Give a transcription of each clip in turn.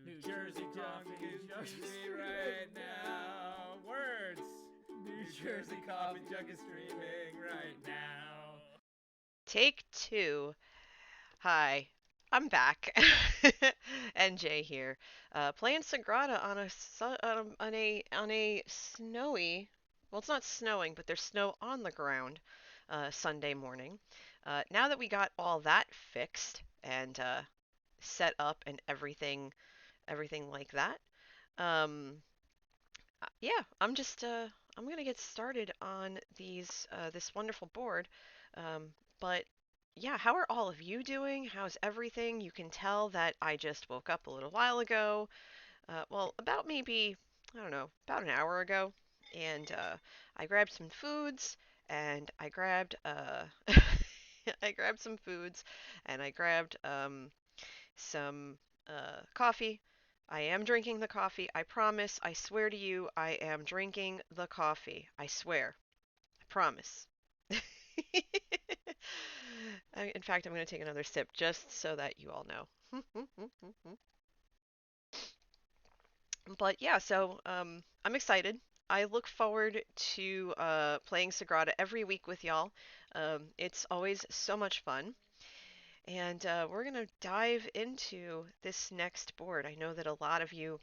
New Jersey coffee jug is streaming right now. Words. New Jersey coffee jug is streaming right now. Take two. Hi, I'm back. NJ here, playing Sagrada on a snowy. Well, it's not snowing, but there's snow on the ground. Sunday morning. Now that we got all that fixed and set up and everything like that. Um, yeah, I'm gonna get started on this wonderful board. Um, but yeah, how are all of you doing? How's everything? You can tell that I just woke up a little while ago. Well, about maybe, I don't know, about an hour ago, and I grabbed some foods, and I grabbed I grabbed some foods, and I grabbed some coffee. I am drinking the coffee. I promise. I swear to you, I am drinking the coffee. I swear. I promise. In fact, I'm going to take another sip just so that you all know. But yeah, so I'm excited. I look forward to playing Sagrada every week with y'all. It's always so much fun. And we're going to dive into this next board. I know that a lot of you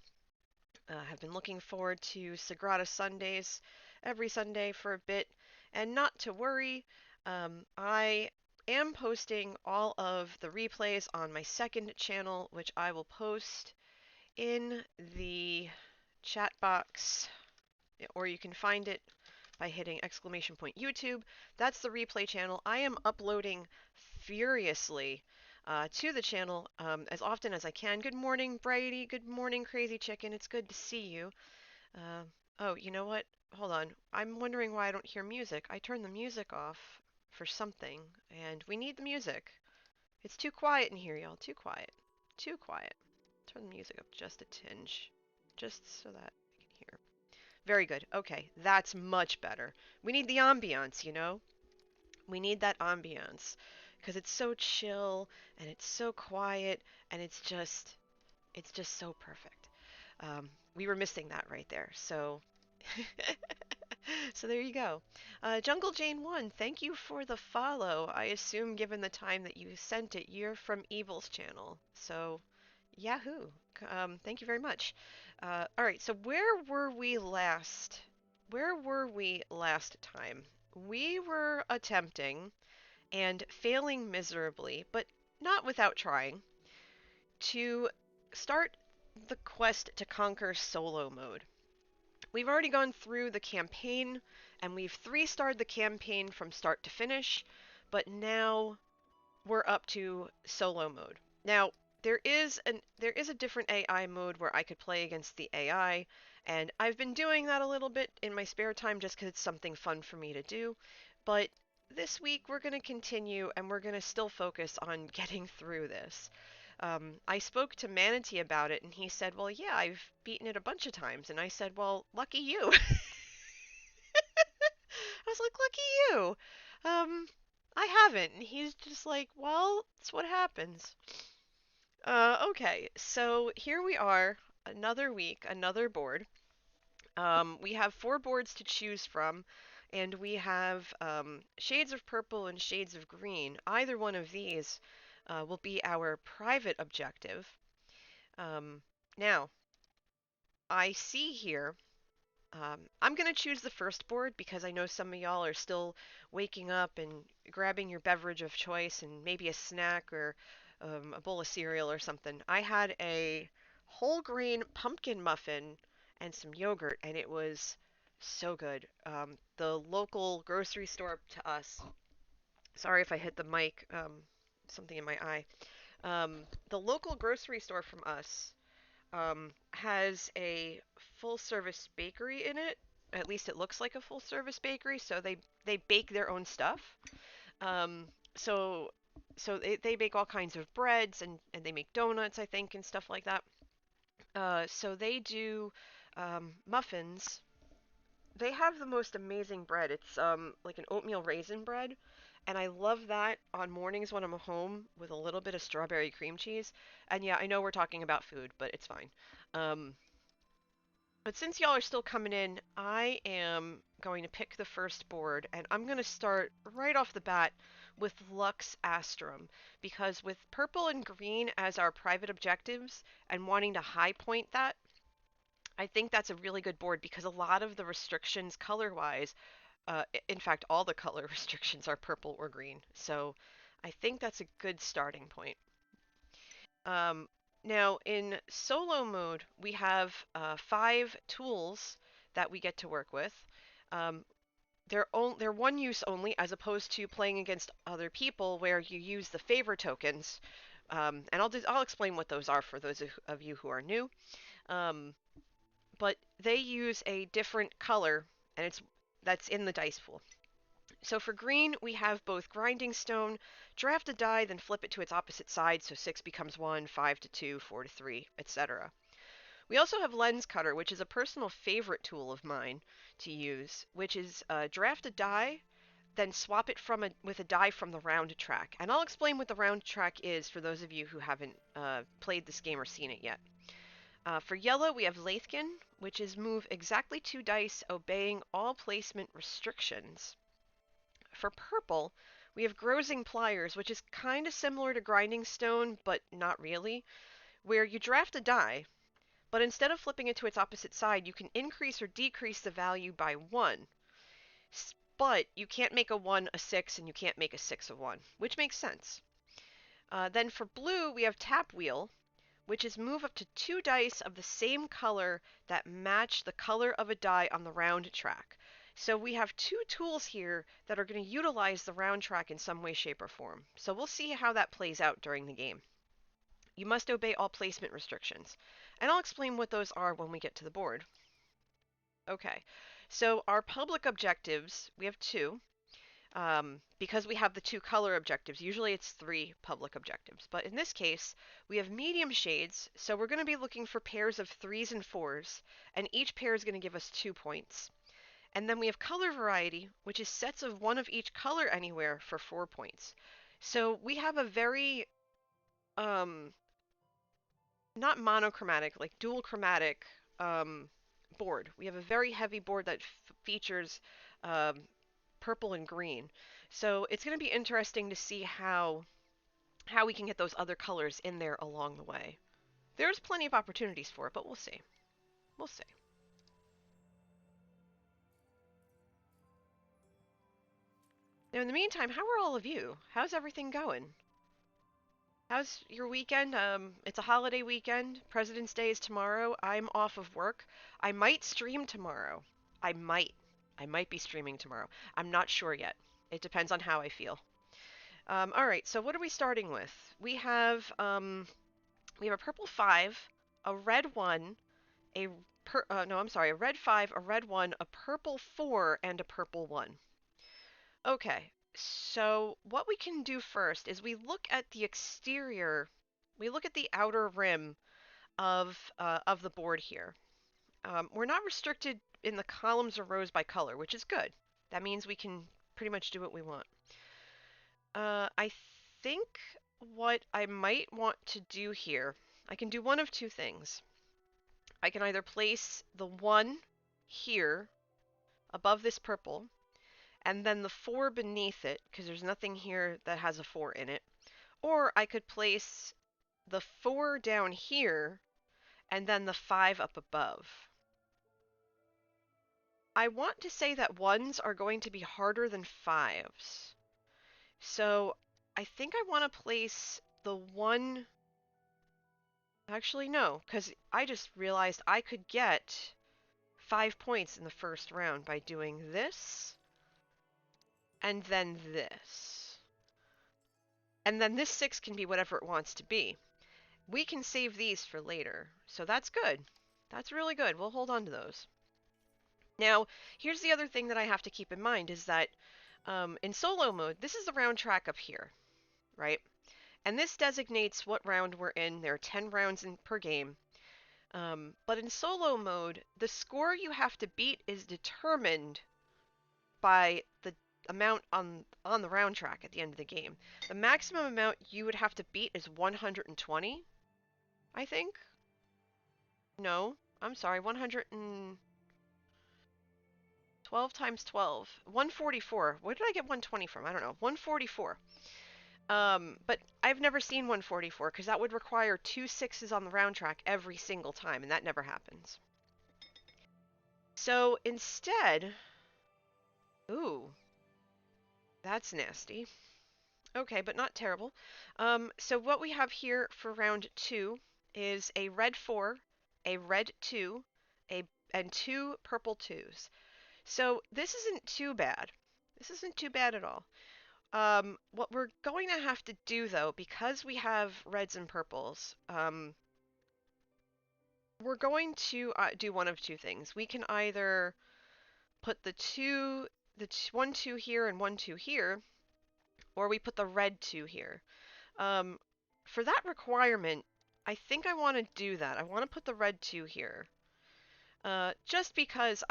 have been looking forward to Sagrada Sundays every Sunday for a bit. And not to worry, I am posting all of the replays on my second channel, which I will post in the chat box, or you can find it by hitting exclamation point YouTube. That's the replay channel. I am uploading furiously to the channel as often as I can. Good morning, Brady. Good morning, Crazy Chicken. It's good to see you. Uh, oh, you know what? Hold on. I'm wondering why I don't hear music. I turned the music off for something, and we need the music. It's too quiet in here, y'all. Too quiet. Too quiet. Turn the music up just a tinge, just so that I can hear. Very good. Okay, that's much better. We need the ambiance, you know? We need that ambiance because it's so chill and it's so quiet and it's just so perfect. We were missing that right there. So so there you go. Jungle Jane 1, thank you for the follow. I assume given the time that you sent it, you're from Evil's channel. So Yahoo. Thank you very much. All right, so where were we last? Where were we last time? We were attempting and failing miserably, but not without trying, to start the quest to conquer solo mode. We've already gone through the campaign and we've three-starred the campaign from start to finish, but now we're up to solo mode. Now, there is a different AI mode where I could play against the AI, and I've been doing that a little bit in my spare time just because it's something fun for me to do. But this week we're going to continue and we're going to still focus on getting through this. I spoke to Manatee about it, and he said, "Well, yeah, I've beaten it a bunch of times." And I said, "Well, lucky you." I was like, "Lucky you." I haven't. And he's just like, "Well, it's what happens." Okay, so here we are, another week, another board. We have four boards to choose from, and we have shades of purple and shades of green. Either one of these will be our private objective. Now, I see here, I'm going to choose the first board because I know some of y'all are still waking up and grabbing your beverage of choice and maybe a snack or a bowl of cereal or something. I had a whole grain pumpkin muffin and some yogurt, and it was so good. The local grocery store to us, sorry if I hit the mic, something in my eye. The local grocery store from us has a full service bakery in it. At least it looks like a full service bakery, so they bake their own stuff. Um, so they bake all kinds of breads and they make donuts, I think, and stuff like that. So they do muffins. They have the most amazing bread. It's like an oatmeal raisin bread, and I love that on mornings when I'm home with a little bit of strawberry cream cheese. And yeah, I know we're talking about food, but it's fine. Um, but since y'all are still coming in, I am going to pick the first board, and I'm going to start right off the bat with Lux Astrum, because with purple and green as our private objectives and wanting to high point that, I think that's a really good board because a lot of the restrictions color-wise, in fact, all the color restrictions are purple or green. So I think that's a good starting point. Um, Now, in solo mode, we have 5 tools that we get to work with. Um, they're one use only, as opposed to playing against other people where you use the favor tokens. And I'll explain what those are for those of you who are new. Um, but they use a different color, and that's in the dice pool. So for green, we have both Grinding Stone, draft a die, then flip it to its opposite side, so 6 becomes 1, 5 to 2, 4 to 3, etc. We also have Lens Cutter, which is a personal favorite tool of mine to use, which is draft a die, then swap it with a die from the round track. And I'll explain what the round track is for those of you who haven't played this game or seen it yet. For yellow, we have Lathkin, which is move exactly 2 dice, obeying all placement restrictions. For purple, we have Grozing Pliers, which is kind of similar to Grinding Stone, but not really, where you draft a die, but instead of flipping it to its opposite side, you can increase or decrease the value by 1. But you can't make a 1 a 6, and you can't make a 6 a 1, which makes sense. Then for blue, we have Tap Wheel, which is move up to 2 dice of the same color that match the color of a die on the round track. So we have 2 tools here that are going to utilize the round track in some way, shape, or form. So we'll see how that plays out during the game. You must obey all placement restrictions. And I'll explain what those are when we get to the board. Okay, so our public objectives, we have 2. Because we have the 2 color objectives, usually it's 3 public objectives. But in this case, we have medium shades, so we're going to be looking for pairs of 3s and 4s, and each pair is going to give us 2 points. And then we have color variety, which is sets of 1 of each color anywhere for 4 points. So we have a very, not monochromatic, like dual chromatic board. We have a very heavy board that features um, purple and green. So it's going to be interesting to see how we can get those other colors in there along the way. There's plenty of opportunities for it, but we'll see. We'll see. Now, in the meantime, how are all of you? How's everything going? How's your weekend? It's a holiday weekend. President's Day is tomorrow. I'm off of work. I might stream tomorrow. I might. I might be streaming tomorrow. I'm not sure yet. It depends on how I feel. All right, so what are we starting with? We have a purple 5, a red 1, a red 5, a red 1, a purple 4, and a purple 1. Okay, so what we can do first is we look at the exterior, we look at the outer rim of the board here. We're not restricted in the columns or rows by color, which is good. That means we can pretty much do what we want. I think what I might want to do here, I can do one of 2 things. I can either place the 1 here above this purple, and then the 4 beneath it, because there's nothing here that has a 4 in it. Or I could place the 4 down here, and then the 5 up above. I want to say that 1s are going to be harder than 5s. So I think I want to place the 1... Actually, no, because I just realized I could get 5 points in the first round by doing this, and then this. And then this 6 can be whatever it wants to be. We can save these for later, so that's good. That's really good. We'll hold on to those. Now, here's the other thing that I have to keep in mind is that in solo mode, this is the round track up here, right? And this designates what round we're in. There are 10 rounds per game. But in solo mode, the score you have to beat is determined by amount on the round track at the end of the game. The maximum amount you would have to beat is 120, I think. No, I'm sorry, 112 times 12. 144. Where did I get 120 from? I don't know. 144. But I've never seen 144 because that would require 2 6s on the round track every single time, and that never happens. So instead, ooh, that's nasty. Okay, but not terrible. So what we have here for round 2 is a red 4, a red 2, and 2 purple 2s. So this isn't too bad. This isn't too bad at all. What we're going to have to do though, because we have reds and purples, we're going to do one of two things. We can either put the 1 2 here and 1 2 here, or we put the red 2 here. For that requirement, I think I want to do that. I want to put the red 2 here. Just because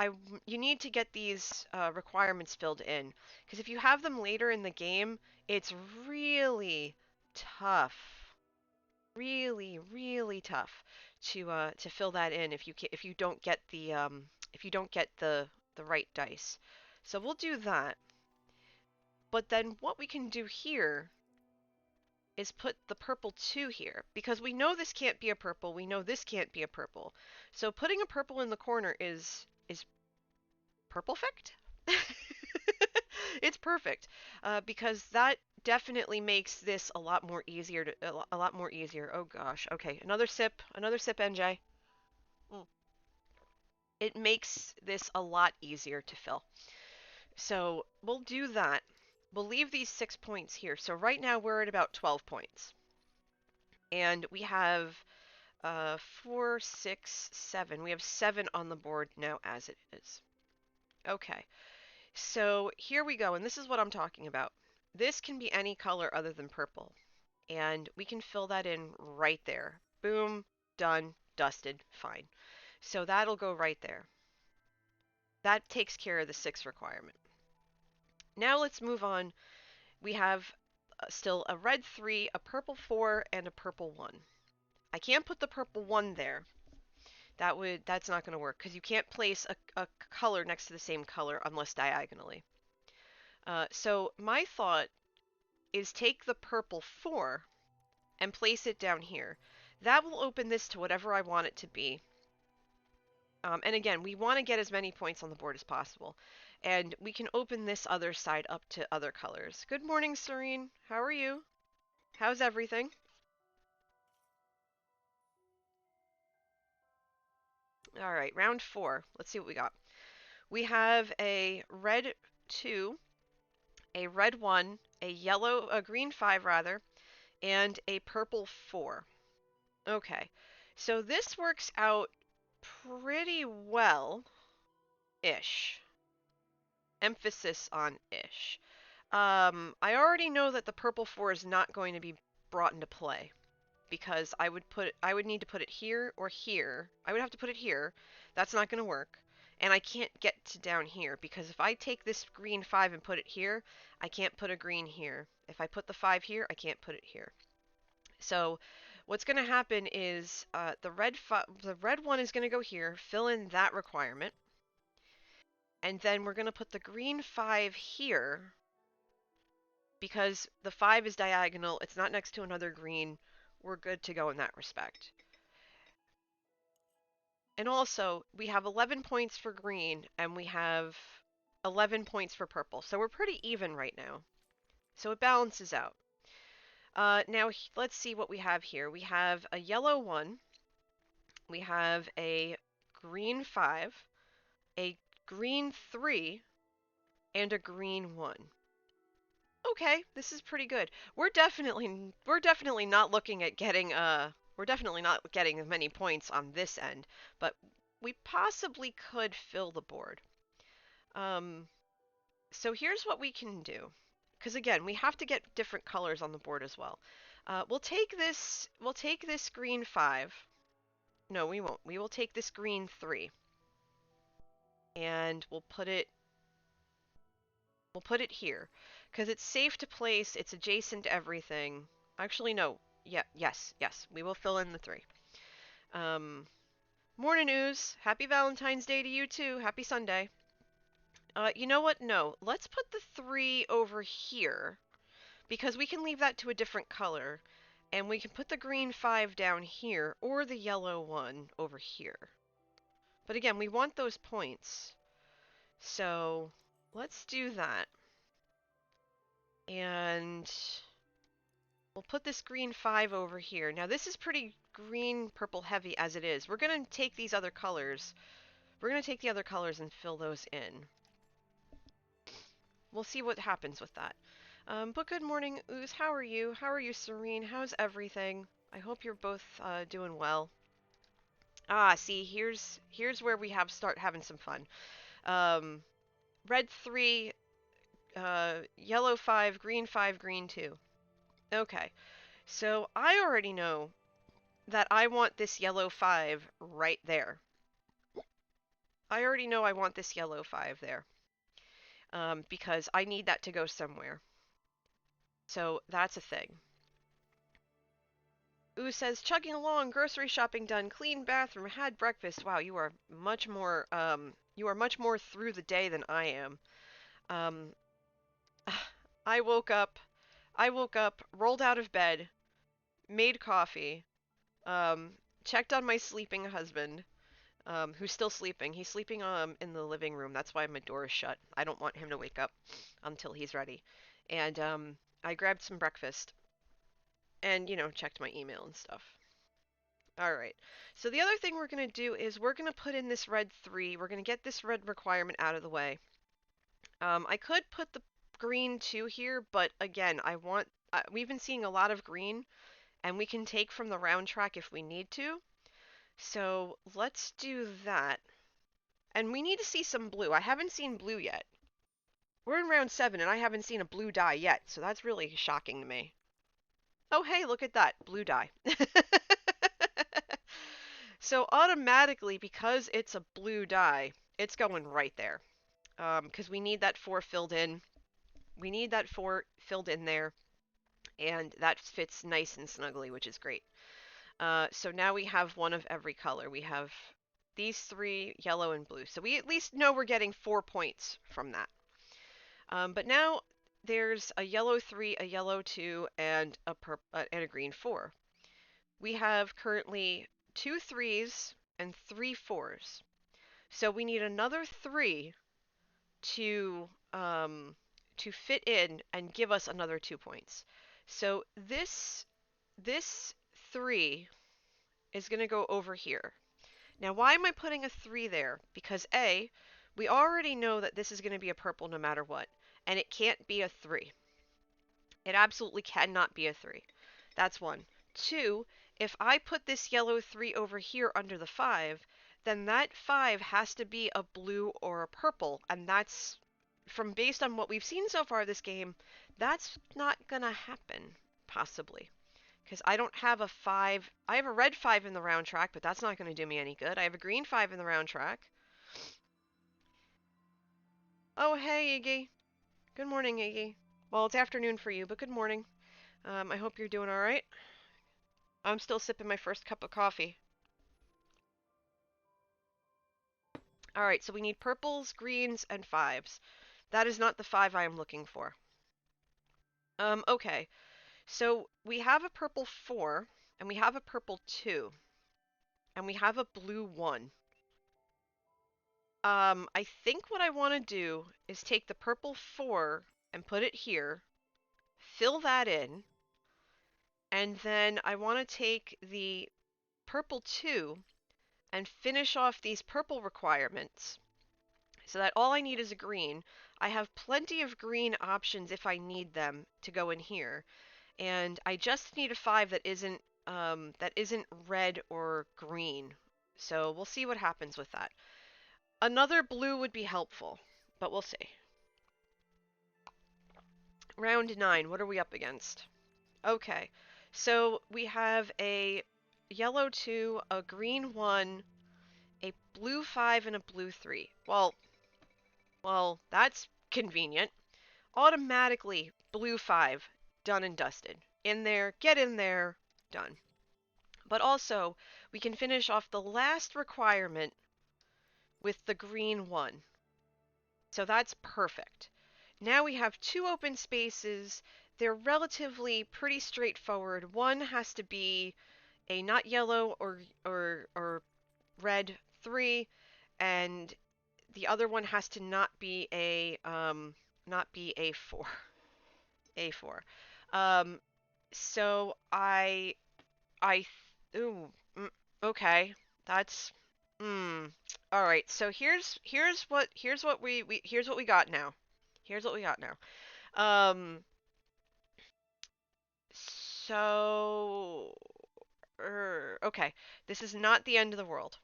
you need to get these requirements filled in. Because if you have them later in the game, it's really tough. Really, really tough to fill that in if you don't get the right dice. So we'll do that. But then what we can do here is put the purple 2 here, because we know this can't be a purple, we know this can't be a purple. So putting a purple in the corner is purplefect? It's perfect, because that definitely makes this a lot more easier a lot more easier. Oh gosh. Okay, another sip, NJ. Mm. It makes this a lot easier to fill. So we'll do that. We'll leave these 6 points here. So right now we're at about 12 points. And we have 4, 6, 7. We have 7 on the board now as it is. Okay, so here we go, and this is what I'm talking about. This can be any color other than purple, and we can fill that in right there. Boom, done, dusted, fine. So that'll go right there. That takes care of the 6 requirement. Now let's move on. We have still a red 3, a purple 4, and a purple 1. I can't put the purple 1 there. That's not going to work because you can't place a color next to the same color unless diagonally. So my thought is take the purple 4 and place it down here. That will open this to whatever I want it to be. And again, we want to get as many points on the board as possible. And we can open this other side up to other colors. Good morning, Serene. How are you? How's everything? All right, round 4. Let's see what we got. We have a red 2, a red 1, a green 5 rather, and a purple 4. Okay, so this works out pretty well-ish. Emphasis on ish. I already know that the purple 4 is not going to be brought into play because I would need to put it here or here. I would have to put it here. That's not going to work. And I can't get to down here because if I take this green 5 and put it here, I can't put a green here. If I put the 5 here, I can't put it here. So what's going to happen is the red 1 is going to go here, fill in that requirement. And then we're going to put the green 5 here because the 5 is diagonal. It's not next to another green. We're good to go in that respect. And also, we have 11 points for green and we have 11 points for purple. So we're pretty even right now. So it balances out. Now, let's see what we have here. We have a yellow 1. We have a green 5, a green 3, and a green 1. Okay, this is pretty good. We're definitely not looking at getting we're definitely not getting as many points on this end, but we possibly could fill the board. So here's what we can do. Because again, we have to get different colors on the board as well. We'll take this green 5. No, we won't. We will take this green 3. And we'll We'll put it here because it's safe to place. It's adjacent to everything. Actually, no. Yeah, yes. We will fill in the 3. Morning, Ooze. Happy Valentine's Day to you too. Happy Sunday. You know what? No. Let's put the 3 over here because we can leave that to a different color. And we can put the green 5 down here or the yellow 1 over here. But again, we want those points. So let's do that. And we'll put this green 5 over here. Now this is pretty green, purple heavy as it is. We're going to take these other colors. We're going to take the other colors and fill those in. We'll see what happens with that. But good morning, Ooze. How are you? How are you, Serene? How's everything? I hope you're both doing well. Ah, see, here's where we start having some fun. Red 3, yellow 5, green 2. Okay, so I already know that I want this yellow 5 right there. I already know I want this yellow 5 there. Because I need that to go somewhere. So that's a thing. Ooh says, chugging along, grocery shopping done, clean bathroom, had breakfast. Wow, you are much more through the day than I am. I woke up, rolled out of bed, made coffee, checked on my sleeping husband, who's still sleeping. He's sleeping in the living room. That's why my door is shut. I don't want him to wake up until he's ready. And I grabbed some breakfast and, checked my email and stuff. All right. So the other thing we're going to do is we're going to put in this red 3. We're going to get this red requirement out of the way. I could put the green 2 here, but again, we've been seeing a lot of green, and we can take from the round track if we need to. So let's do that. And we need to see some blue. I haven't seen blue yet. We're in round 7, and I haven't seen a blue dye yet, so that's really shocking to me. Oh, hey, look at that. Blue dye. So automatically, because it's a blue dye, it's going right there. Because we need that 4 filled in. We need that 4 filled in there, and that fits nice and snugly, which is great. So now we have one of every color. We have these 3, yellow and blue. So we at least know we're getting 4 points from that. But now there's a yellow 3, a yellow 2, and a green 4. We have currently 2 3s and 3 4s. So we need another 3 to fit in and give us another 2 points. So this 3 is going to go over here. Now, why am I putting a 3 there? Because A, we already know that this is going to be a purple no matter what, and it can't be a 3. It absolutely cannot be a 3. That's 1. 2, if I put this yellow 3 over here under the 5, then that 5 has to be a blue or a purple, and that's, based on what we've seen so far this game, that's not going to happen, possibly. Because I don't have a 5. I have a red 5 in the round track, but that's not going to do me any good. I have a green 5 in the round track. Oh, hey, Iggy. Good morning, Iggy. Well, it's afternoon for you, but good morning. I hope you're doing all right. I'm still sipping my first cup of coffee. All right, so we need purples, greens, and 5s. That is not the 5 I am looking for. Okay. So we have a purple 4, and we have a purple 2, and we have a blue 1. I think what I want to do is take the purple 4 and put it here, fill that in, and then I want to take the purple 2 and finish off these purple requirements so that all I need is a green. I have plenty of green options if I need them to go in here, and I just need a 5 that isn't red or green. So we'll see what happens with that. Another blue would be helpful, but we'll see. Round 9, what are we up against? Okay, so we have a yellow 2, a green 1, a blue 5, and a blue 3. Well, that's convenient. automatically blue 5, done and dusted. In there, get in there, done. But also, we can finish off the last requirement with the green 1. So that's perfect. Now we have 2 open spaces. They're relatively pretty straightforward. One has to be a not yellow or red 3, and the other one has to not be a 4. A4. Um, so I ooh okay. That's all right. So here's what we got now. Here's what we got now. Um so okay. This is not the end of the world.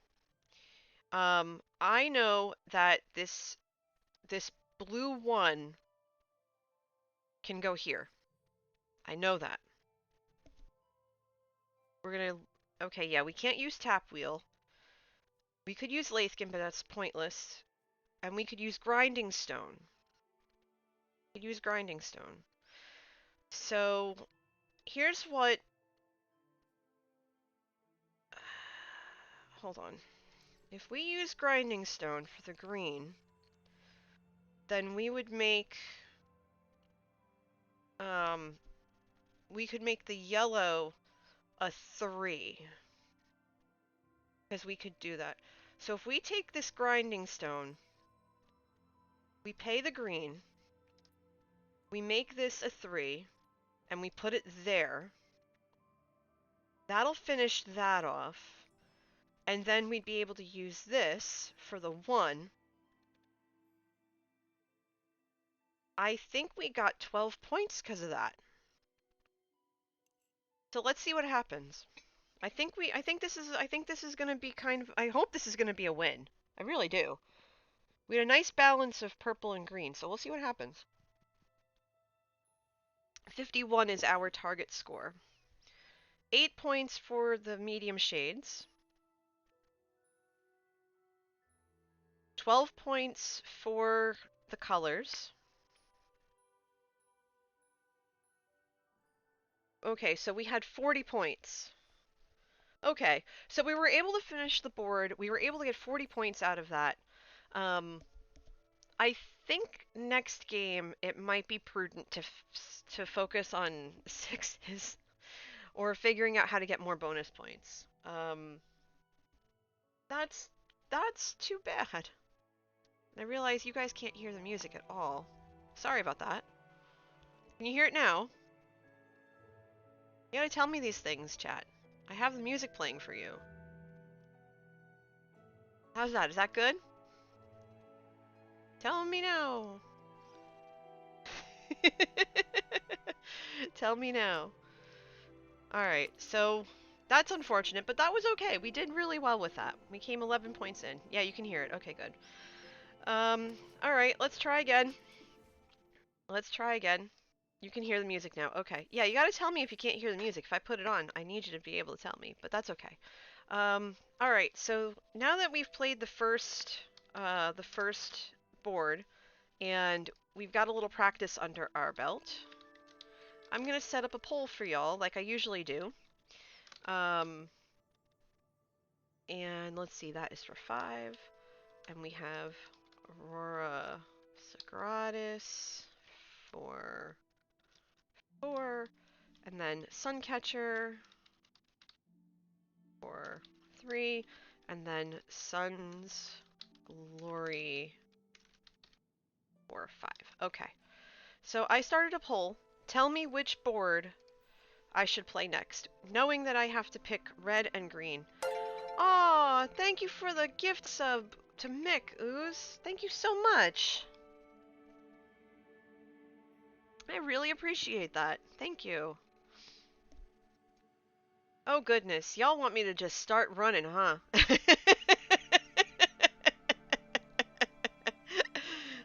I know that this blue 1 can go here. I know that. We're gonna okay, yeah, we can't use tap wheel. We could use Lathe-Gun, but that's pointless. And we could use grinding stone. We could use grinding stone. So here's what hold on. If we use grinding stone for the green, then we would make we could make the yellow a 3. Because we could do that. So if we take this grinding stone, we pay the green, we make this a 3, and we put it there. That'll finish that off. And then we'd be able to use this for the 1. I think we got 12 points because of that. So let's see what happens. I think this is going to be I hope this is going to be a win. I really do. We had a nice balance of purple and green, so we'll see what happens. 51 is our target score. 8 points for the medium shades. 12 points for the colors. Okay, so we had 40 points. Okay, so we were able to finish the board. We were able to get 40 points out of that. I think next game it might be prudent to focus on 6s or figuring out how to get more bonus points. That's too bad. I realize you guys can't hear the music at all. Sorry about that. Can you hear it now? You gotta tell me these things, chat. I have the music playing for you. How's that? Is that good? Tell me now. Tell me now. Alright, so that's unfortunate, but that was okay. We did really well with that. We came 11 points in. Yeah, you can hear it. Okay, good. Alright, let's try again. Let's try again. You can hear the music now. Okay. Yeah, you gotta tell me if you can't hear the music. If I put it on, I need you to be able to tell me, but that's okay. Alright, so now that we've played the first board, and we've got a little practice under our belt, I'm gonna set up a poll for y'all, like I usually do. And let's see, that is for 5. And we have Aurora Sagradas for 4. And then Suncatcher for 3. And then Sun's Glory for 5. Okay. So I started a poll. Tell me which board I should play next, knowing that I have to pick red and green. Aw, thank you for the gift sub to Mick, Ooze. Thank you so much. I really appreciate that. Thank you. Oh goodness, y'all want me to just start running, huh?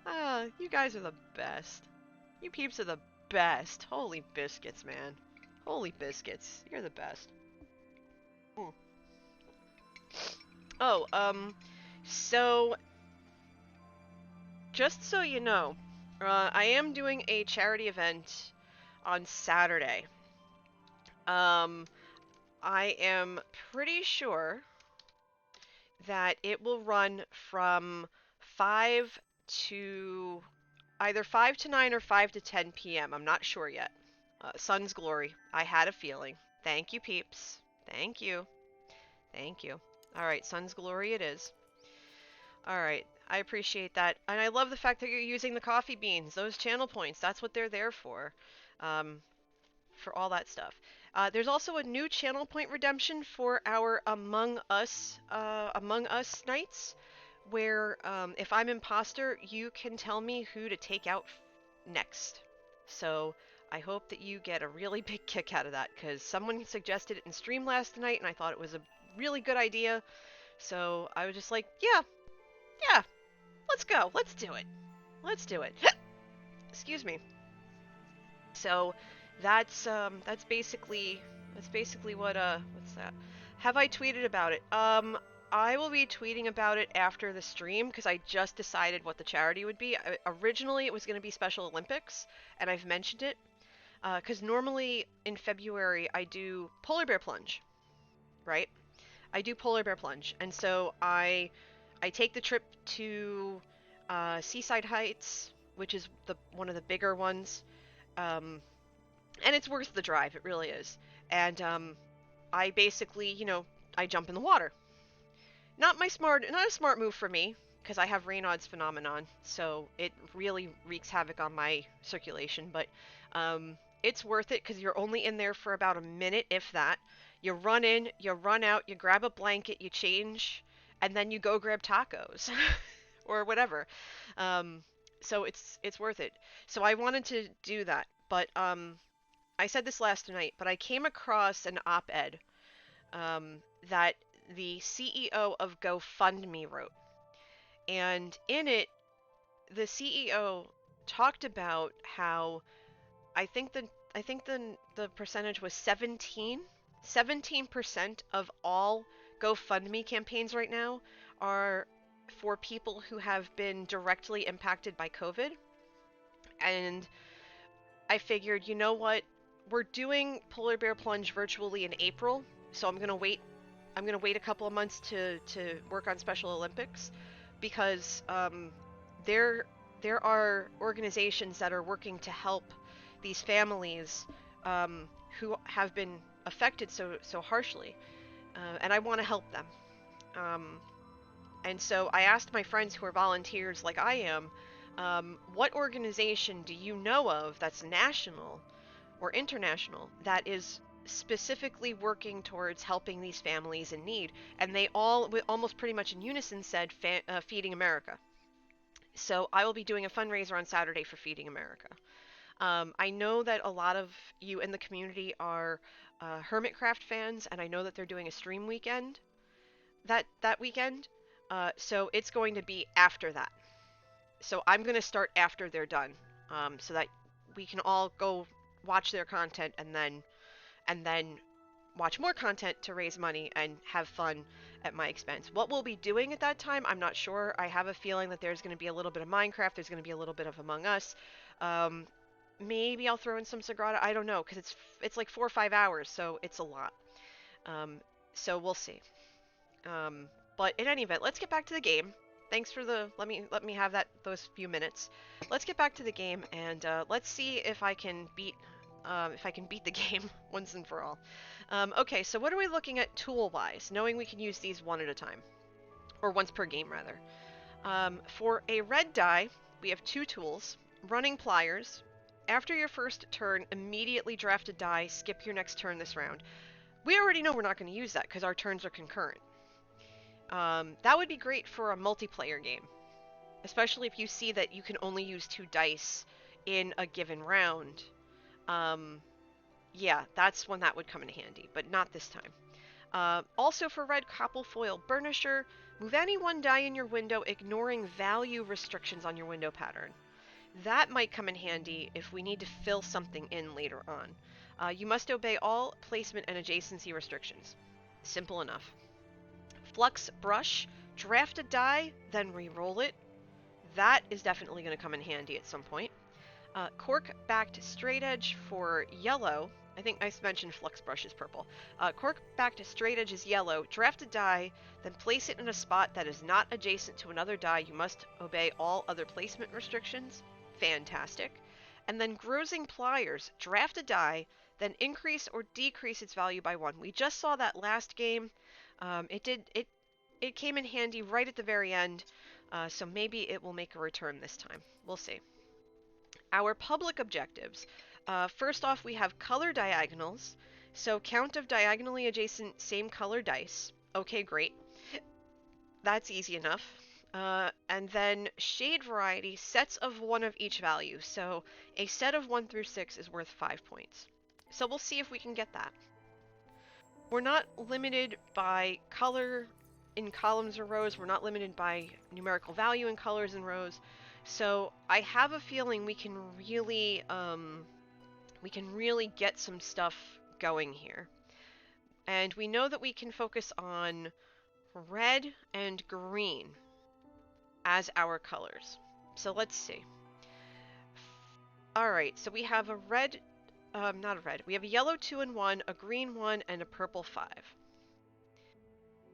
Ah, you guys are the best. You peeps are the best. Holy biscuits, man. Holy biscuits. You're the best. Mm. Oh, so just so you know, I am doing a charity event on Saturday. Um, I am pretty sure that it will run from 5 to either 5 to 9 or 5 to 10 p.m. I'm not sure yet. Sun's Glory. I had a feeling. Thank you, peeps. Thank you. Thank you. All right, Sun's Glory it is. All right, I appreciate that. And I love the fact that you're using the coffee beans, those channel points. That's what they're there um, for all that stuff. There's also a new channel point redemption for our Among Us nights, where if I'm imposter, you can tell me who to take out next. So I hope that you get a really big kick out of that, because someone suggested it in stream last night, and I thought it was a really good idea. So I was just like, yeah, let's go, let's do it, let's do it. Excuse me. So that's basically what what's that? Have I tweeted about it? I will be tweeting about it after the stream because I just decided what the charity would be. Originally it was going to be Special Olympics, and I've mentioned it because normally in February I do polar bear plunge, right? I do polar bear plunge, and so I take the trip to Seaside Heights, which is one of the bigger ones. And it's worth the drive, it really is. And I basically, I jump in the water. Not a smart move for me, because I have Raynaud's phenomenon, so it really wreaks havoc on my circulation. But it's worth it because you're only in there for about a minute, if that. You run in, you run out, you grab a blanket, you change, and then you go grab tacos or whatever. So it's worth it. So I wanted to do that, but I said this last night, but I came across an op-ed that the CEO of GoFundMe wrote, and in it, the CEO talked about how I think the percentage was 17% of all GoFundMe campaigns right now are for people who have been directly impacted by COVID. And I figured, you know what? We're doing Polar Bear Plunge virtually in April, so I'm gonna wait a couple of months to work on Special Olympics, because there are organizations that are working to help these families who have been affected so harshly, and I want to help them. And so I asked my friends who are volunteers like I am, what organization do you know of that's national or international that is specifically working towards helping these families in need? And they all, almost pretty much in unison, said Feeding America. So I will be doing a fundraiser on Saturday for Feeding America. I know that a lot of you in the community are Hermitcraft fans, and I know that they're doing a stream weekend that weekend. So it's going to be after that. So I'm going to start after they're done, so that we can all go watch their content and then watch more content to raise money and have fun at my expense. What we'll be doing at that time, I'm not sure. I have a feeling that there's going to be a little bit of Minecraft. There's going to be a little bit of Among Us. Maybe I'll throw in some Sagrada. I don't know, because it's like 4 or 5 hours, so it's a lot. So we'll see. But in any event, let's get back to the game. Thanks for let me have those few minutes. Let's get back to the game, and let's see if I can beat the game once and for all. Okay, so what are we looking at tool-wise, knowing we can use these one at a time, or once per game rather. For a red die, we have 2 tools: running pliers. After your first turn, immediately draft a die. Skip your next turn this round. We already know we're not going to use that because our turns are concurrent. That would be great for a multiplayer game, especially if you see that you can only use 2 dice in a given round. Yeah, that's when that would come in handy, but not this time. Also for red copple foil burnisher, move any 1 die in your window, ignoring value restrictions on your window pattern. That might come in handy if we need to fill something in later on. You must obey all placement and adjacency restrictions. Simple enough. Flux brush, draft a die, then re-roll it. That is definitely going to come in handy at some point. Cork backed straight edge for yellow. I think I mentioned flux brush is purple. Cork backed straight edge is yellow. Draft a die, then place it in a spot that is not adjacent to another die. You must obey all other placement restrictions. Fantastic. And then Grozing Pliers. Draft a die, then increase or decrease its value by 1. We just saw that last game. It came in handy right at the very end, so maybe it will make a return this time. We'll see. Our public objectives. First off, we have color diagonals. So count of diagonally adjacent same color dice. Okay, great. That's easy enough. And then shade variety, sets of 1 of each value. So a set of 1 through 6 is worth 5 points. So we'll see if we can get that. We're not limited by color in columns or rows. We're not limited by numerical value in colors and rows. So I have a feeling we can really get some stuff going here. And we know that we can focus on red and green as our colors. So let's see. Alright, so we have a red, not a red, we have a yellow 2 and 1, a green 1, and a purple 5.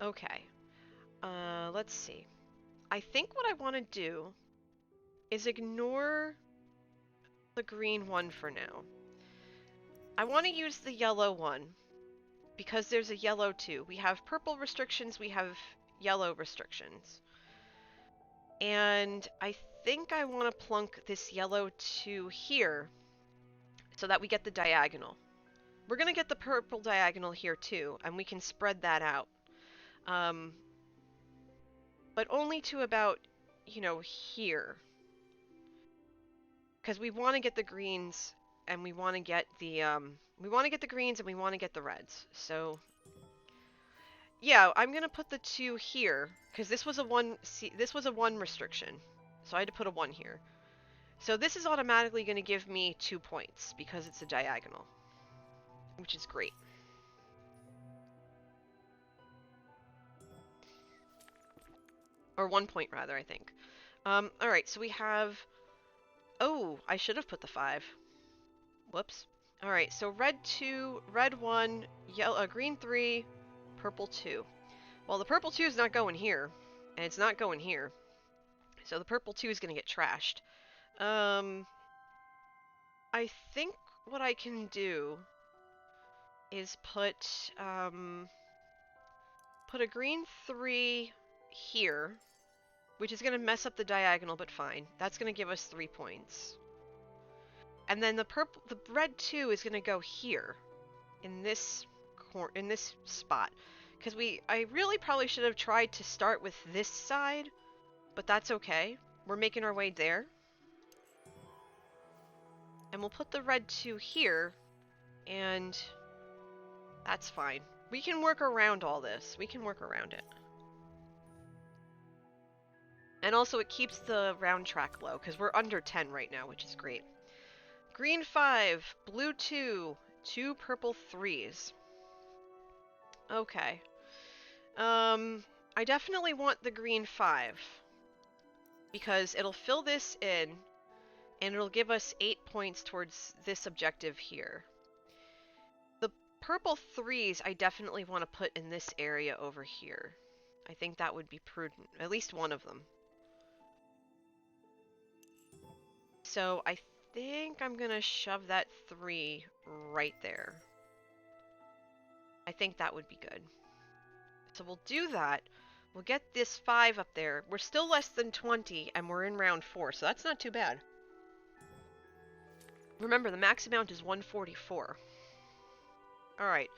Okay, let's see. I think what I want to do is ignore the green 1 for now. I want to use the yellow 1 because there's a yellow 2. We have purple restrictions, we have yellow restrictions. And I think I want to plunk this yellow 2 here so that we get the diagonal. We're going to get the purple diagonal here too, and we can spread that out. But only to about, here. Because we want to get the greens, and we want to get the, greens and we want to get the reds. So, yeah, I'm going to put the 2 here, because this was a 1 restriction. So I had to put a 1 here. So this is automatically going to give me 2 points, because it's a diagonal. Which is great. Or 1 point, rather, I think. Alright, so we have... Oh, I should have put the 5. Whoops. Alright, so red 2, red 1, yellow, green 3, purple 2. Well, the purple 2 is not going here, and it's not going here. So the purple 2 is going to get trashed. I think what I can do is put a green 3 here, which is going to mess up the diagonal, but fine. That's going to give us 3 points. And then the red 2 is going to go here, in this spot, because I really probably should have tried to start with this side, but that's okay. We're making our way there. And we'll put the red 2 here, and that's fine. We can work around all this. We can work around it. And also it keeps the round track low, because we're under 10 right now, which is great. Green 5, blue 2, 2 purple 3s. Okay. I definitely want the green 5, because it'll fill this in, and it'll give us 8 points towards this objective here. The purple 3s I definitely want to put in this area over here. I think that would be prudent. At least one of them. So I think I'm going to shove that 3 right there. I think that would be good. So we'll do that. We'll get this 5 up there. We're still less than 20, and we're in round 4, so that's not too bad. Remember, the max amount is 144. Alright,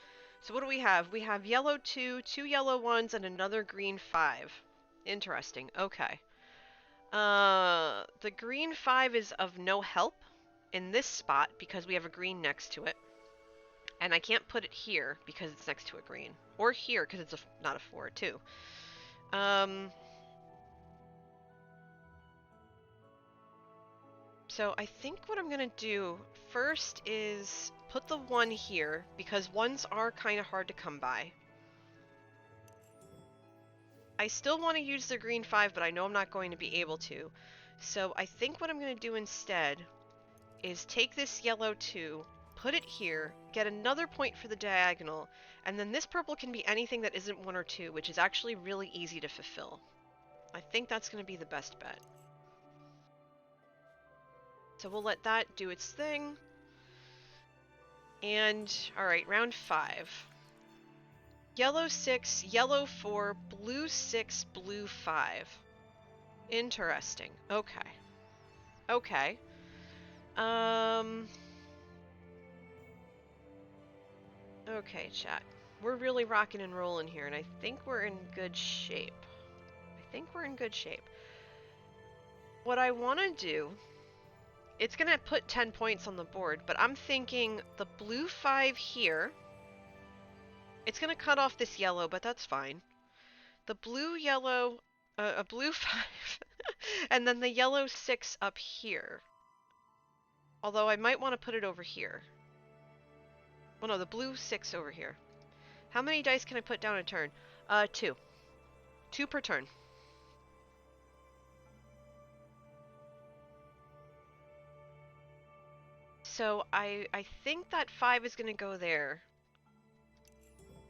so what do we have? We have yellow 2, 2 yellow 1s, and another green 5. Interesting, okay. The green 5 is of no help in this spot because we have a green next to it. And I can't put it here because it's next to a green. Or here because it's not a 4 too. So I think what I'm going to do first is put the 1 here because 1s are kind of hard to come by. I still want to use the green 5, but I know I'm not going to be able to. So I think what I'm going to do instead is take this yellow 2, put it here, get another point for the diagonal, and then this purple can be anything that isn't 1 or 2, which is actually really easy to fulfill. I think that's going to be the best bet. So we'll let that do its thing. And, alright, round 5. Yellow 6, yellow 4, blue 6, blue 5. Interesting. Okay. Okay. Okay, chat. We're really rocking and rolling here, and I think we're in good shape. What I want to do, it's going to put 10 points on the board, but I'm thinking the blue 5 here. It's going to cut off this yellow, but that's fine. The blue, yellow, a blue 5, and then the yellow 6 up here. Although I might want to put it over here. Well, no, the blue 6 over here. How many dice can I put down a turn? 2. 2 per turn. So I think that 5 is going to go there.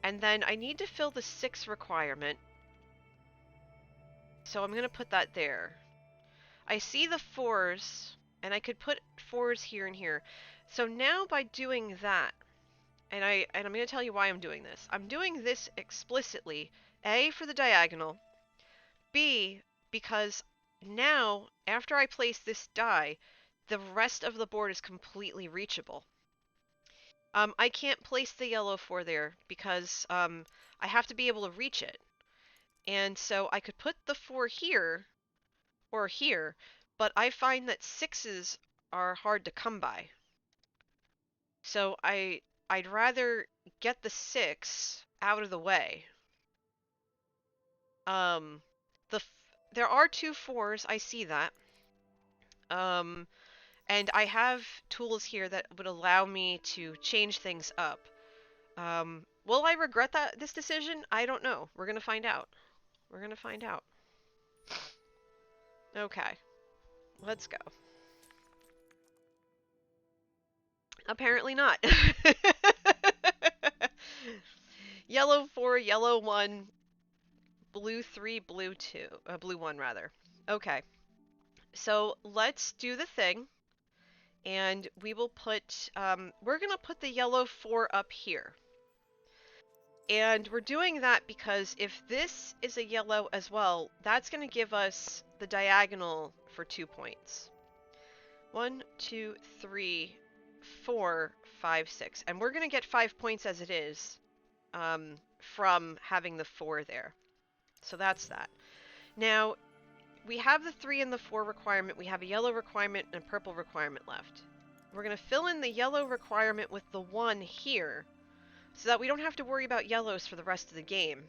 And then I need to fill the 6 requirement. So I'm going to put that there. I see the 4s, and I could put 4s here and here. So now by doing that, and I'm going to tell you why I'm doing this. I'm doing this explicitly, A, for the diagonal, B, because now, after I place this die, the rest of the board is completely reachable. I can't place the yellow 4 there because I have to be able to reach it. And so I could put the 4 here or here, but I find that 6s are hard to come by. So I'd rather get the 6 out of the way. There are 2 4s, I see that. And I have tools here that would allow me to change things up. Will I regret this decision? I don't know. We're gonna find out. Okay, let's go. Apparently not. Yellow 4, yellow 1, blue 3, blue 2. Blue 1, rather. Okay. So let's do the thing. And we will put, we're going to put the yellow 4 up here. And we're doing that because if this is a yellow as well, that's going to give us the diagonal for 2 points. 1, 2, 3, 4, 5, 6. And we're going to get 5 points as it is from having the 4 there. So that's that. Now, we have the 3 and the 4 requirement. We have a yellow requirement and a purple requirement left. We're going to fill in the yellow requirement with the 1 here so that we don't have to worry about yellows for the rest of the game.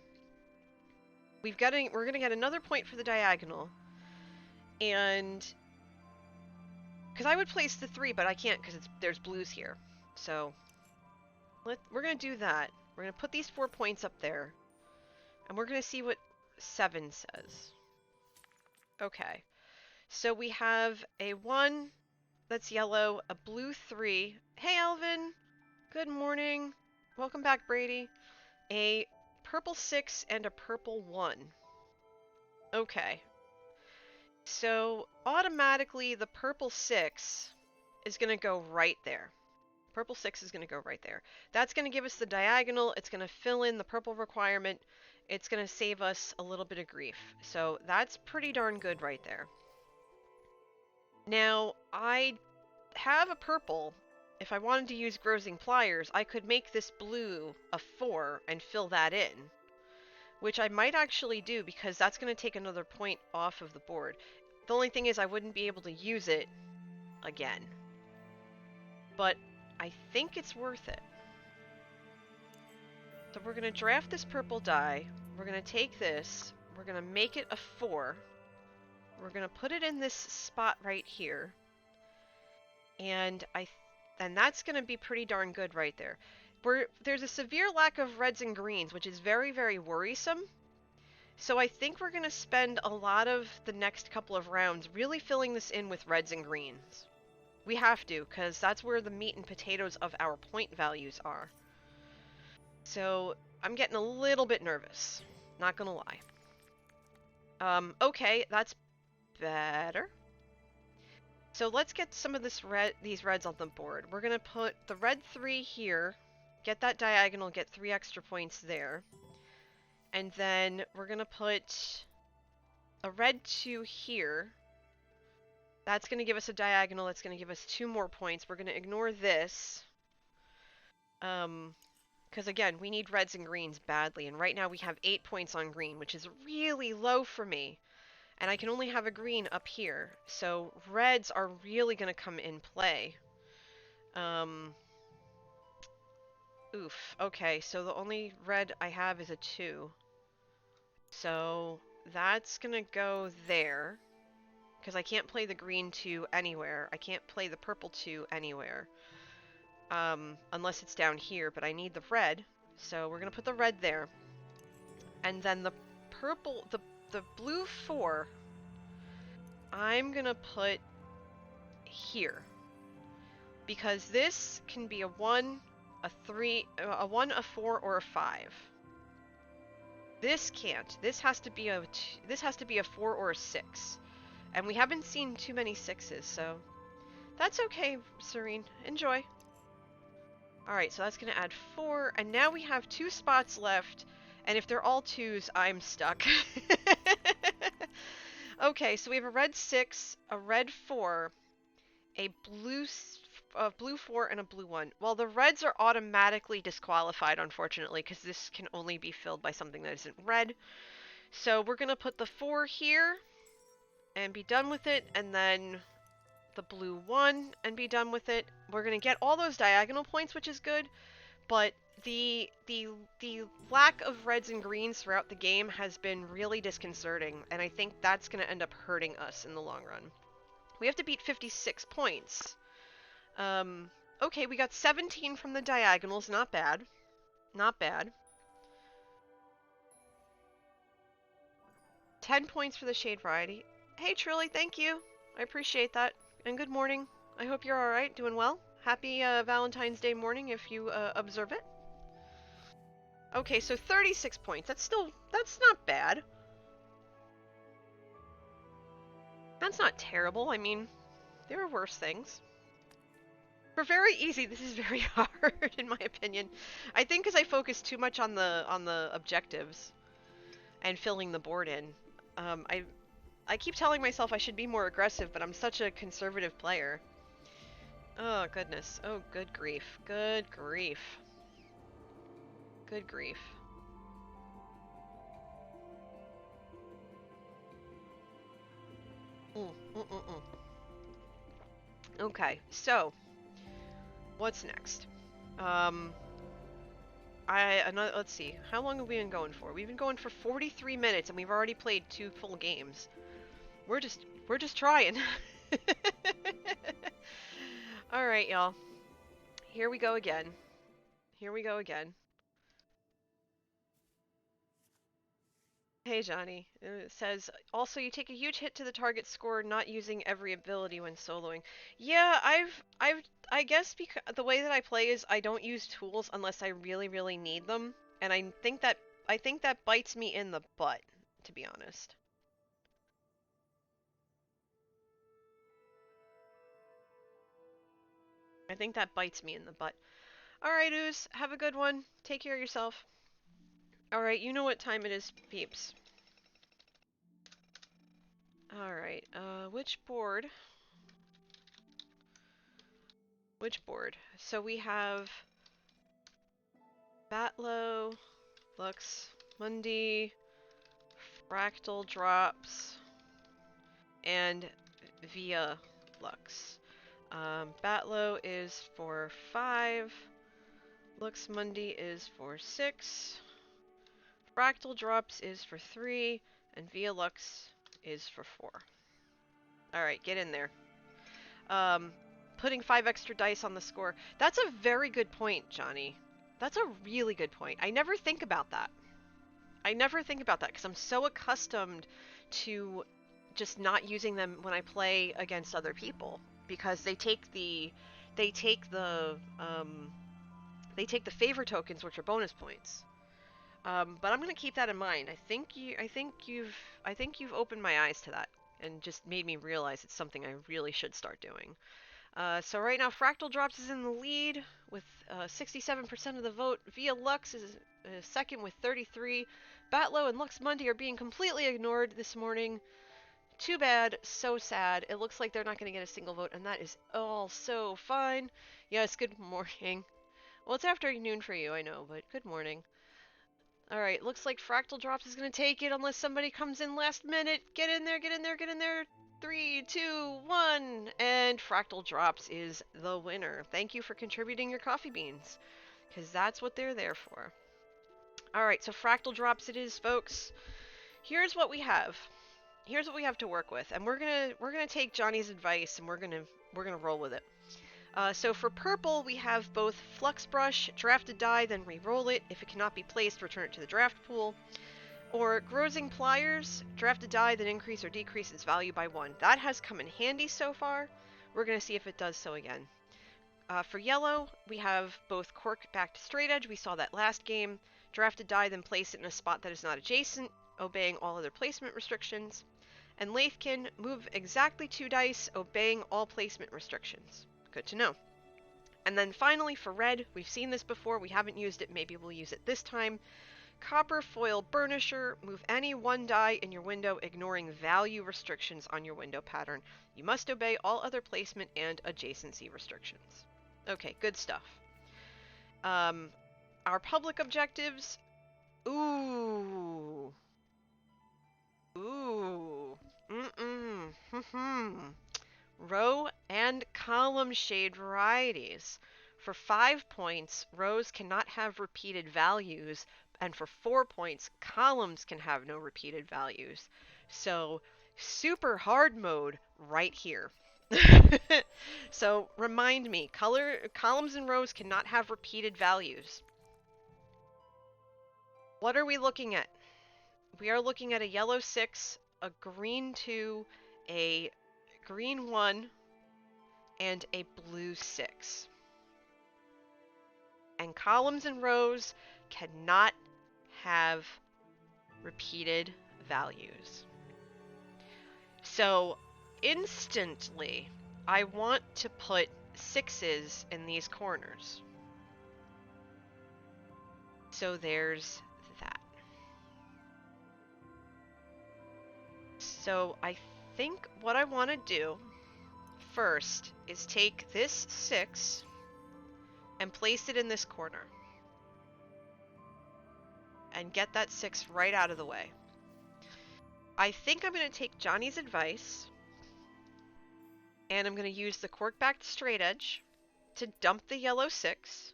We're going to get another point for the diagonal. And because I would place the 3, but I can't because there's blues here. So we're going to do that. We're going to put these 4 points up there. And we're going to see what 7 says. Okay. So we have a 1 that's yellow, a blue 3. Hey, Alvin. Good morning. Welcome back, Brady. A purple 6 and a purple 1. Okay. So automatically the purple 6 is going to go right there. Purple 6 is going to go right there. That's going to give us the diagonal. It's going to fill in the purple requirement. It's going to save us a little bit of grief. So that's pretty darn good right there. Now, I have a purple. If I wanted to use Grozing Pliers, I could make this blue a 4 and fill that in. Which I might actually do because that's going to take another point off of the board. The only thing is I wouldn't be able to use it again. But I think it's worth it. So we're going to draft this purple die. We're going to take this. We're going to make it a 4. We're going to put it in this spot right here. And that's going to be pretty darn good right there. There's a severe lack of reds and greens, which is very, very worrisome. So I think we're going to spend a lot of the next couple of rounds really filling this in with reds and greens. We have to, because that's where the meat and potatoes of our point values are. So I'm getting a little bit nervous, not gonna lie. Okay, that's better. So let's get some of these reds on the board. We're gonna put the red 3 here, get that diagonal, get 3 extra points there. And then we're gonna put a red 2 here. That's gonna give us a diagonal, that's gonna give us 2 more points. We're gonna ignore this. Because again, we need reds and greens badly, and right now we have 8 points on green, which is really low for me. And I can only have a green up here, so reds are really going to come in play. Oof, okay, so the only red I have is a 2. So that's going to go there, because I can't play the green 2 anywhere. I can't play the purple 2 anywhere. Unless it's down here, but I need the red, so we're going to put the red there. And then the purple, the blue 4, I'm gonna put here. Because this can be a 1, a 3, a 1, a 4, or a 5. This can't. This has to be a 4 or a 6. And we haven't seen too many 6s, so that's okay, Serene. Enjoy. Alright, so that's gonna add 4, and now we have 2 spots left, and if they're all 2s, I'm stuck. Okay, so we have a red 6, a red 4, a blue 4, and a blue 1. Well, the reds are automatically disqualified, unfortunately, because this can only be filled by something that isn't red. So we're going to put the 4 here and be done with it, and then the blue 1 and be done with it. We're going to get all those diagonal points, which is good, but the lack of reds and greens throughout the game has been really disconcerting, and I think that's going to end up hurting us in the long run. We have to beat 56 points. Okay, we got 17 from the diagonals. Not bad. Not bad. 10 points for the shade variety. Hey, Trilly, thank you. I appreciate that. And good morning. I hope you're alright, doing well. Happy Valentine's Day morning if you observe it. Okay, so 36 points. That's not bad. That's not terrible. I mean, there are worse things. For very easy, this is very hard, in my opinion. I think because I focus too much on the objectives and filling the board in. I keep telling myself I should be more aggressive, but I'm such a conservative player. Oh, goodness. Oh, good grief. Good grief. Good grief. Okay, so what's next? Let's see. How long have we been going for? We've been going for 43 minutes, and we've already played 2 full games. We're just trying. All right, y'all. Here we go again. Here we go again. Hey, Johnny. It says, also, you take a huge hit to the target score not using every ability when soloing. Yeah, I guess because the way that I play is I don't use tools unless I really, really need them. And I think that bites me in the butt, to be honest. I think that bites me in the butt. Alright, Ooze, have a good one. Take care of yourself. Alright, you know what time it is, peeps. Alright, which board? Which board? So we have Batlow, Lux, Mundi, Fractal Drops, and Via Lux. Batlow is for 5, Lux Mundi is for 6, Fractal Drops is for 3, and Via Lux is for 4. Alright, get in there. Putting 5 extra dice on the score. That's a very good point, Johnny. That's a really good point. I never think about that. I never think about that because I'm so accustomed to just not using them when I play against other people because they take the um, they take the favor tokens, which are bonus points. But I'm gonna keep that in mind. I think you've opened my eyes to that and just made me realize it's something I really should start doing. So right now, Fractal Drops is in the lead with 67% of the vote. Via Lux is second with 33. Batlow and Lux Mundi are being completely ignored this morning. Too bad, so sad. It looks like they're not going to get a single vote, and that is all so fine. Yes, good morning. Well, it's afternoon for you, I know, but good morning. Alright, looks like Fractal Drops is going to take it unless somebody comes in last minute. Get in there, get in there, get in there. 3, 2, 1, and Fractal Drops is the winner. Thank you for contributing your coffee beans, because that's what they're there for. Alright, so Fractal Drops it is, folks. Here's what we have. Here's what we have to work with, and we're gonna take Johnny's advice and we're gonna roll with it. So for purple, we have both Flux Brush, draft a die, then re-roll it. If it cannot be placed, return it to the draft pool. Or Grozing Pliers, draft a die, then increase or decrease its value by 1. That has come in handy so far. We're going to see if it does so again. For yellow, we have both Cork back to Straight Edge. We saw that last game. Draft a die, then place it in a spot that is not adjacent, obeying all other placement restrictions. And Lathkin, move exactly 2 dice, obeying all placement restrictions. Good to know. And then finally for red, we've seen this before, we haven't used it, maybe we'll use it this time. Copper Foil Burnisher, move any 1 die in your window, ignoring value restrictions on your window pattern. You must obey all other placement and adjacency restrictions. Okay, good stuff. Our public objectives. Ooh. Row and column shade varieties. For 5 points, rows cannot have repeated values, and for 4 points, columns can have no repeated values. So, super hard mode right here. So, remind me, columns and rows cannot have repeated values. What are we looking at? We are looking at a yellow 6, a green 2, a green 1, and a blue 6. And columns and rows cannot have repeated values. So instantly, I want to put 6s in these corners. So there's that. So I think what I want to do first is take this 6 and place it in this corner. And get that 6 right out of the way. I think I'm going to take Johnny's advice, and I'm going to use the Cork back to Straight Edge to dump the yellow 6,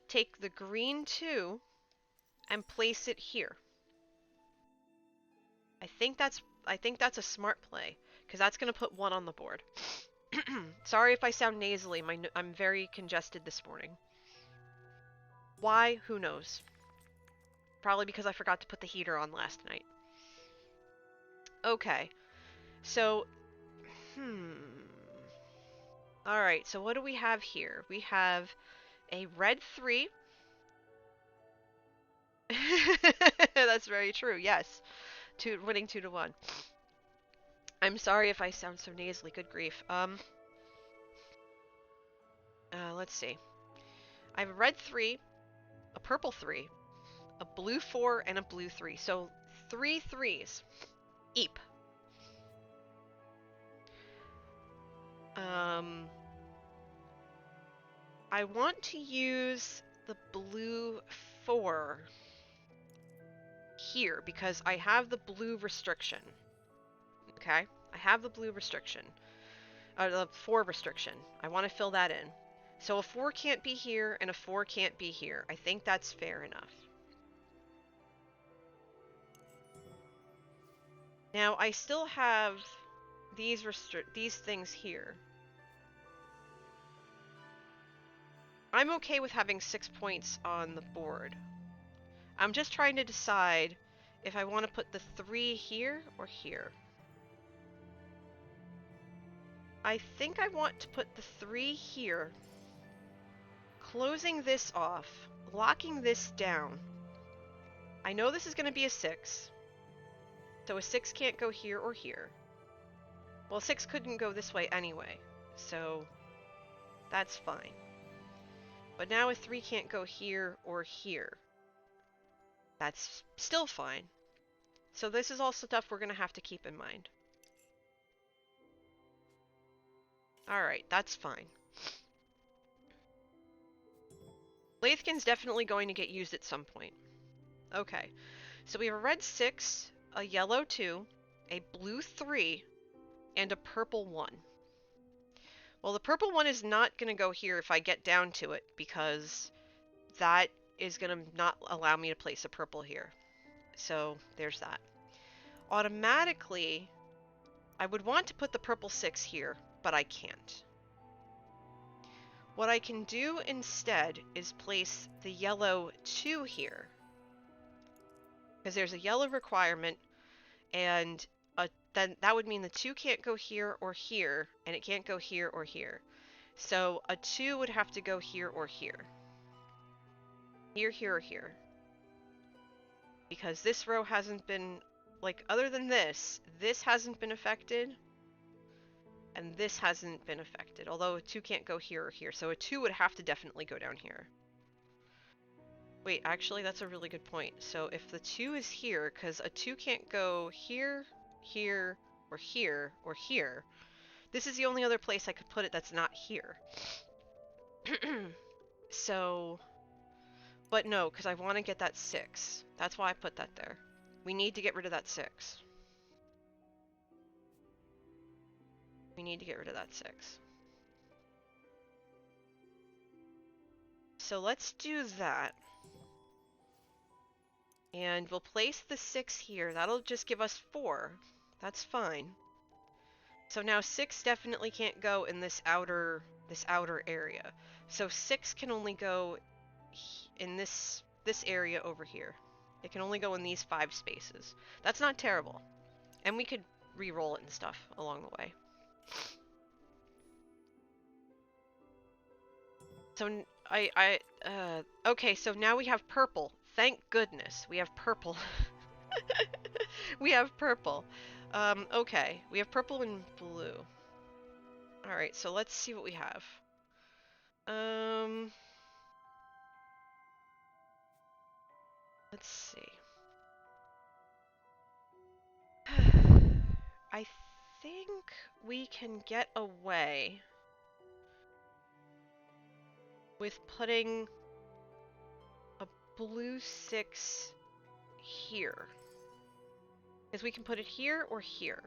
take the green 2, and place it here. I think that's a smart play, because that's going to put 1 on the board. Sorry if I sound nasally, I'm very congested this morning. Why? Who knows? Probably because I forgot to put the heater on last night. Okay, so, Alright, so what do we have here? We have a red 3. That's very true, yes. Winning 2 to 1. I'm sorry if I sound so nasally, good grief. Let's see. I have a red 3, a purple 3, a blue 4, and a blue 3. So 3 3s. Eep. I want to use the blue 4 here because I have the blue restriction. Okay? I have the blue restriction. The 4 restriction. I want to fill that in. So a 4 can't be here and a 4 can't be here. I think that's fair enough. Now I still have these things here. I'm okay with having 6 points on the board. I'm just trying to decide if I want to put the 3 here or here. I think I want to put the 3 here, closing this off, locking this down. I know this is going to be a 6, so a 6 can't go here or here. Well, 6 couldn't go this way anyway, so that's fine. But now a 3 can't go here or here. That's still fine. So this is all stuff we're going to have to keep in mind. Alright, that's fine. Blathkin's definitely going to get used at some point. Okay, so we have a red 6, a yellow 2, a blue 3, and a purple 1. Well, the purple 1 is not going to go here if I get down to it, because that is going to not allow me to place a purple here. So there's that. Automatically, I would want to put the purple 6 here, but I can't. What I can do instead is place the yellow 2 here, because there's a yellow requirement, and then that would mean the 2 can't go here or here, and it can't go here or here. So a 2 would have to go here or here. Here, here, or here. Because this row hasn't been, like, other than this hasn't been affected, and this hasn't been affected, although a 2 can't go here or here, so a 2 would have to definitely go down here. Wait, actually, that's a really good point. So if the 2 is here, because a 2 can't go here, here, or here, or here, this is the only other place I could put it that's not here. So, but no, because I want to get that 6. That's why I put that there. We need to get rid of that 6. We need to get rid of that 6. So let's do that. And we'll place the 6 here. That'll just give us 4. That's fine. So now 6 definitely can't go in this outer area. So 6 can only go in this area over here. It can only go in these 5 spaces. That's not terrible. And we could re-roll it and stuff along the way. So okay, so now we have purple. Thank goodness, we have purple. We have purple. Okay, we have purple and blue. Alright, so let's see what we have. Let's see. I think we can get away with putting a blue 6 here. Because we can put it here or here.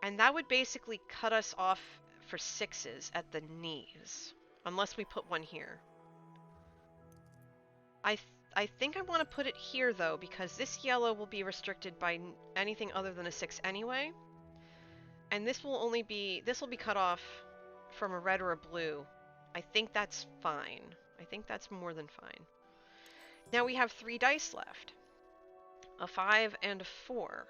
And that would basically cut us off for 6s at the knees. Unless we put one here. I think I want to put it here though, because this yellow will be restricted by anything other than a 6 anyway. And this will be cut off from a red or a blue. I think that's fine. I think that's more than fine. Now we have 3 dice left. A 5 and a 4.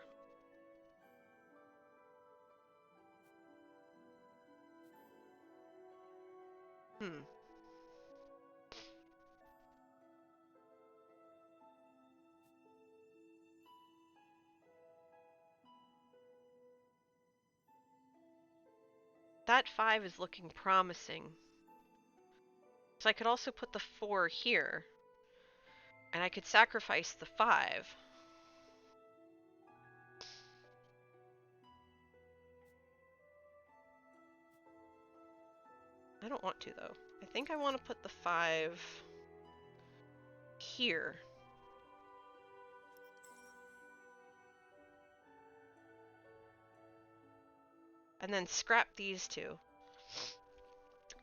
That 5 is looking promising. So I could also put the 4 here. And I could sacrifice the 5. I don't want to, though. I think I want to put the 5 here. And then scrap these 2.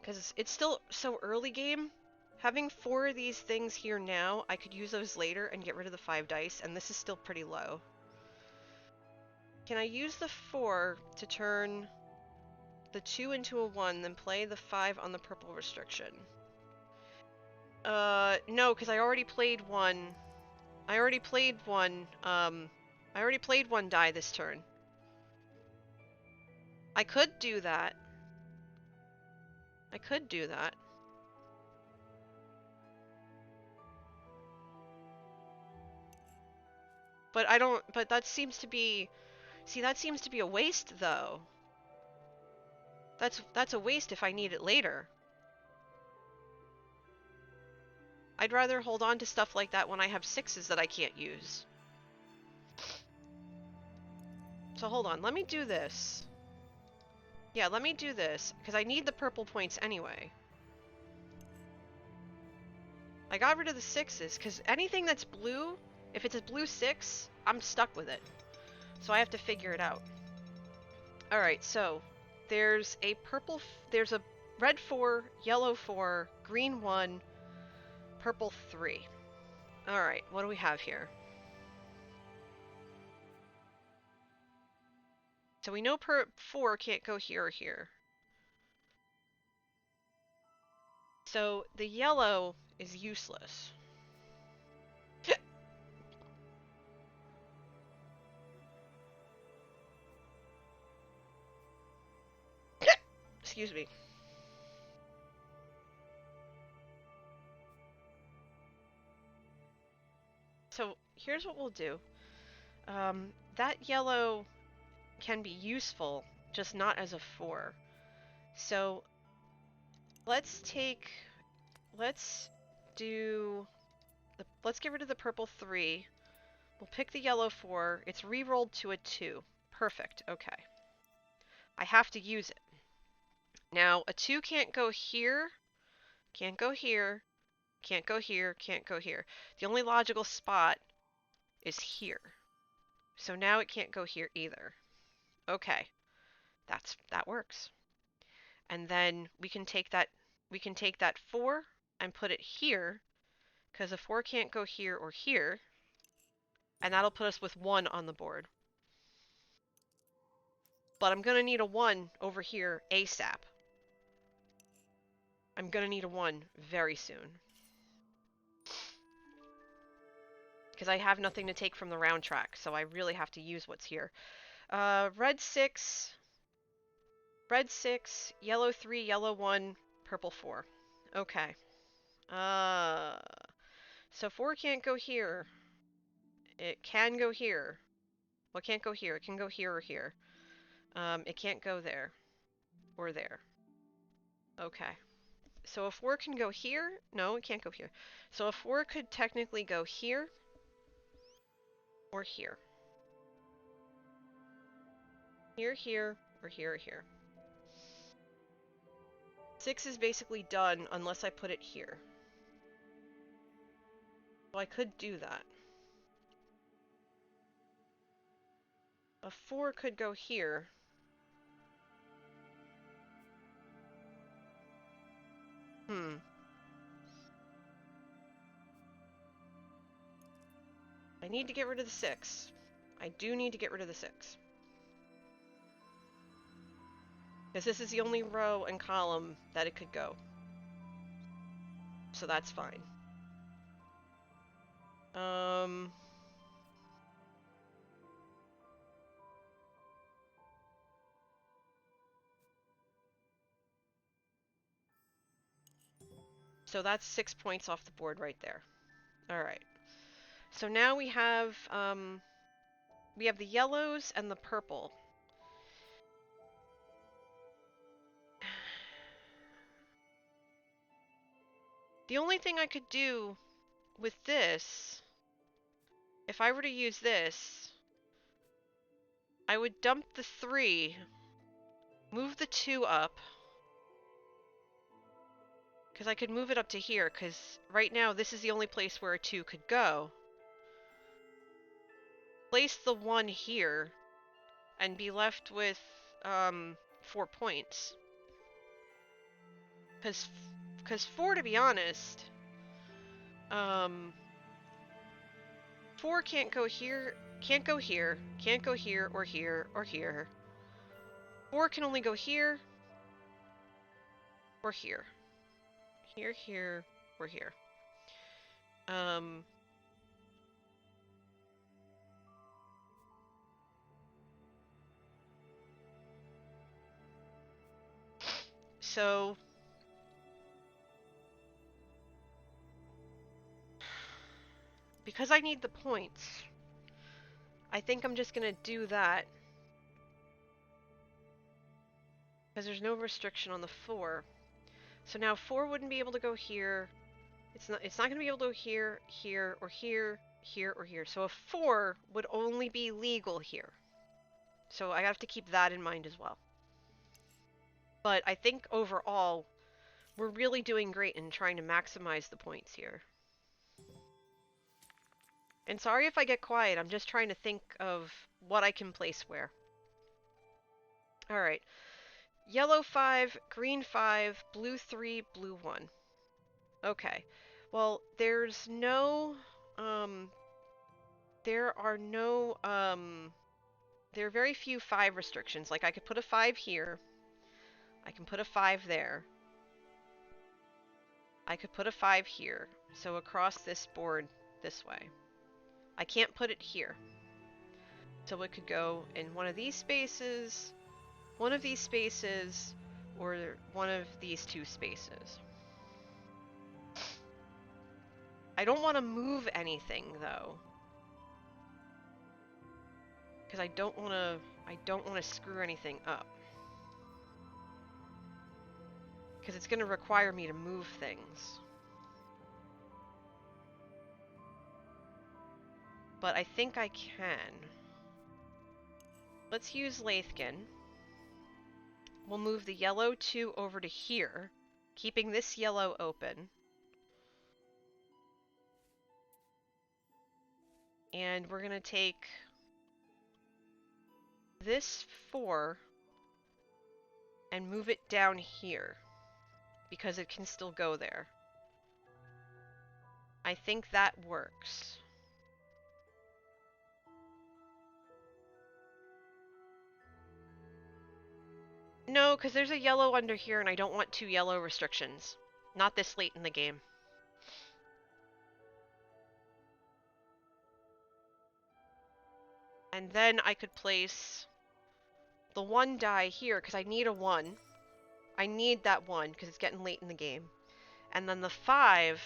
Because it's still so early game. Having 4 of these things here now, I could use those later and get rid of the 5 dice, and this is still pretty low. Can I use the 4 to turn the 2 into a 1, then play the 5 on the purple restriction? No, because I already played one. I already played one, I already played one die this turn. I could do that. I could do that. But I don't, but that seems to be, see, that seems to be a waste, though. That's a waste if I need it later. I'd rather hold on to stuff like that when I have sixes that I can't use. So hold on, let me do this. Yeah, let me do this, because I need the purple points anyway. I got rid of the sixes, because anything that's blue, if it's a blue 6, I'm stuck with it. So I have to figure it out. Alright, so there's a purple, there's a red 4, yellow 4, green 1, purple 3. Alright, what do we have here? So we know 4 can't go here or here. So the yellow is useless. Excuse me. So here's what we'll do. That yellow can be useful, just not as a 4. So let's get rid of the purple 3. We'll pick the yellow 4. It's re-rolled to a 2. Perfect, okay. I have to use it. Now, a 2 can't go here, can't go here, can't go here, can't go here. The only logical spot is here. So now it can't go here either. Okay, that works. And then we can take that 4 and put it here, because a 4 can't go here or here, and that'll put us with 1 on the board. But I'm gonna need a 1 over here ASAP. I'm gonna need a 1 very soon. Because I have nothing to take from the round track, so I really have to use what's here. Red 6, yellow 3, yellow 1, purple 4. Okay. So 4 can't go here. It can go here. Well, it can't go here. It can go here or here. It can't go there. Or there. Okay. So a 4 can go here. No, it can't go here. So a 4 could technically go here. Or here. Here, here, or here, or here. 6 is basically done unless I put it here. So I could do that. A 4 could go here. I need to get rid of the 6. I do need to get rid of the 6. Because this is the only row and column that it could go. So that's fine. So that's 6 points off the board right there. Alright. So now we have the yellows and the purple. The only thing I could do with this, if I were to use this, I would dump the 3, move the 2 up, because I could move it up to here, because right now this is the only place where a 2 could go. Place the 1 here, and be left with 4 points. Because 4, to be honest, 4 can't go here, can't go here, can't go here, or here, or here. 4 can only go here, or here. Here, here, or here. So because I need the points, I think I'm just gonna do that. Because there's no restriction on the 4. So now 4 wouldn't be able to go here. It's not gonna be able to go here, here, or here, here, or here. So a 4 would only be legal here. So I have to keep that in mind as well. But I think overall, we're really doing great in trying to maximize the points here. And sorry if I get quiet, I'm just trying to think of what I can place where. Alright. Yellow 5, green 5, blue 3, blue 1. Okay. Well, there are very few 5 restrictions. Like, I could put a 5 here. I can put a 5 there. I could put a 5 here. So across this board this way. I can't put it here. So it could go in one of these spaces, or one of these 2 spaces. I don't want to move anything though. Because I don't want to screw anything up. Because it's going to require me to move things. But I think I can. Let's use Lathkin. We'll move the yellow 2 over to here, keeping this yellow open. And we're going to take this 4 and move it down here, because it can still go there. I think that works. No, because there's a yellow under here and I don't want 2 yellow restrictions. Not this late in the game. And then I could place the 1 die here, because I need a 1. I need that 1, because it's getting late in the game. And then the 5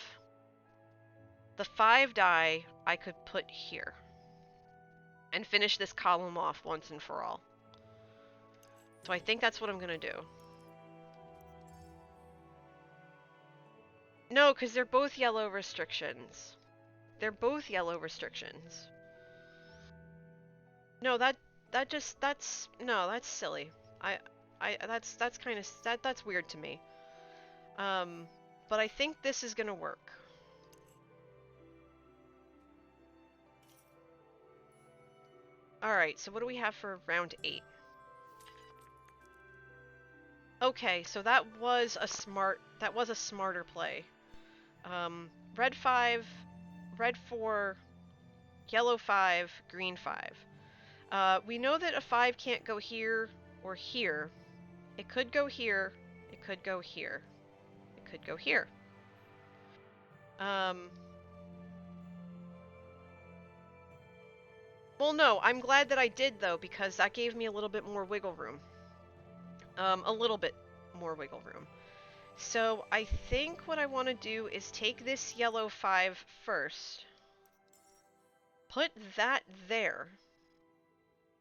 die I could put here. And finish this column off once and for all. So I think that's what I'm going to do. No, because they're both yellow restrictions. They're both yellow restrictions. No, that's silly. That's kind of, that's weird to me. But I think this is going to work. Alright, so what do we have for round 8? Okay, so that was a smarter play. Red 5, red 4, yellow 5, green 5. We know that a 5 can't go here or here. It could go here, it could go here, it could go here. Well, no, I'm glad that I did, though, because that gave me a little bit more wiggle room. A little bit more wiggle room. So I think what I want to do is take this yellow 5 first. Put that there.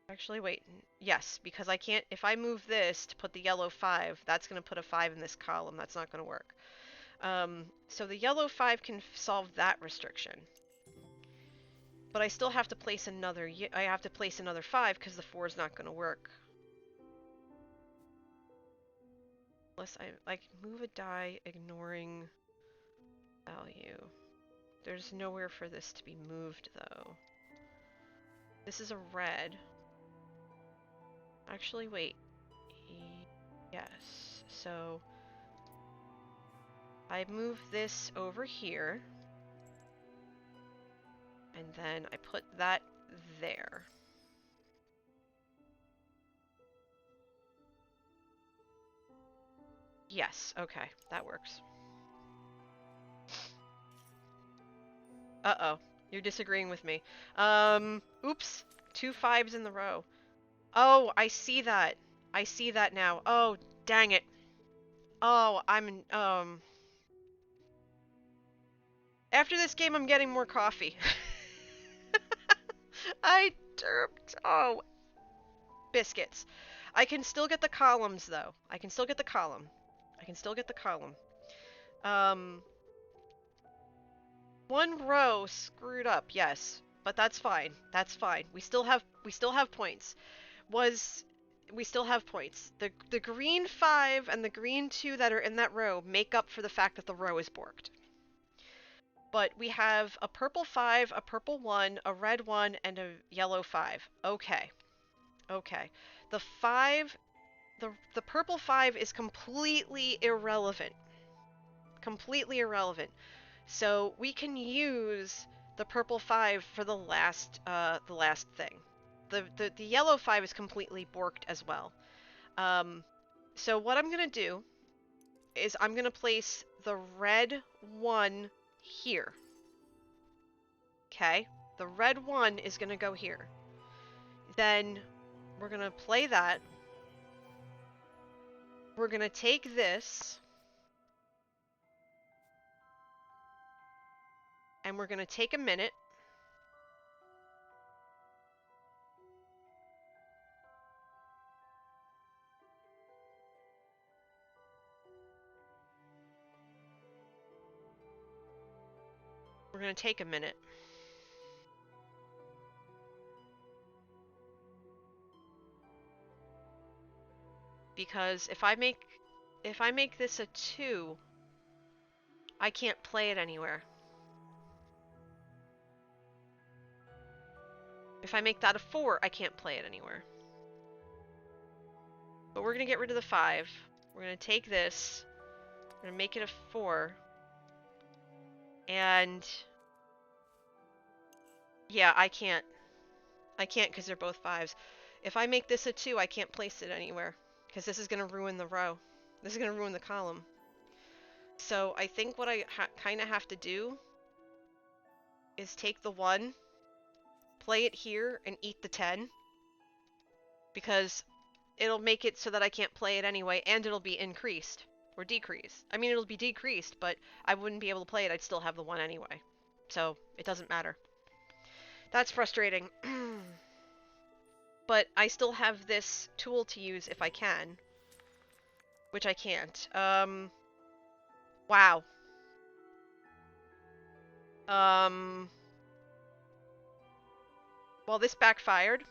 Actually, wait. Yes, because I can't... If I move this to put the yellow 5, that's going to put a 5 in this column. That's not going to work. So the yellow 5 can solve that restriction. But I still have to place another... I have to place another 5 because the 4 is not going to work. Unless I move a die ignoring value. There's nowhere for this to be moved, though. This is a red. Actually, wait. Yes. So I move this over here. And then I put that there. Yes, okay, that works. Uh-oh. You're disagreeing with me. Oops. 2 5s in the row. Oh, I see that. I see that now. Oh, dang it. Oh, after this game, I'm getting more coffee. I derped. Oh, biscuits. I can still get the columns, though. I can still get the column. I can still get the column. Um, one row screwed up, yes. But that's fine. That's fine. We still have points. We still have points. The green 5 and the green 2 that are in that row make up for the fact that the row is borked. But we have a purple 5, a purple 1, a red 1, and a yellow 5. Okay. Okay. The 5, the purple 5 is completely irrelevant. Completely irrelevant. So we can use the purple 5 for the last thing. The yellow 5 is completely borked as well. So what I'm gonna do is I'm gonna place the red 1 here. Okay? The red 1 is gonna go here. Then we're gonna play that. We're gonna take this. And we're gonna take a minute. We're gonna take a minute. Because if I make this a 2, I can't play it anywhere. If I make that a 4, I can't play it anywhere. But we're gonna get rid of the 5. We're gonna take this. We're gonna make it a 4. And yeah, I can't because they're both 5s. If I make this a 2, I can't place it anywhere because this is gonna ruin the row. This is gonna ruin the column. So I think what I kind of have to do is take the 1, play it here, and eat the 10. Because it'll make it so that I can't play it anyway, and it'll be increased. Or decreased. I mean, it'll be decreased, but I wouldn't be able to play it. I'd still have the 1 anyway. So, it doesn't matter. That's frustrating. But I still have this tool to use if I can. Which I can't. Wow. Well, this backfired.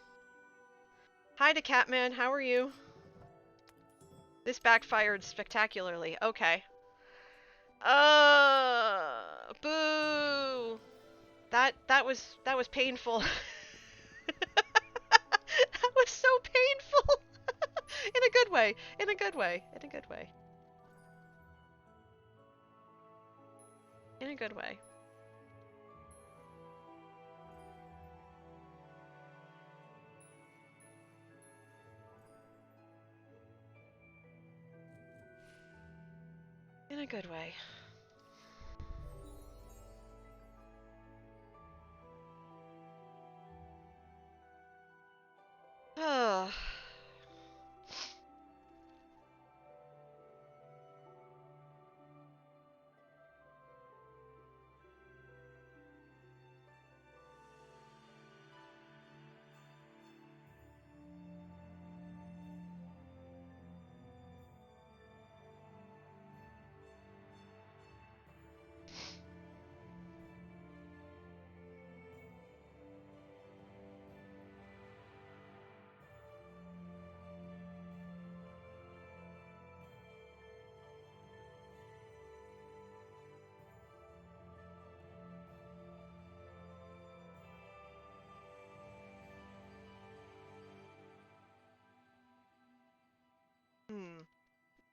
Hi to Catman, how are you? This backfired spectacularly. Okay. Boo! That was painful. That was so painful. In a good way. In a good way. In a good way. In a good way. In a good way. Oh.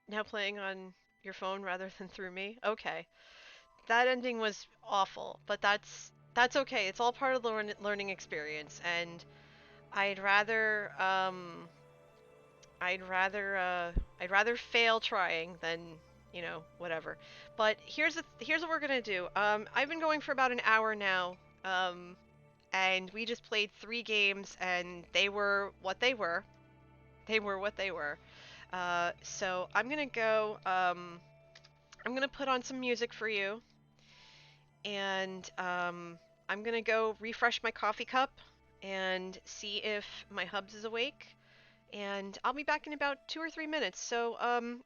Now playing on your phone rather than through me? Okay. That ending was awful, but that's okay. It's all part of the learning experience, and I'd rather I'd rather fail trying than whatever. But here's what we're gonna do. I've been going for about an hour now. And we just played 3 games, and they were what they were. They were what they were. So I'm gonna go. I'm gonna put on some music for you, and I'm gonna go refresh my coffee cup and see if my hubs is awake. And I'll be back in about 2 or 3 minutes. So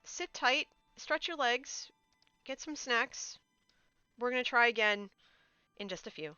sit tight, stretch your legs, get some snacks. We're gonna try again in just a few.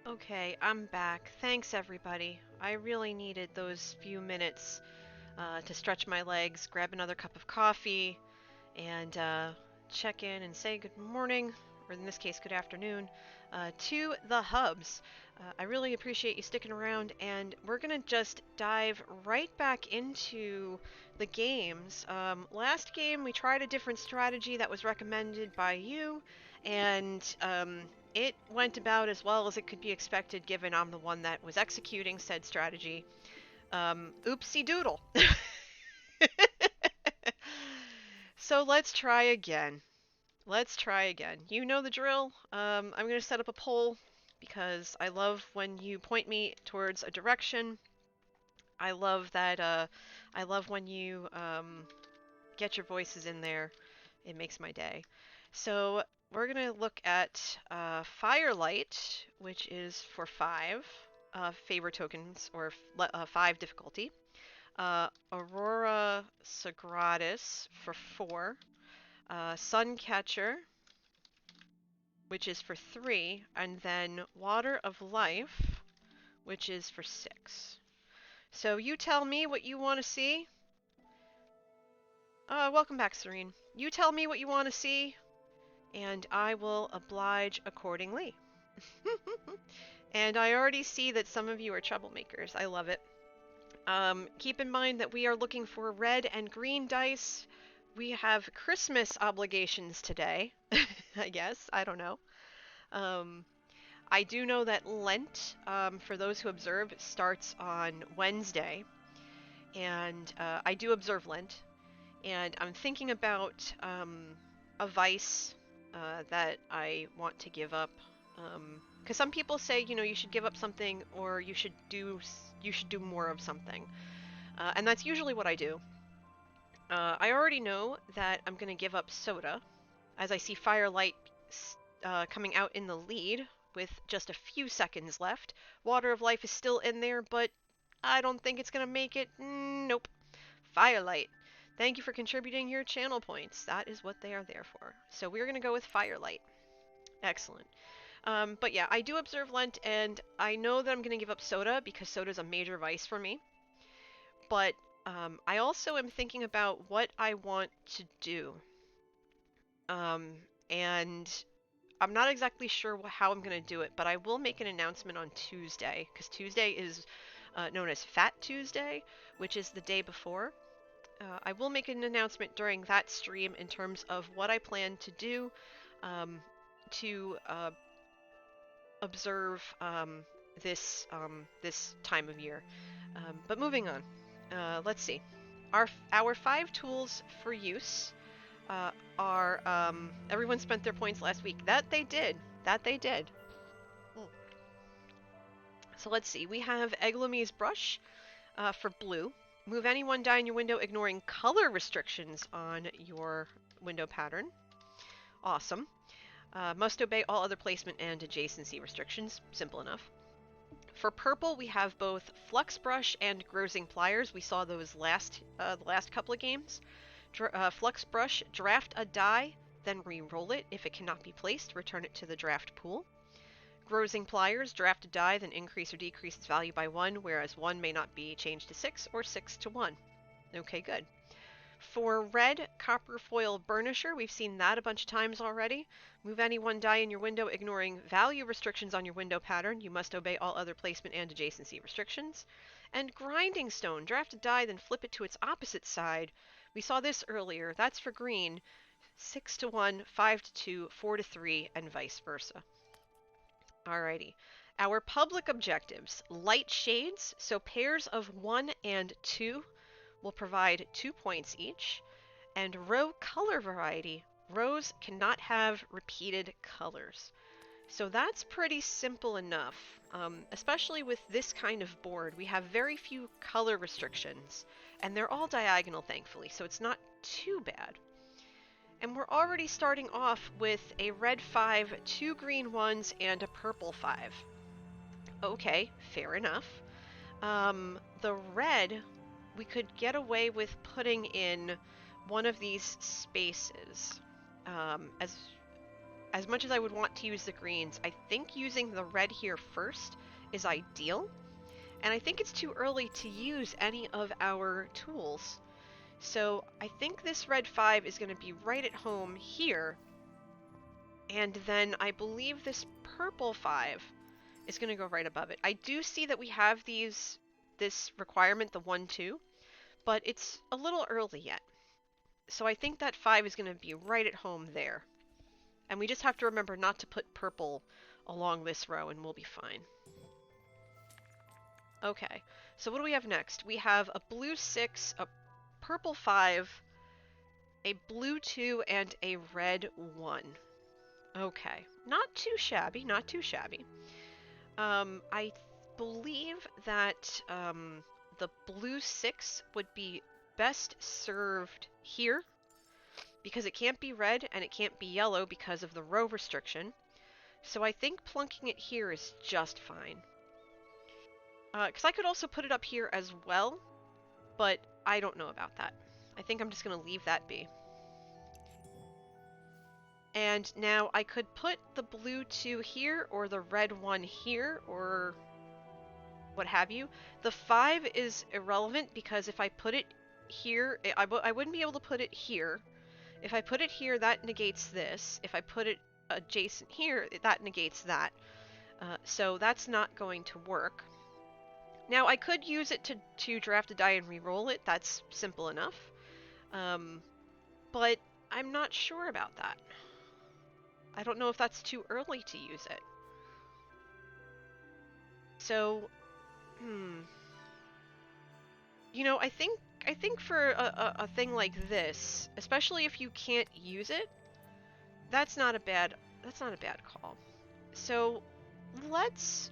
Okay, I'm back. Thanks, everybody. I really needed those few minutes to stretch my legs, grab another cup of coffee, and check in and say good morning, or in this case, good afternoon, to the hubs. I really appreciate you sticking around, and we're going to just dive right back into the games. Last game, we tried a different strategy that was recommended by you, and it went about as well as it could be expected given I'm the one that was executing said strategy. Oopsie doodle. So let's try again. Let's try again. You know the drill. I'm going to set up a poll because I love when you point me towards a direction. I love that. I love when you get your voices in there. It makes my day. So we're going to look at Firelight, which is for 5 favor tokens or 5 difficulty. Aurora Sagradas for 4. Suncatcher, which is for 3, and then Water of Life, which is for 6. So you tell me what you want to see. Welcome back, Serene. You tell me what you want to see, and I will oblige accordingly. And I already see that some of you are troublemakers. I love it. Keep in mind that we are looking for red and green dice. We have Christmas obligations today, I guess. I don't know. I do know that Lent, for those who observe, starts on Wednesday. And I do observe Lent. And I'm thinking about a vice that I want to give up. Because some people say, you know, you should give up something or you should do more of something. And that's usually what I do. I already know that I'm going to give up soda, as I see Firelight coming out in the lead with just a few seconds left. Water of Life is still in there, but I don't think it's going to make it. Nope. Firelight. Thank you for contributing your channel points. That is what they are there for. So we're going to go with Firelight. Excellent. But yeah, I do observe Lent, and I know that I'm going to give up soda because soda is a major vice for me. But I also am thinking about what I want to do. And I'm not exactly sure how I'm going to do it, but I will make an announcement on Tuesday, because Tuesday is known as Fat Tuesday, which is the day before. I will make an announcement during that stream in terms of what I plan to do to observe this time of year. But moving on, let's see. Our 5 tools for use are everyone spent their points last week. That they did. So let's see. We have Eglome's brush for blue. Move any one die in your window, ignoring color restrictions on your window pattern. Awesome. Must obey all other placement and adjacency restrictions. Simple enough. For purple, we have both Flux Brush and Grozing Pliers. We saw those the last couple of games. Flux Brush, draft a die, then re-roll it. If it cannot be placed, return it to the draft pool. Grozing Pliers, draft a die, then increase or decrease its value by 1, whereas 1 may not be changed to 6 or 6 to 1. Okay, good. For red, Copper Foil Burnisher, we've seen that a bunch of times already. Move any one die in your window, ignoring value restrictions on your window pattern. You must obey all other placement and adjacency restrictions. And Grinding Stone, draft a die, then flip it to its opposite side. We saw this earlier. That's for green. 6 to 1, 5 to 2, 4 to 3, and vice versa. Alrighty. Our public objectives. Light shades, so pairs of 1 and 2 will provide 2 points each. And row color variety. Rows cannot have repeated colors. So that's pretty simple enough. Especially with this kind of board, we have very few color restrictions. And they're all diagonal, thankfully, so it's not too bad. And we're already starting off with a red 5, 2 green 1s, and a purple 5. Okay, fair enough. The red, we could get away with putting in one of these spaces as as much as I would want to use the greens, I think using the red here first is ideal. And I think it's too early to use any of our tools. So I think this red 5 is going to be right at home here. And then I believe this purple 5 is going to go right above it. I do see that we have this requirement, the 1, 2, but it's a little early yet. So I think that 5 is going to be right at home there. And we just have to remember not to put purple along this row and we'll be fine. Okay, so what do we have next? We have a blue 6, a purple 5, a blue 2, and a red 1. Okay, not too shabby, not too shabby. I believe that the blue 6 would be best served here because it can't be red and it can't be yellow because of the row restriction. So I think plunking it here is just fine. Because I could also put it up here as well, but I don't know about that. I think I'm just going to leave that be. And now I could put the blue 2 here or the red 1 here or what have you. The 5 is irrelevant because if I put it here, I wouldn't be able to put it here. If I put it here, that negates this. If I put it adjacent here, that negates that. So that's not going to work. Now I could use it to draft a die and re-roll it. That's simple enough. But I'm not sure about that. I don't know if that's too early to use it. So, you know, I think for a thing like this, especially if you can't use it, that's not a bad call. So let's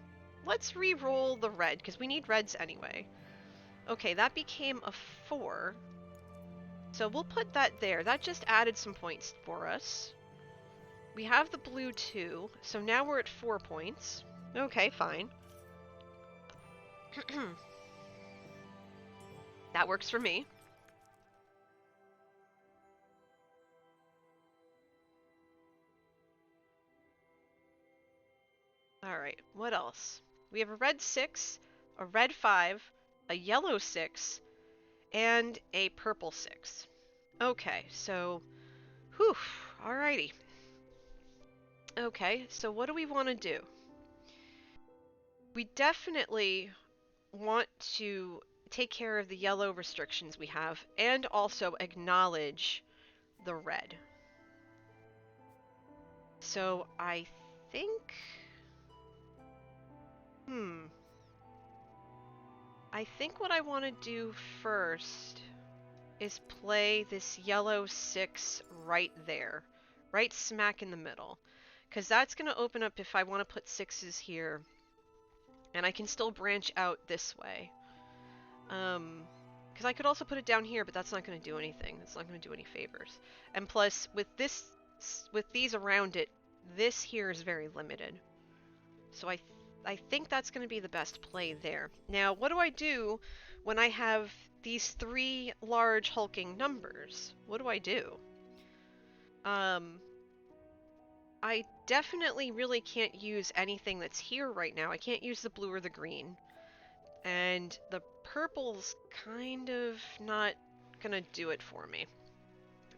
re-roll the red because we need reds anyway. Okay, that became a 4. So we'll put that there. That just added some points for us. We have the blue 2, so now we're at 4 points. Okay, fine. That works for me. Alright, what else? We have a red 6, a red 5, a yellow 6, and a purple 6. Okay, so, whew, alrighty. Okay, so what do we want to do? We definitely want to take care of the yellow restrictions we have and also acknowledge the red. So I think... I think what I want to do first is play this yellow 6 right there. Right smack in the middle. Because that's going to open up if I want to put 6s here. And I can still branch out this way. Because I could also put it down here, but that's not going to do anything. That's not going to do any favors. And plus, with these around it, this here is very limited. So I think that's going to be the best play there. Now, what do I do when I have these 3 large hulking numbers? What do I do? I definitely really can't use anything that's here right now. I can't use the blue or the green. And the purple's kind of not gonna do it for me.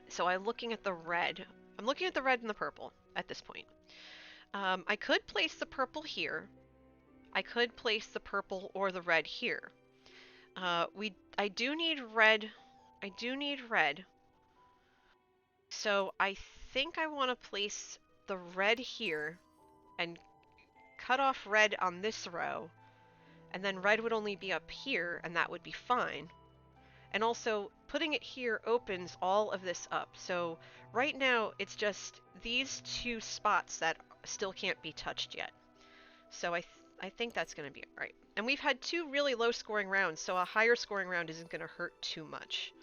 So I'm looking at the red. I'm looking at the red and the purple at this point. I could place the purple here. I could place the purple or the red here. I do need red. I do need red. So I think I want to place the red here and cut off red on this row. And then red would only be up here, and that would be fine. And also, putting it here opens all of this up. So right now, it's just these 2 spots that still can't be touched yet. So I think that's going to be right. And we've had 2 really low scoring rounds, so a higher scoring round isn't going to hurt too much.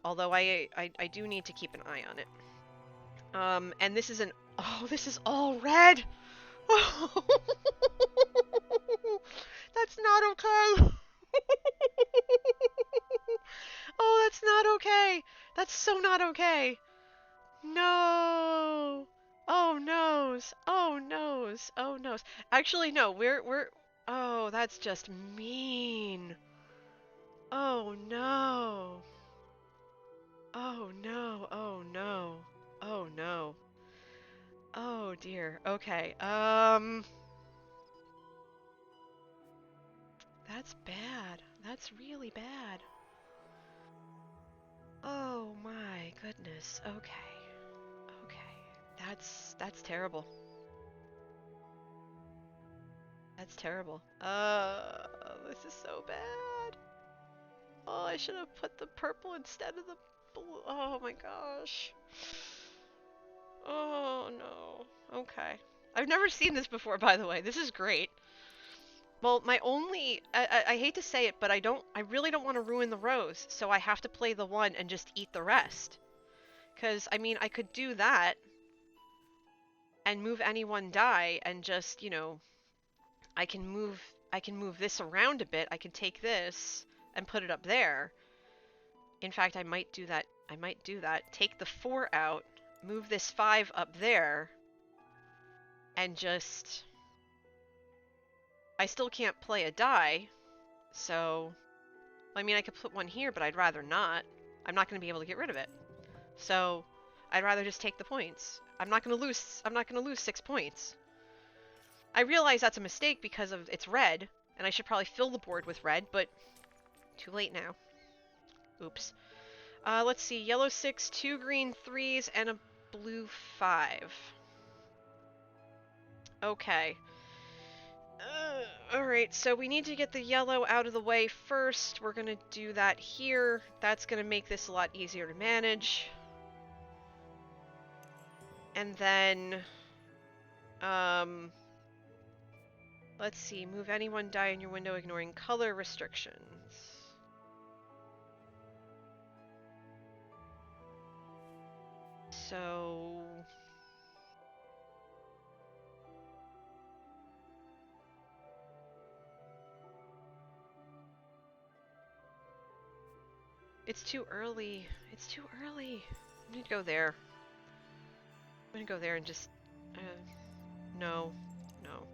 Although I do need to keep an eye on it. And this is oh, this is all red! That's not okay! Oh, that's not okay! That's so not okay! No! Oh noes. Oh noes. Oh noes. Actually, no. We're. Oh, that's just mean. Oh no. Oh no. Oh no. Oh no. Oh dear. Okay. That's bad. That's really bad. Oh my goodness. Okay. Okay. That's terrible. That's terrible. This is so bad. Oh, I should have put the purple instead of the blue. Oh my gosh. Oh no. Okay. I've never seen this before, by the way. This is great. Well, my only, I hate to say it, but I really don't want to ruin the rows, so I have to play the one and just eat the rest. Because, I mean, I could do that and move any one die and just, you know, I can move, I can move this around a bit. I can take this and put it up there. In fact, I might do that. I might do that. Take the 4 out, move this 5 up there, and just... I still can't play a die, so... I mean, I could put one here, but I'd rather not. I'm not going to be able to get rid of it. So, I'd rather just take the points. I'm not going to lose 6 points. I realize that's a mistake because of it's red, and I should probably fill the board with red, but too late now. Oops. Let's see. Yellow 6, 2 green 3s, and a blue 5. Okay. Alright, so we need to get the yellow out of the way first. We're gonna do that here. That's gonna make this a lot easier to manage. And then... let's see. Move any one die in your window ignoring color restrictions. So... It's too early. It's too early. I'm gonna go there. I'm gonna go there and just... no. No.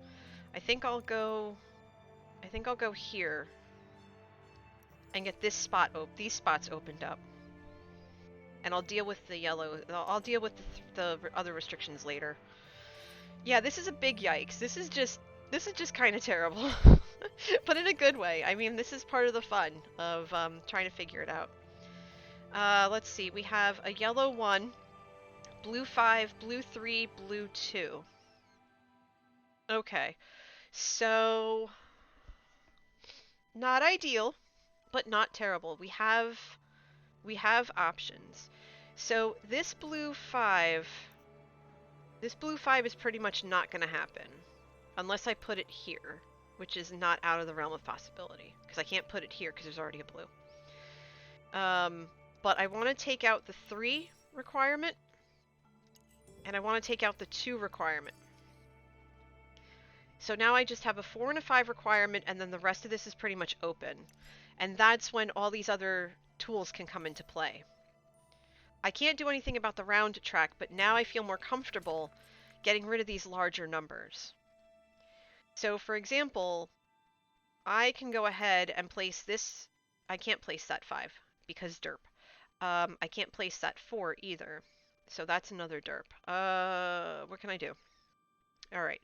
I think I'll go here. And get this spot these spots opened up. And I'll deal with the yellow. I'll deal with the other restrictions later. Yeah, this is a big yikes. This is just kind of terrible. But in a good way. I mean, this is part of the fun of trying to figure it out. Let's see. We have a yellow 1, blue 5, blue 3, blue 2. Okay. So, not ideal, but not terrible. We have options. So this blue 5 is pretty much not going to happen unless I put it here, which is not out of the realm of possibility because I can't put it here because there's already a blue. But I want to take out the 3 requirement and I want to take out the 2 requirement. So now I just have a 4 and a 5 requirement and then the rest of this is pretty much open. And that's when all these other tools can come into play. I can't do anything about the round track, but now I feel more comfortable getting rid of these larger numbers. So for example, I can go ahead and place this. I can't place that 5 because derp. I can't place that 4 either. So that's another derp. What can I do? All right.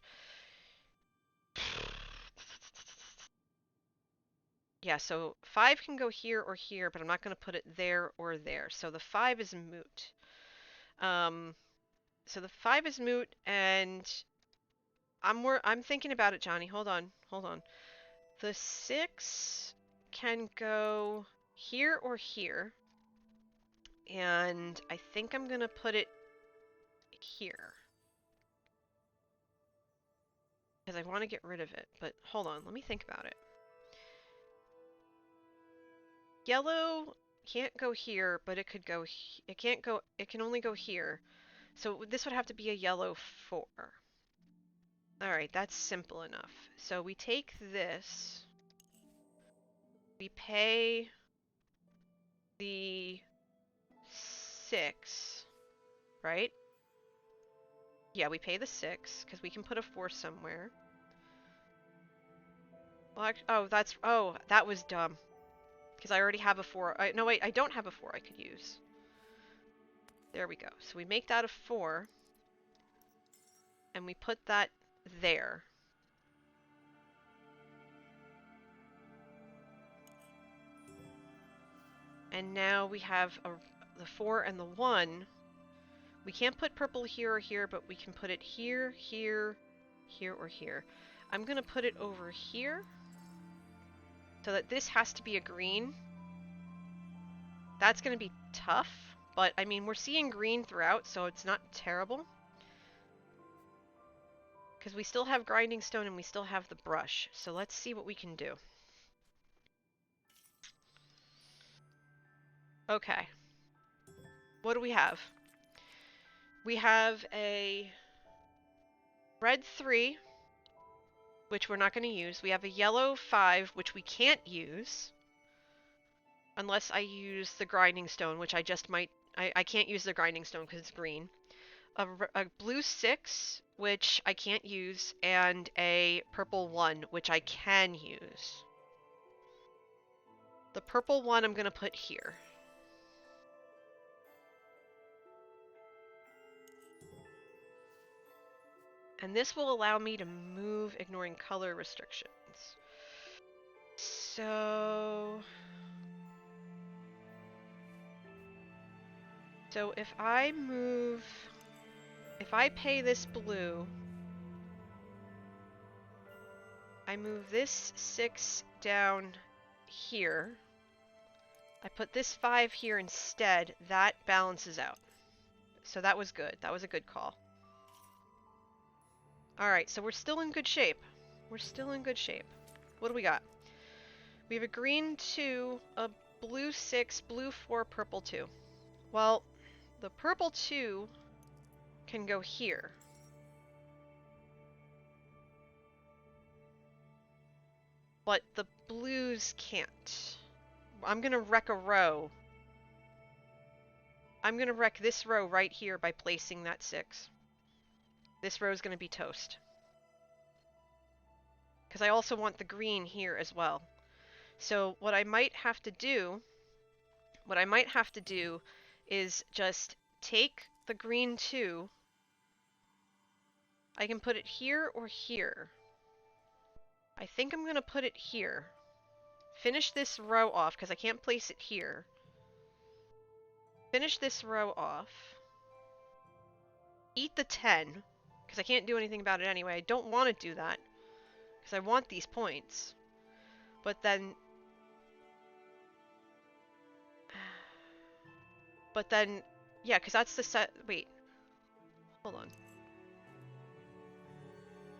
Yeah, so 5 can go here or here, but I'm not going to put it there or there. So the 5 is moot. So the 5 is moot, and I'm thinking about it, Johnny. Hold on. The 6 can go here or here, and I think I'm going to put it here. Because I want to get rid of it, but hold on, let me think about it. Yellow can't go here, but it could go, it can only go here. So this would have to be a yellow 4. Alright, that's simple enough. So we take this, we pay the 6, right? Yeah, we pay the 6 because we can put a 4 somewhere. Well, oh, that was dumb. Because I already have a 4. No, wait, I don't have a 4 I could use. There we go. So we make that a 4. And we put that there. And now we have the 4 and the 1. We can't put purple here or here, but we can put it here, here, here, or here. I'm going to put it over here. So that this has to be a green. That's going to be tough. But, I mean, we're seeing green throughout, so it's not terrible. Because we still have grinding stone and we still have the brush. So let's see what we can do. Okay. What do we have? We have a red 3, which we're not going to use. We have a yellow 5, which we can't use. Unless I use the grinding stone, which I just might... I can't use the grinding stone because it's green. A blue 6, which I can't use, and a purple 1, which I can use. The purple 1 I'm going to put here. And this will allow me to move ignoring color restrictions. So if I pay this blue, I move this 6 down here. I put this 5 here instead. That balances out. So that was good. That was a good call. Alright, so we're still in good shape. We're still in good shape. What do we got? We have a green 2, a blue 6, blue 4, purple 2. Well, the purple 2 can go here. But the blues can't. I'm gonna wreck a row. I'm gonna wreck this row right here by placing that 6. This row is gonna be toast. Because I also want the green here as well. So what I might have to do is just take the green 2. I can put it here or here. I think I'm going to put it here. Finish this row off because I can't place it here. Finish this row off. Eat the 10 because I can't do anything about it anyway. I don't want to do that because I want these points. But then, yeah, because that's the set. Wait, hold on.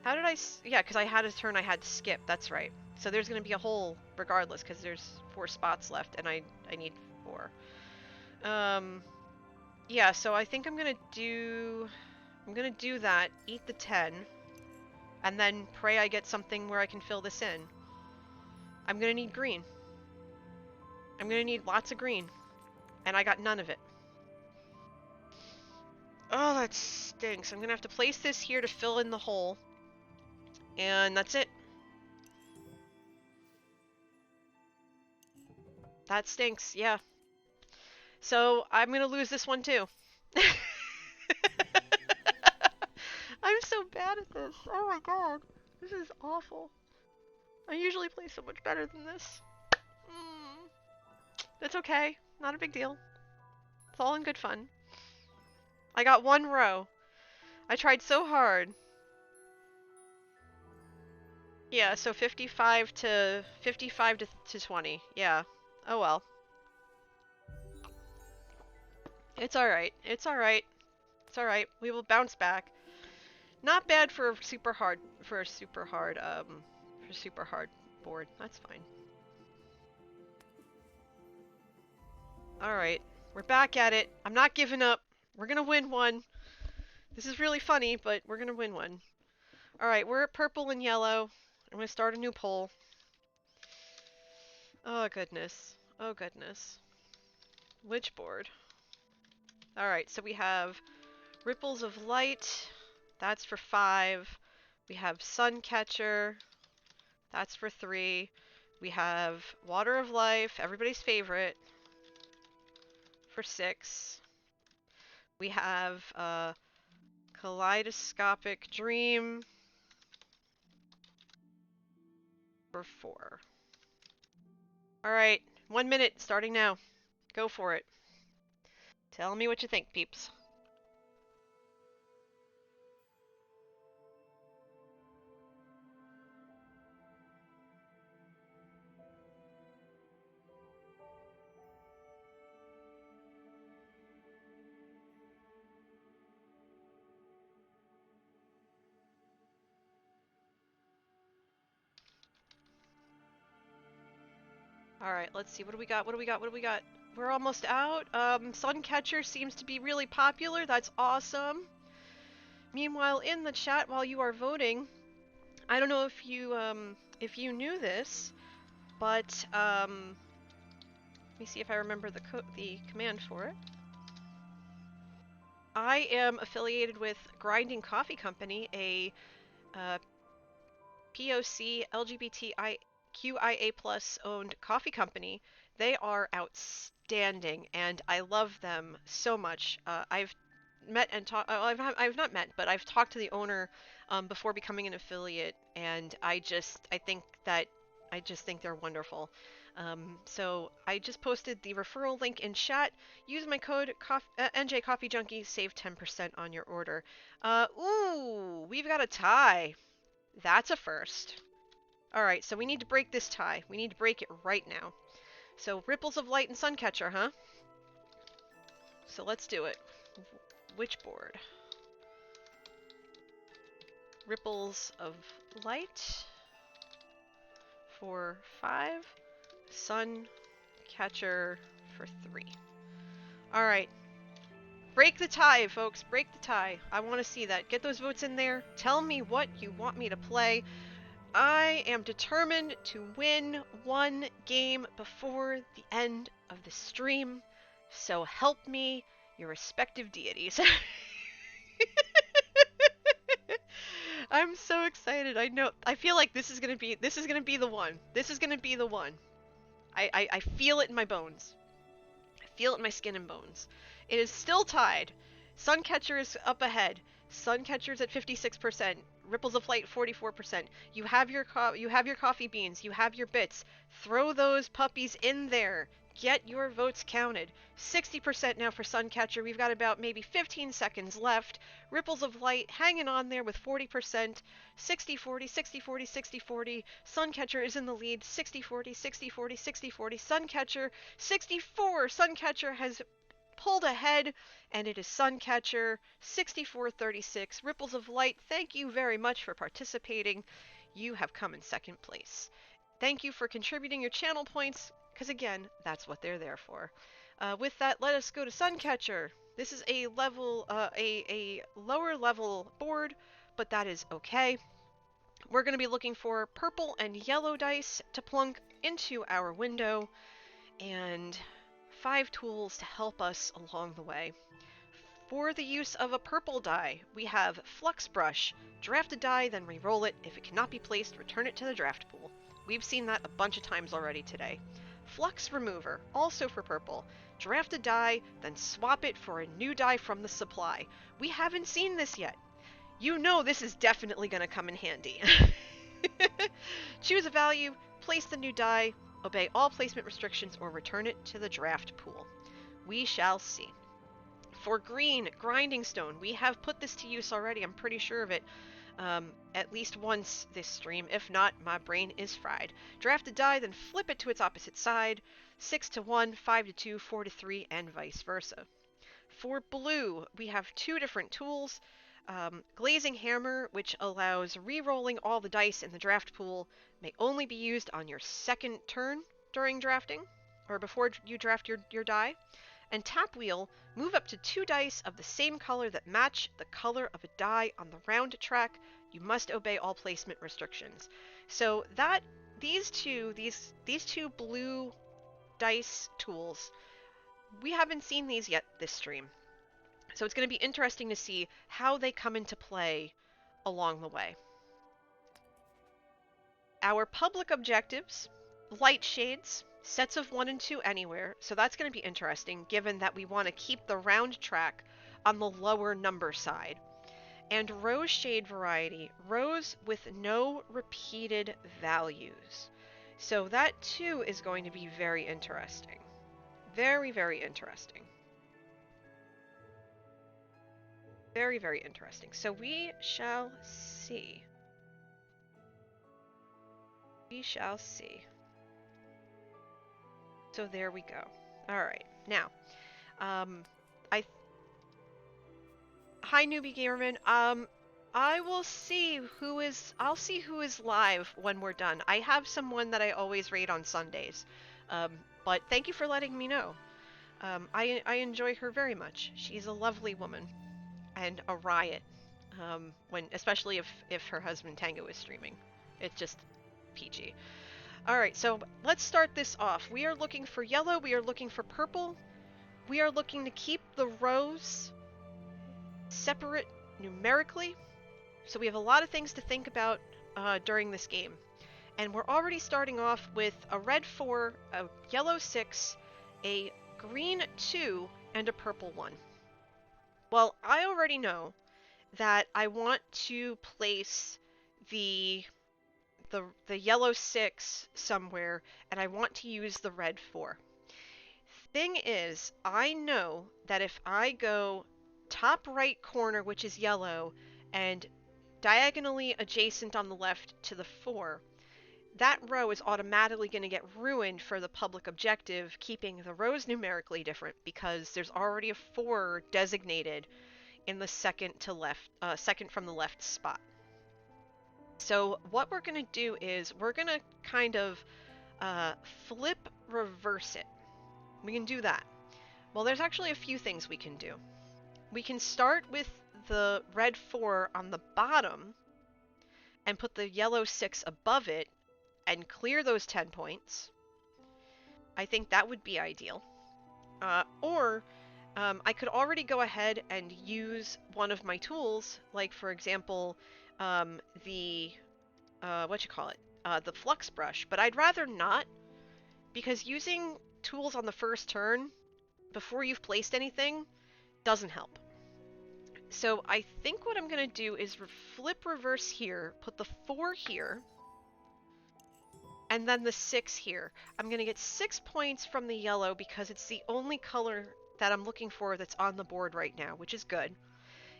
How did I? Yeah, because I had a turn I had to skip. That's right. So there's going to be a hole regardless because there's 4 spots left and I need 4. Yeah, so I think I'm going to do that, eat the 10, and then pray I get something where I can fill this in. I'm going to need green. I'm going to need lots of green. And I got none of it. Oh, that stinks. I'm going to have to place this here to fill in the hole. And that's it. That stinks, yeah. So I'm going to lose this one too. I'm so bad at this. Oh my god. This is awful. I usually play so much better than this. It's okay. Not a big deal. It's all in good fun. I got 1 row. I tried so hard. Yeah, so 55 to 20. Yeah. Oh well. It's alright. It's alright. It's alright. We will bounce back. Not bad for a super hard board. That's fine. Alright. We're back at it. I'm not giving up. We're gonna win one. This is really funny, but we're gonna win one. Alright, we're at purple and yellow. I'm gonna start a new poll. Oh goodness. Oh goodness. Which board? Alright, so we have Ripples of Light, That's for 5. We have Suncatcher. That's for 3. We have Water of Life, everybody's favorite, for 6. We have Kaleidoscopic Dream for 4. Alright, 1 minute, starting now. Go for it. Tell me what you think, peeps. Alright, let's see. What do we got? What do we got? What do we got? We're almost out. Suncatcher seems to be really popular. That's awesome. Meanwhile, in the chat while you are voting, I don't know if you knew this, but let me see if I remember the command for it. I am affiliated with Grinding Coffee Company, a POC LGBTQIA+ owned coffee company. They are outstanding, and I love them so much. I've met and talked. I've not met, but I've talked to the owner before becoming an affiliate, and I just think they're wonderful. So I just posted the referral link in chat. Use my code NJ Coffee Junkie, save 10% on your order. Ooh, we've got a tie. That's a first. Alright, so we need to break this tie. We need to break it right now. So, Ripples of Light and Suncatcher, huh? So let's do it. Which board? Ripples of Light for 5. Suncatcher for 3. Alright. Break the tie, folks. Break the tie. I want to see that. Get those votes in there. Tell me what you want me to play. I am determined to win 1 game before the end of the stream, so help me, your respective deities. I'm so excited. I know. I feel like this is gonna be the one. This is gonna be the one. I feel it in my bones. I feel it in my skin and bones. It is still tied. Suncatcher is up ahead. Suncatcher's at 56%. Ripples of Light 44%. You have your coffee beans. You have your bits. Throw those puppies in there. Get your votes counted. 60% now for Suncatcher. We've got about maybe 15 seconds left. Ripples of Light hanging on there with 40%. 60-40, 60-40, 60-40. Suncatcher is in the lead. 60-40, 60-40, 60-40. Suncatcher 64. Suncatcher has pulled ahead, and it is Suncatcher 64-36. Ripples of Light, thank you very much for participating. You have come in second place. Thank you for contributing your channel points, because again, that's what they're there for. With that, let us go to Suncatcher. This is a lower level board, but that is okay. We're going to be looking for purple and yellow dice to plunk into our window, and 5 tools to help us along the way. For the use of a purple die, we have Flux Brush. Draft a die, then re-roll it. If it cannot be placed, return it to the draft pool. We've seen that a bunch of times already today. Flux Remover, also for purple. Draft a die, then swap it for a new die from the supply. We haven't seen this yet. You know this is definitely going to come in handy. Choose a value, place the new die, obey all placement restrictions, or return it to the draft pool. We shall see. For green, Grinding Stone. We have put this to use already, I'm pretty sure of it, at least once this stream. If not, my brain is fried. Draft a die, then flip it to its opposite side. 6-1, 5-2, 4-3, and vice versa. For blue, we have 2 different tools. Glazing Hammer, which allows re-rolling all the dice in the draft pool, may only be used on your second turn during drafting, or before you draft your die. And Tap Wheel, move up to 2 dice of the same color that match the color of a die on the round track. You must obey all placement restrictions. So that these two blue dice tools, we haven't seen these yet this stream. So it's going to be interesting to see how they come into play along the way. Our public objectives, light shades, sets of 1 and 2 anywhere, so that's going to be interesting given that we want to keep the round track on the lower number side. And rose shade variety, rose with no repeated values. So that too is going to be very interesting. Very, very interesting. Very, very interesting. So we shall see. We shall see. So there we go. All right. Now, hi newbie gamerman. I will see who is. I'll see who is live when we're done. I have someone that I always raid on Sundays. But thank you for letting me know. I enjoy her very much. She's a lovely woman and a riot. Especially if her husband Tango is streaming. It's just peachy. Alright, so let's start this off. We are looking for yellow, we are looking for purple. We are looking to keep the rows separate numerically. So we have a lot of things to think about during this game. And we're already starting off with a red 4, a yellow 6, a green 2, and a purple 1. Well, I already know that I want to place the yellow 6 somewhere, and I want to use the red 4. Thing is, I know that if I go top right corner, which is yellow, and diagonally adjacent on the left to the 4, that row is automatically going to get ruined for the public objective, keeping the rows numerically different, because there's already a 4 designated in the second from the left spot. So what we're going to do is we're going to kind of flip reverse it. We can do that. Well, there's actually a few things we can do. We can start with the red 4 on the bottom and put the yellow 6 above it and clear those 10 points. I think that would be ideal. Or I could already go ahead and use one of my tools, like for example, the flux brush, but I'd rather not, because using tools on the first turn before you've placed anything doesn't help. So I think what I'm going to do is flip reverse here, put the 4 here, and then the 6 here. I'm going to get 6 points from the yellow because it's the only color that I'm looking for that's on the board right now, which is good.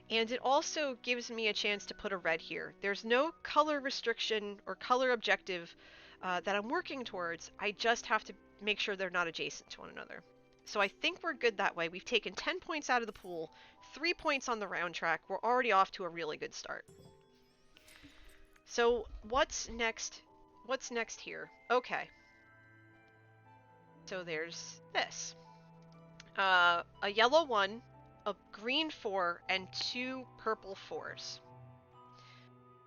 And it also gives me a chance to put a red here. There's no color restriction or color objective that I'm working towards. I just have to make sure they're not adjacent to one another. So I think we're good that way. We've taken 10 points out of the pool, 3 points on the round track. We're already off to a really good start. So what's next? What's next here? Okay. So there's this. A yellow 1, a green 4, and 2 purple 4s.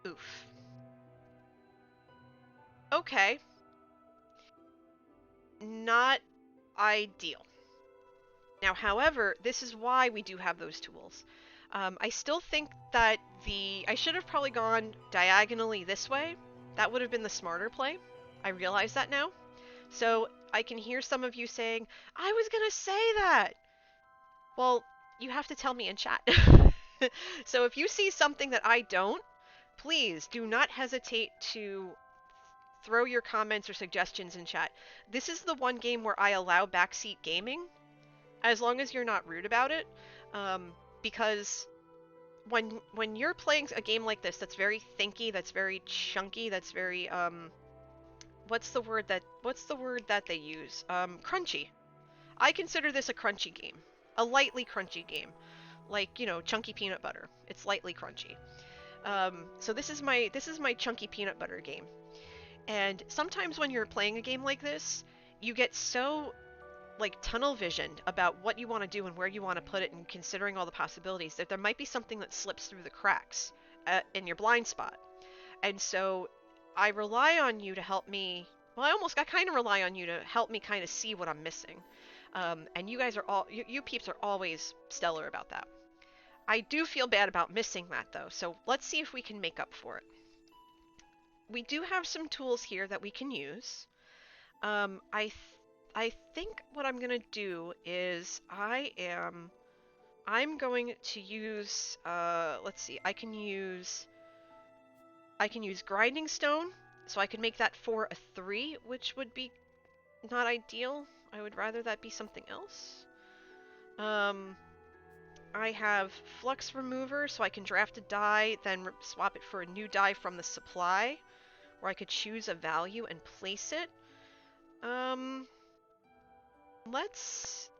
Oof. Okay. Not ideal. Now, however, this is why we do have those tools. I still think that I should have probably gone diagonally this way. That would have been the smarter play. I realize that now. So I can hear some of you saying, I was gonna say that! Well, you have to tell me in chat. So if you see something that I don't, please do not hesitate to throw your comments or suggestions in chat. This is the one game where I allow backseat gaming, as long as you're not rude about it, because when you're playing a game like this that's very thinky, that's very chunky, that's very what's the word that they use? Crunchy. I consider this a crunchy game, a lightly crunchy game, like, you know, chunky peanut butter. It's lightly crunchy. So this is my chunky peanut butter game. And sometimes when you're playing a game like this, you get so like tunnel visioned about what you want to do and where you want to put it, and considering all the possibilities, that there might be something that slips through the cracks in your blind spot. And so I rely on you to help me. Well, I kind of rely on you to help me kind of see what I'm missing. And you guys are you peeps are always stellar about that. I do feel bad about missing that, though, so let's see if we can make up for it. We do have some tools here that we can use. I think what I'm gonna do is I'm going to use let's see, I can use grinding stone, so I can make that 4 a 3, which would be not ideal. I would rather that be something else. I have flux remover, so I can draft a die, then swap it for a new die from the supply, or I could choose a value and place it. Let's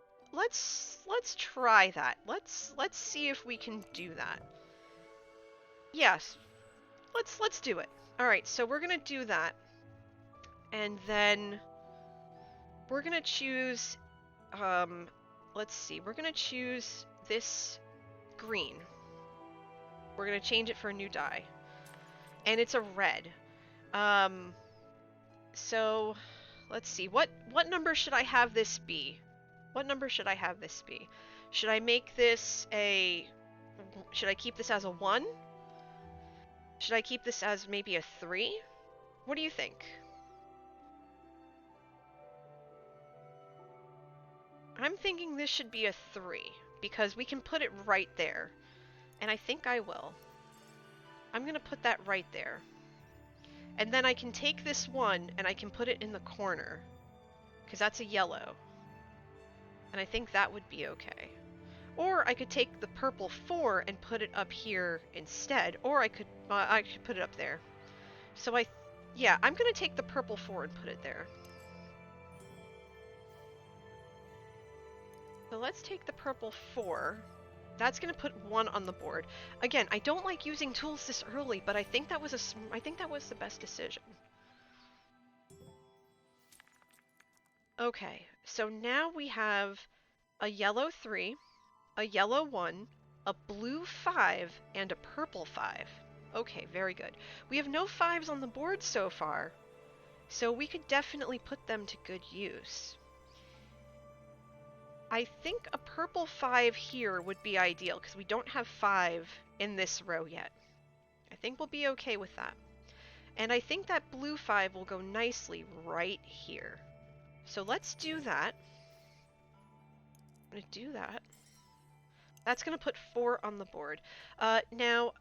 try that. Let's see if we can do that. Yes, let's do it. All right, so we're gonna do that, and then we're gonna choose. Let's see. We're gonna choose this green. We're gonna change it for a new die, and it's a red. So let's see. What number should I have this be? What number should I have this be? Should I make this a... Should I keep this as a 1? Should I keep this as maybe a 3? What do you think? I'm thinking this should be a 3, because we can put it right there. And I think I will. I'm gonna put that right there. And then I can take this 1 and I can put it in the corner, because that's a yellow. And I think that would be okay. Or I could take the purple 4 and put it up here instead. Or I could put it up there. So yeah, I'm gonna take the purple 4 and put it there. So let's take the purple 4. That's gonna put 1 on the board. Again, I don't like using tools this early, but I think that was the best decision. Okay, so now we have a yellow 3, a yellow 1, a blue 5, and a purple 5. Okay, very good. We have no 5s on the board so far, so we could definitely put them to good use. I think a purple 5 here would be ideal, because we don't have 5 in this row yet. I think we'll be okay with that. And I think that blue 5 will go nicely right here. So let's do that. I'm going to do that. That's going to put 4 on the board. Now,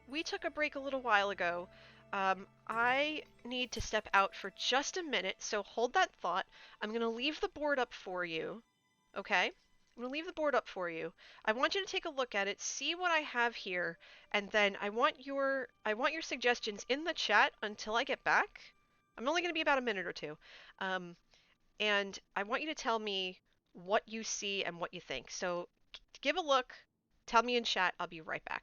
we took a break a little while ago. I need to step out for just a minute, so hold that thought. I'm going to leave the board up for you. Okay? I'm going to leave the board up for you. I want you to take a look at it, see what I have here, and then I want your suggestions in the chat until I get back. I'm only going to be about a minute or two. And I want you to tell me what you see and what you think. So give a look, tell me in chat, I'll be right back.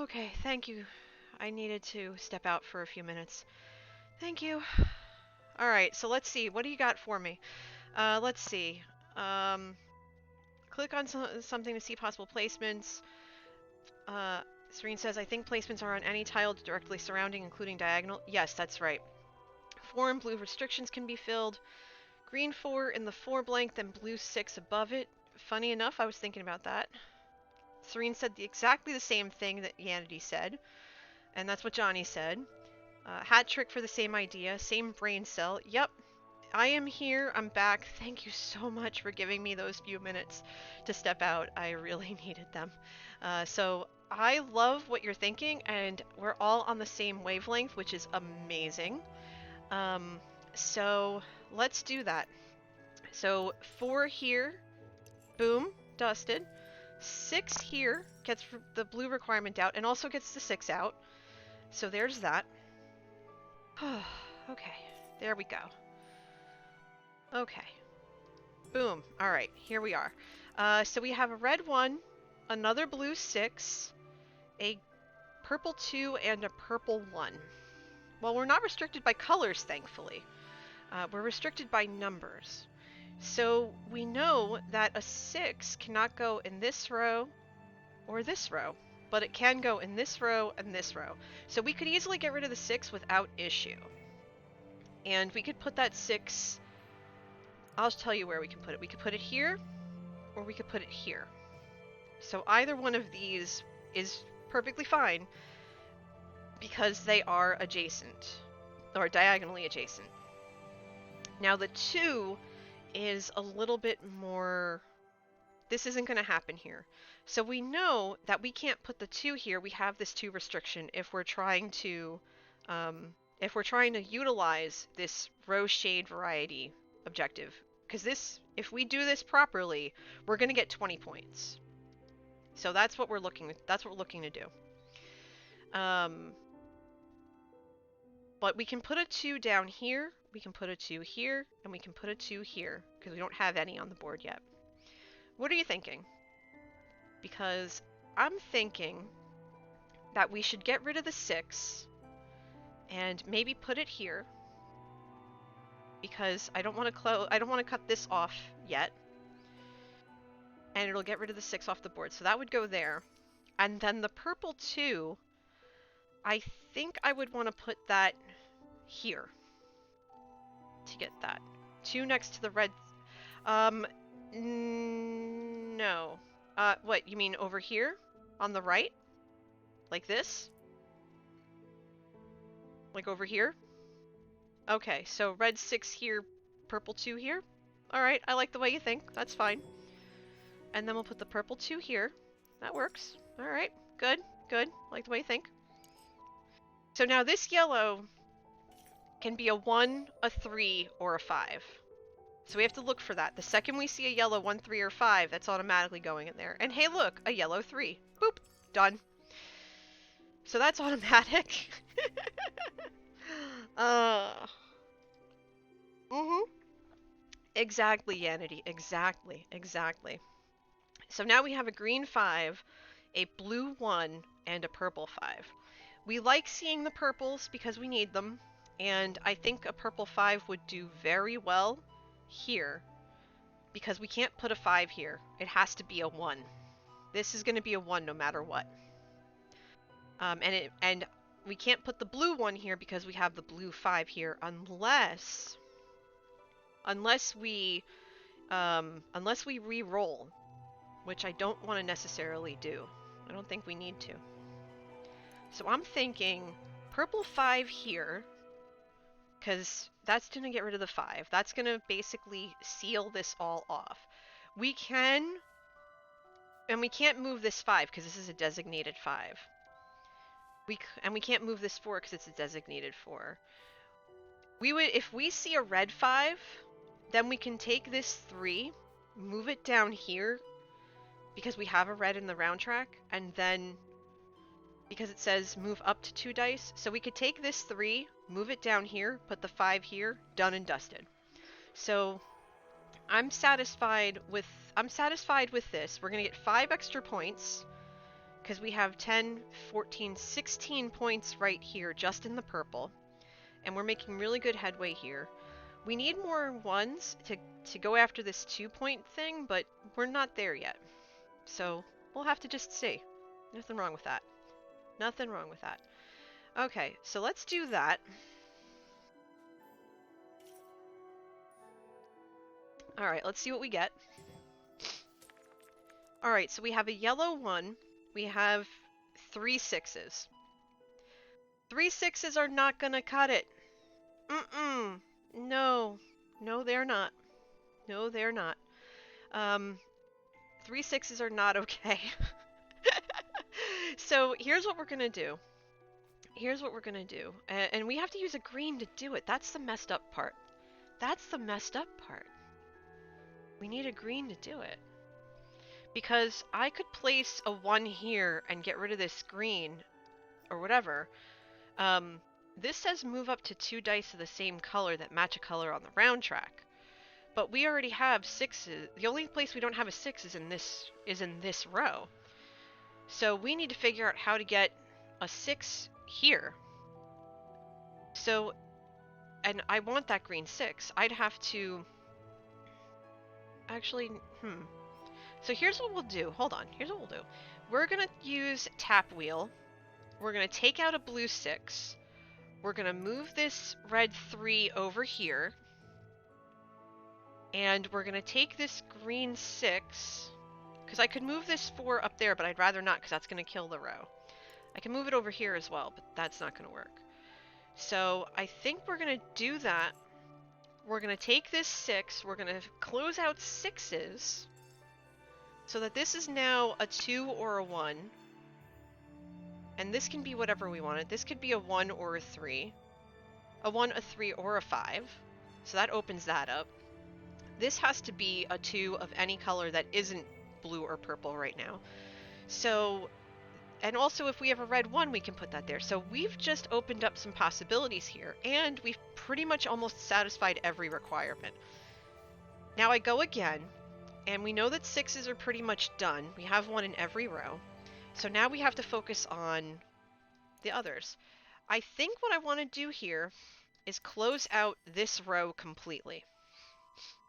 Okay, thank you. I needed to step out for a few minutes. Thank you. Alright, so let's see. What do you got for me? Let's see. Click on something to see possible placements. Serene says, I think placements are on any tile directly surrounding, including diagonal. Yes, that's right. 4 and blue restrictions can be filled. Green 4 in the 4 blank, then blue 6 above it. Funny enough, I was thinking about that. Serene said exactly the same thing that Yanity said, and that's what Johnny said. Hat trick for the same idea, same brain cell. Yep, I am here, I'm back. Thank you so much for giving me those few minutes to step out. I really needed them. So I love what you're thinking, and we're all on the same wavelength, which is amazing. So let's do that. So 4 here, boom, dusted. 6 here gets the blue requirement out and also gets the 6 out. So there's that. Okay, there we go. Okay. Boom. Alright, here we are. So we have a red 1, another blue 6, a purple 2, and a purple 1. Well, we're not restricted by colors, thankfully. We're restricted by numbers. So we know that a 6 cannot go in this row or this row, but it can go in this row and this row. So we could easily get rid of the 6 without issue. And we could put that 6... I'll tell you where we can put it. We could put it here, or we could put it here. So either one of these is perfectly fine because they are adjacent, or diagonally adjacent. Now the 2 is a little bit more... This isn't going to happen here. So we know that we can't put the 2 here. We have this 2 restriction if we're trying to utilize this row shade variety objective. Because this, if we do this properly, we're going to get 20 points. So that's what we're looking to do. But we can put a 2 down here, we can put a 2 here, and we can put a 2 here, because we don't have any on the board yet. What are you thinking? Because I'm thinking that we should get rid of the 6, and maybe put it here, because I don't want to cut this off yet. And it'll get rid of the 6 off the board, so that would go there. And then the purple 2, I think I would want to put that here to get that. 2 next to the red. No. What, you mean over here? On the right? Like this? Like over here? Okay, so red 6 here, purple 2 here. Alright, I like the way you think. That's fine. And then we'll put the purple 2 here. That works. Alright, good, good. Like the way you think. So now this yellow can be a 1, a 3, or a 5. So we have to look for that. The second we see a yellow 1, 3, or 5, that's automatically going in there. And hey look, a yellow 3. Boop. Done. So that's automatic. Exactly, Yanity. Exactly. Exactly. So now we have a green 5, a blue 1, and a purple 5. We like seeing the purples because we need them, and I think a purple 5 would do very well here because we can't put a 5 here. It has to be a 1. This is going to be a 1 no matter what. And we can't put the blue 1 here because we have the blue 5 here unless we re-roll, which I don't want to necessarily do. I don't think we need to. So I'm thinking purple 5 here, because that's going to get rid of the 5. That's going to basically seal this all off. We can, and we can't move this 5 because this is a designated 5. And we can't move this 4 because it's a designated 4. We would, if we see a red 5, then we can take this 3, move it down here, because we have a red in the round track, and then, because it says move up to 2 dice, so we could take this 3, move it down here, put the 5 here, done and dusted. So I'm satisfied with this. We're gonna get 5 extra points because we have 10, 14, 16 points right here just in the purple, and we're making really good headway here. We need more ones to go after this 2-point thing, but we're not there yet. So we'll have to just see. Nothing wrong with that. Nothing wrong with that. Okay, so let's do that. Alright, let's see what we get. Alright, so we have a yellow 1. We have 3 6s. 3 6s are not gonna cut it. No. No, they're not. No, they're not. 3 6s are not okay. So here's what we're gonna do. Here's what we're gonna do. And we have to use a green to do it. That's the messed up part. That's the messed up part. We need a green to do it. Because I could place a 1 here and get rid of this green, or whatever. This says move up to 2 dice of the same color that match a color on the round track. But we already have 6s. The only place we don't have a 6 is in this row. So we need to figure out how to get a 6 here. So, and I want that green 6. I'd have to... Actually, So here's what we'll do. Hold on. Here's what we'll do. We're going to use tap wheel. We're going to take out a blue 6. We're going to move this red 3 over here. And we're going to take this green 6. Because I could move this 4 up there, but I'd rather not because that's going to kill the row. I can move it over here as well, but that's not going to work. So I think we're going to do that. We're going to take this 6. We're going to close out 6s. So that this is now a 2 or a 1. And this can be whatever we want it. This could be a 1 or a 3. A 1, a 3, or a 5. So that opens that up. This has to be a 2 of any color that isn't blue or purple right now. So, and also if we have a red 1, we can put that there. So we've just opened up some possibilities here. And we've pretty much almost satisfied every requirement. Now I go again. And we know that 6s are pretty much done. We have 1 in every row. So now we have to focus on the others. I think what I want to do here is close out this row completely.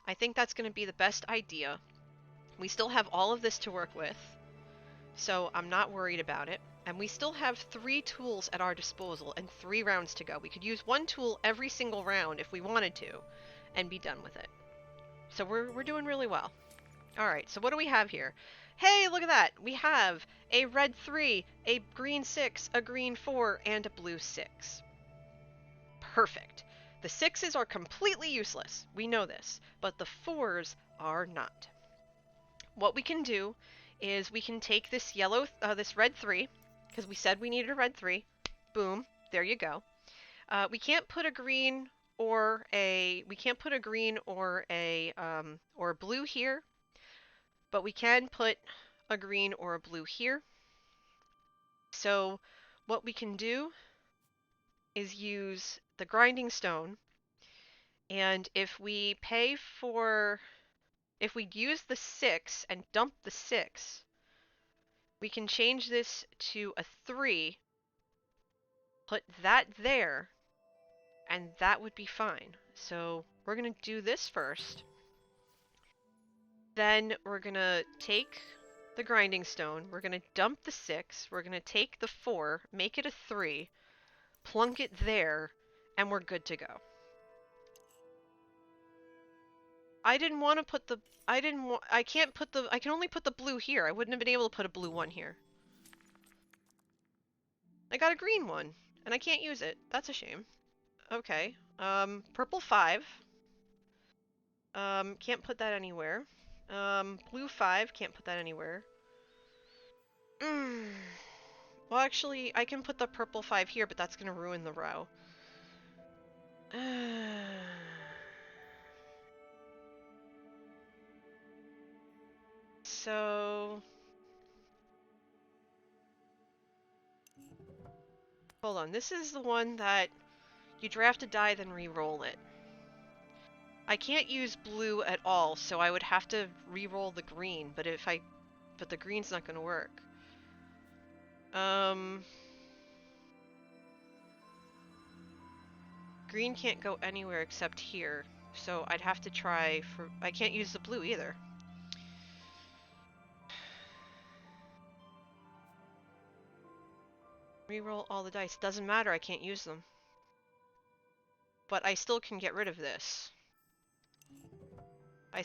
I think that's going to be the best idea. We still have all of this to work with, so I'm not worried about it. And we still have 3 tools at our disposal and 3 rounds to go. We could use 1 tool every single round if we wanted to, and be done with it. So we're doing really well. Alright, so what do we have here? Hey, look at that! We have a red 3, a green 6, a green 4, and a blue 6. Perfect. The 6s are completely useless. We know this. But the 4s are not. What we can do is we can take this this red 3, because we said we needed a red 3. Boom. There you go. We can't put a green or a blue here. But we can put a green or a blue here. So what we can do is use the grinding stone. And if we use the 6 and dump the 6, we can change this to a 3, put that there, and that would be fine. So we're going to do this first. Then we're going to take the grinding stone, we're going to dump the 6, we're going to take the 4, make it a 3, plunk it there, and we're good to go. I didn't want to put the... I can only put the blue here. I wouldn't have been able to put a blue 1 here. I got a green 1, and I can't use it. That's a shame. Okay. Purple 5. Can't put that anywhere. Blue 5, can't put that anywhere. Well, actually, I can put the purple 5 here, but that's going to ruin the row. So... Hold on, this is the one that you draft a die, then re-roll it. I can't use blue at all, so I would have to re-roll the green, but the green's not going to work. Green can't go anywhere except here, so I'd have to try for... I can't use the blue either. Reroll all the dice. Doesn't matter, I can't use them. But I still can get rid of this. I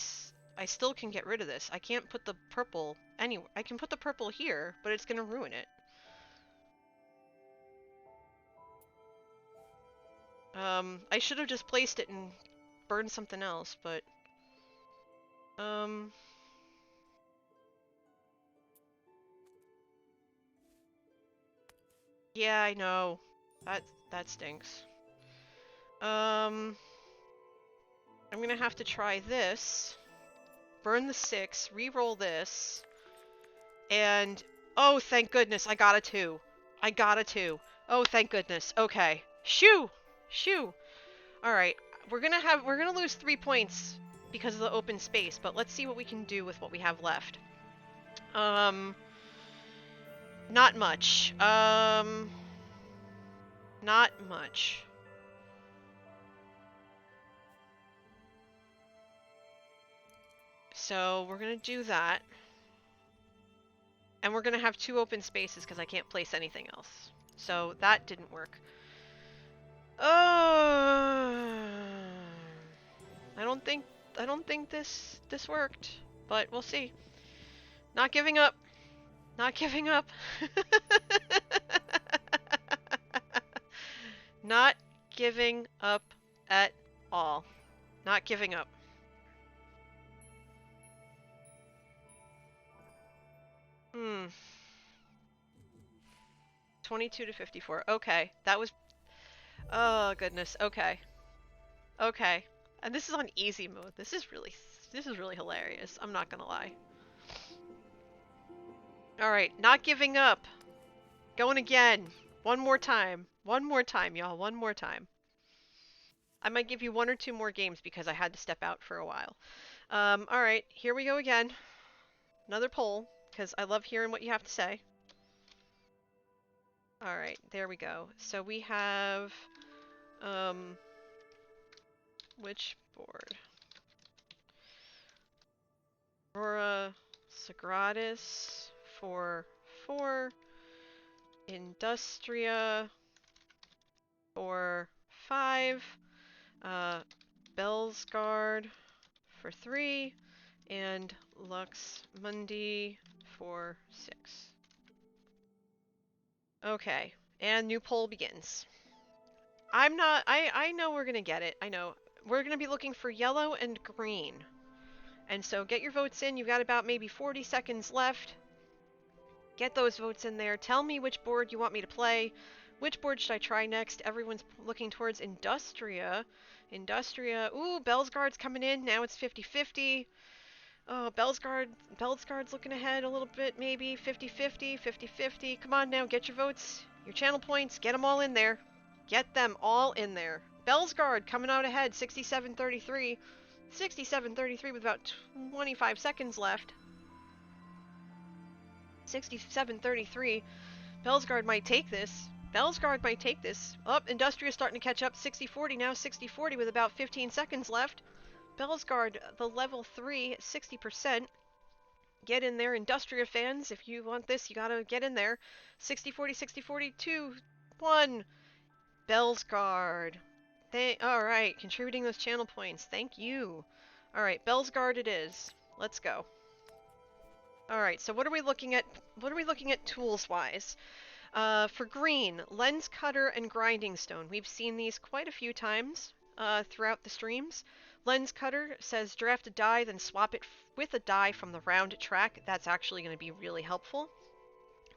still can get rid of this. I can't put the purple anywhere. I can put the purple here, but it's gonna ruin it. I should have just placed it and burned something else, but... Yeah, I know. That stinks. I'm gonna have to try this. Burn the 6, re-roll this, and... Oh, thank goodness, I got a 2. I got a 2. Oh, thank goodness. Okay. Shoo! Shoo! Alright, we're gonna lose 3 points because of the open space, but let's see what we can do with what we have left. Not much. Not much. So we're gonna do that. And we're gonna have 2 open spaces because I can't place anything else. So that didn't work. I don't think this worked, but we'll see. Not giving up. Not giving up. Not giving up at all. Not giving up. Hmm. 22 to 54. Okay. That was... Oh, goodness. Okay. Okay. And this is on easy mode. This is really hilarious. I'm not gonna lie. Alright. Not giving up. Going again. One more time. One more time, y'all. One more time. I might give you 1 or 2 more games because I had to step out for a while. Alright. Here we go again. Another poll, because I love hearing what you have to say. Alright, there we go. So we have, which board? Aurora Sagradas for 4. Industria for 5. Bellsguard for 3. And Lux Mundi for 6. Okay, and new poll begins. I know we're gonna get it. I know. We're gonna be looking for yellow and green. And so get your votes in. You've got about maybe 40 seconds left. Get those votes in there. Tell me which board you want me to play. Which board should I try next? Everyone's looking towards Industria. Industria. Ooh, Bellsguard's coming in. Now it's 50-50. Oh, Bellsguard's looking ahead a little bit, maybe. 50-50, 50-50. Come on now, get your votes. Your channel points. Get them all in there. Get them all in there. Bellsguard coming out ahead, 67-33. 67-33 with about 25 seconds left. 67-33. Bellsguard might take this. Bellsguard might take this. Oh, Industria's starting to catch up. 60-40 now. 60-40 with about 15 seconds left. Bellsguard, the level 3, 60%. Get in there, Industria fans. If you want this, you gotta get in there. 60-40, 60-40, 2, 1. Bellsguard. Alright, contributing those channel points. Thank you. Alright, Bellsguard it is. Let's go. Alright, so what are we looking at? What are we looking at tools-wise? For green, lens cutter and grinding stone. We've seen these quite a few times throughout the streams. Lens cutter says draft a die, then swap it with a die from the round track. That's actually going to be really helpful.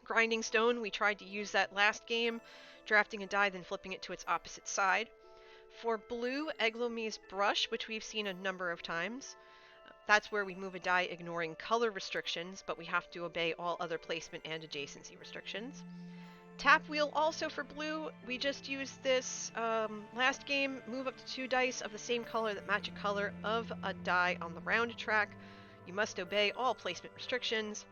Grinding stone, we tried to use that last game, drafting a die, then flipping it to its opposite side. For blue, Eglomi's brush, which we've seen a number of times. That's where we move a die ignoring color restrictions, but we have to obey all other placement and adjacency restrictions. Tap wheel also for blue. We just used this last game. Move up to 2 dice of the same color that match a color of a die on the round track. You must obey all placement restrictions.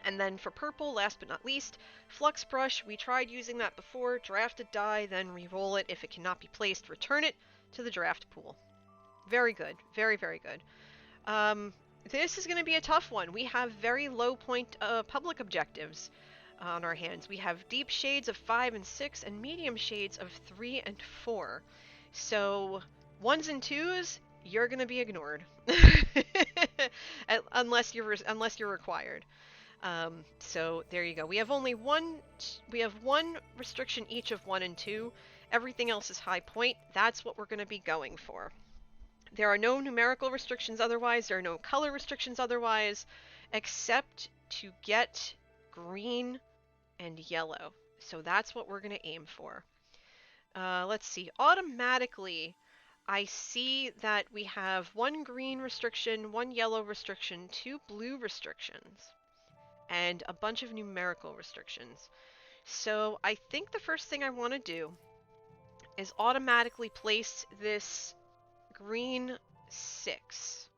And then for purple, last but not least, Flux Brush. We tried using that before. Draft a die, then re-roll it. If it cannot be placed, return it to the draft pool. Very good. Very, very good. This is going to be a tough one. We have very low point public objectives on our hands. We have deep shades of 5 and 6 and medium shades of 3 and 4. So 1s and 2s, you're going to be ignored. unless you're required. So there you go. We have one restriction each of 1 and 2. Everything else is high point. That's what we're going to be going for. There are no numerical restrictions otherwise. There are no color restrictions otherwise, except to get green and yellow. So that's what we're going to aim for. Let's see. Automatically, I see that we have 1 green restriction, 1 yellow restriction, 2 blue restrictions, and a bunch of numerical restrictions. So I think the first thing I want to do is automatically place this green 6.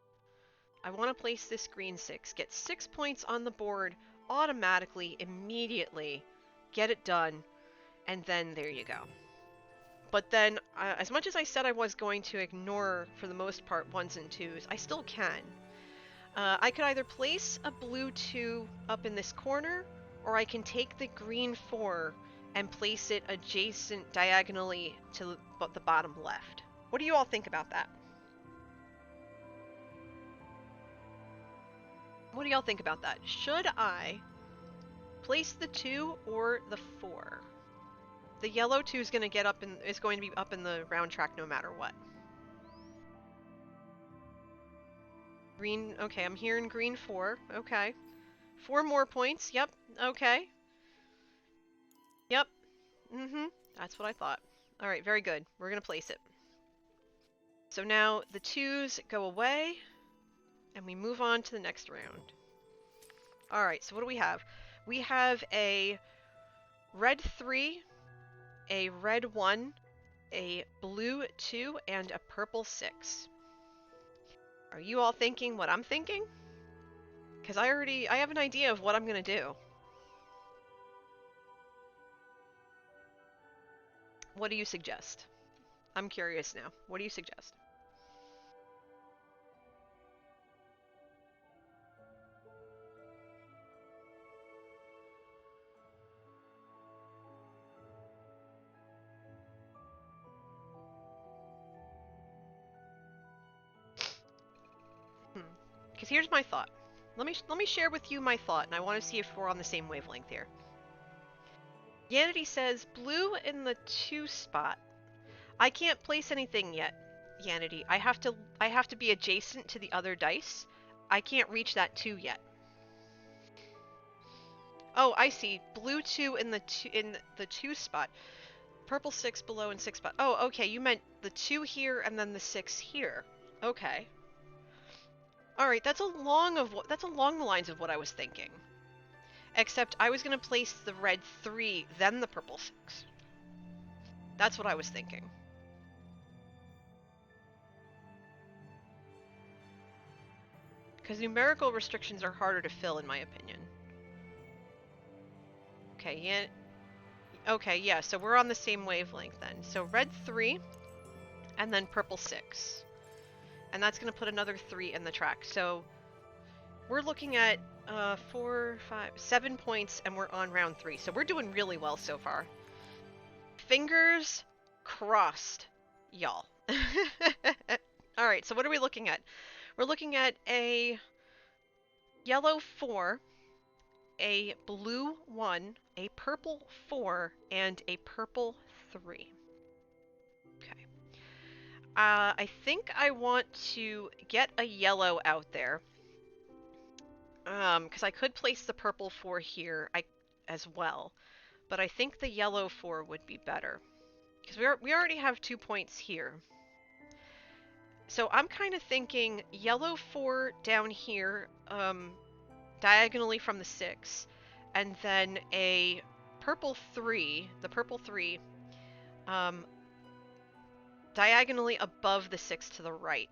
I want to place this green 6. Get 6 points on the board automatically, immediately. Get it done. And then there you go. But then, as much as I said I was going to ignore, for the most part, 1s and 2s, I still can. I could either place a blue 2 up in this corner, or I can take the green 4 and place it adjacent diagonally to the bottom left. What do you all think about that? What do y'all think about that? Should I place the 2 or the 4? The yellow 2 is going to be up in the round track no matter what. Green, okay, I'm hearing green 4. Okay. 4 more points. Yep. Okay. Yep. That's what I thought. All right, very good. We're going to place it. So now the 2s go away, and we move on to the next round. All right, so what do we have? We have a red 3, a red 1, a blue 2, and a purple 6. Are you all thinking what I'm thinking? Because I have an idea of what I'm going to do. What do you suggest? I'm curious now. What do you suggest? Because here's my thought. Let me share with you my thought, and I want to see if we're on the same wavelength here. Yanity says blue in the 2 spot. I can't place anything yet, Yanity. I have to be adjacent to the other dice. I can't reach that 2 yet. Oh, I see. Blue 2 in the 2 spot. Purple 6 below and 6 spot. Oh, okay. You meant the 2 here and then the 6 here. Okay. All right. That's along the lines of what I was thinking. Except I was going to place the red 3, then the purple 6. That's what I was thinking. Because numerical restrictions are harder to fill, in my opinion. Okay, yeah. Okay, yeah, so we're on the same wavelength then. So red 3, and then purple 6. And that's going to put another 3 in the track. So we're looking at 4, 5, 7 points, and we're on round 3. So we're doing really well so far. Fingers crossed, y'all. Alright, so what are we looking at? We're looking at a yellow 4, a blue 1, a purple 4, and a purple 3. Okay. I think I want to get a yellow out there. Because I could place the purple 4 here as well. But I think the yellow 4 would be better. Because we already have 2 points here. So I'm kind of thinking yellow 4 down here, diagonally from the 6, and then a purple 3, the purple 3, diagonally above the 6 to the right,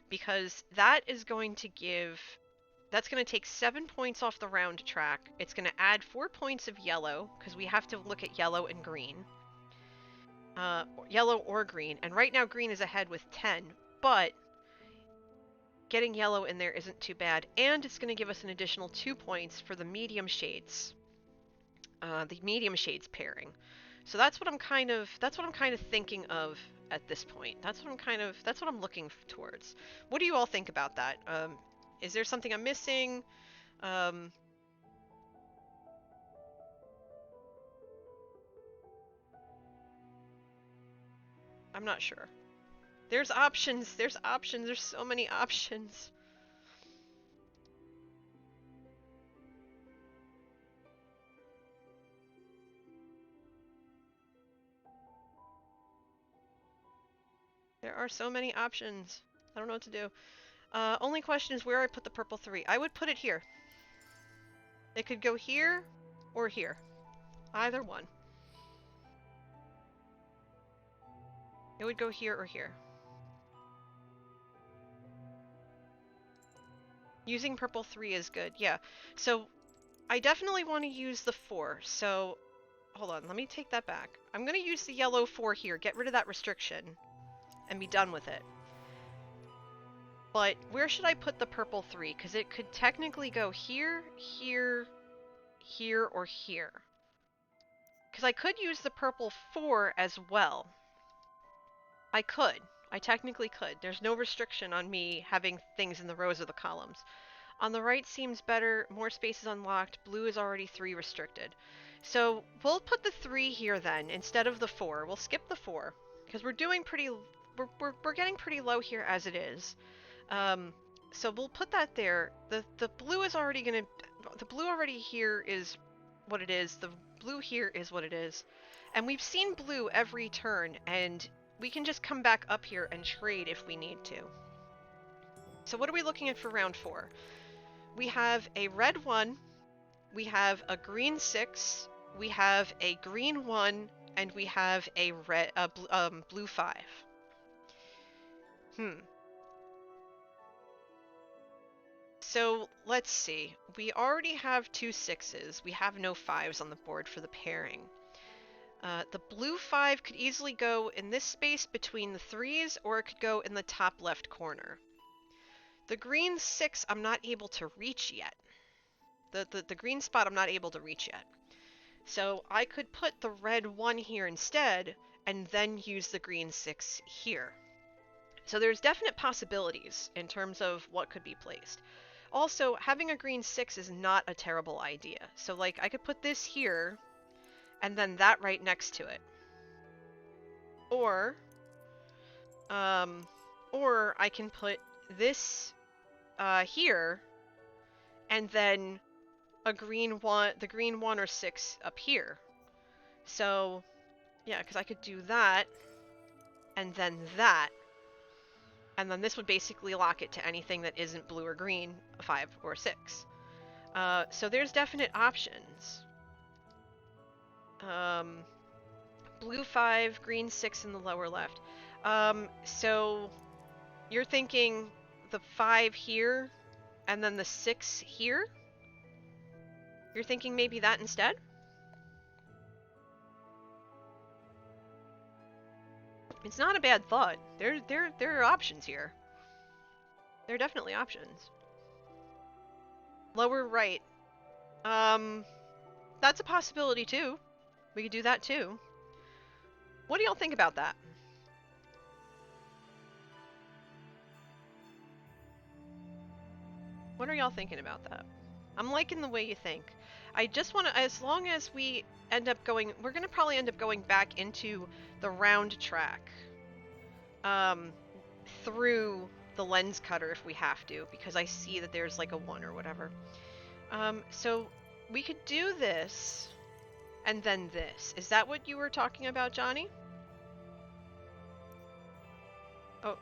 because that is going to give That's going to take 7 points off the round track. It's going to add 4 points of yellow, because we have to look at yellow and green. Yellow or green. And right now green is ahead with 10, but getting yellow in there isn't too bad. And it's going to give us an additional 2 points for the medium shades. The medium shades pairing. So that's what I'm kind of thinking of at this point. That's what I'm looking towards. What do you all think about that? Is there something I'm missing? I'm not sure. There's options. There's options. There's so many options. There are so many options. I don't know what to do. Only question is where I put the purple 3. I would put it here. It could go here or here. Either one. It would go here or here. Using purple 3 is good, yeah. So I definitely want to use the 4. So hold on, let me take that back. I'm going to use the yellow 4 here, get rid of that restriction, and be done with it. But where should I put the purple 3? Because it could technically go here, here, here, or here. Because I could use the purple 4 as well. I could. I technically could. There's no restriction on me having things in the rows or the columns. On the right seems better. More space is unlocked. Blue is already 3 restricted. So we'll put the 3 here then instead of the 4. We'll skip the 4 because we're doing pretty. We're getting pretty low here as it is. So we'll put that there. The blue is already gonna. The blue already here is what it is. The blue here is what it is, and we've seen blue every turn, and we can just come back up here and trade if we need to. So what are we looking at for round 4? We have a red 1, we have a green 6, we have a green 1, and we have a blue 5. So let's see. We already have 2 6s. We have no 5s on the board for the pairing. The blue 5 could easily go in this space between the 3s, or it could go in the top left corner. The green 6 I'm not able to reach yet. The green spot I'm not able to reach yet. So I could put the red 1 here instead, and then use the green 6 here. So there's definite possibilities in terms of what could be placed. Also, having a green 6 is not a terrible idea. So like I could put this here, and then that right next to it. Or I can put this here, and then the green 1 or 6 up here. So yeah, because I could do that, and then that. And then this would basically lock it to anything that isn't blue or green, 5 or 6. So there's definite options. Blue 5, green 6 in the lower left. So you're thinking the 5 here, and then the 6 here? You're thinking maybe that instead? It's not a bad thought. There are options here. There are definitely options. Lower right. That's a possibility too. We could do that too. What do y'all think about that? What are y'all thinking about that? I'm liking the way you think. I just want to, as long as we end up going, we're going to probably end up going back into the round track through the lens cutter if we have to, because I see that there's like a 1 or whatever. So we could do this and then this. Is that what you were talking about, Johnny? Oh.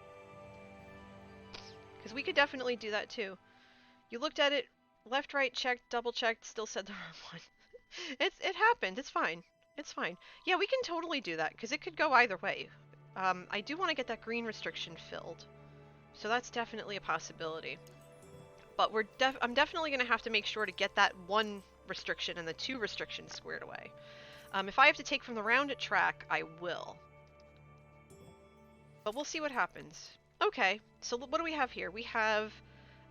Because we could definitely do that too. You looked at it, left, right, checked, double checked, still said the wrong one. It happened. It's fine. It's fine. Yeah, we can totally do that, because it could go either way. I do want to get that green restriction filled. So that's definitely a possibility. but I'm definitely going to have to make sure to get that 1 restriction and the 2 restrictions squared away. If I have to take from the round track, I will. But we'll see what happens. Okay, so what do we have here? We have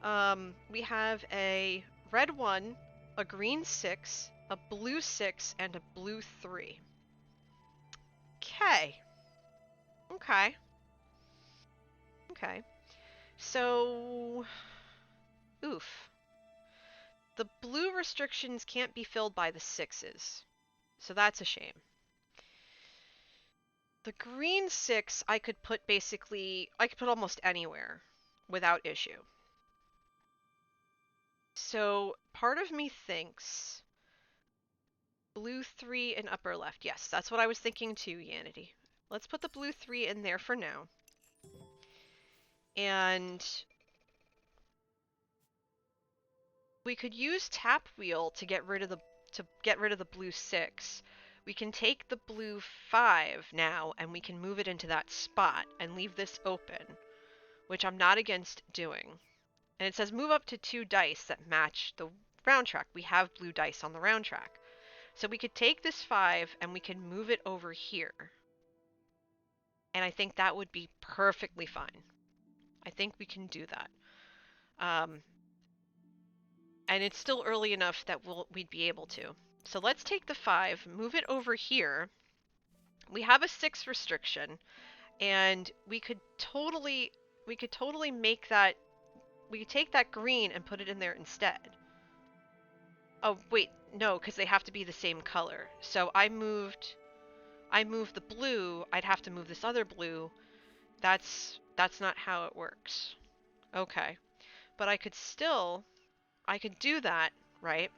a red 1, a green 6, a blue 6, and a blue 3. Okay. Okay. Okay. So... oof. The blue restrictions can't be filled by the 6s. So that's a shame. The green 6 I could put almost anywhere without issue. So part of me thinks blue 3 in upper left. Yes, that's what I was thinking too, Yanity. Let's put the blue 3 in there for now. And we could use tap wheel to get rid of the blue 6. We can take the blue 5 now and we can move it into that spot and leave this open, which I'm not against doing. And it says move up to 2 dice that match the round track. We have blue dice on the round track. So we could take this 5 and we can move it over here. And I think that would be perfectly fine. I think we can do that. And it's still early enough that we'd be able to. So let's take the 5, move it over here. We have a 6 restriction, and we could totally make that. We could take that green and put it in there instead. Oh wait, no, because they have to be the same color. So I moved the blue. I'd have to move this other blue. That's not how it works. Okay, but I could do that, right?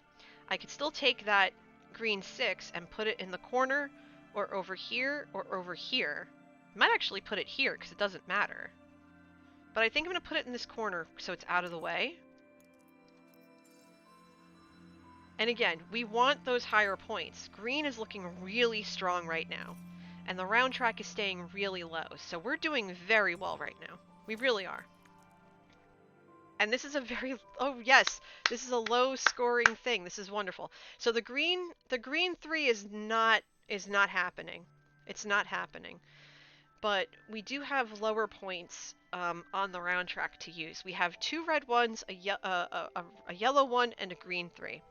I could still take that green 6 and put it in the corner, or over here, or over here. I might actually put it here, because it doesn't matter. But I think I'm going to put it in this corner, so it's out of the way. And again, we want those higher points. Green is looking really strong right now, and the round track is staying really low. So we're doing very well right now. We really are. And this is oh yes, this is a low scoring thing. This is wonderful. So the green 3 is not happening. It's not happening. But we do have lower points on the round track to use. We have 2 red 1s, a yellow 1, and a green 3.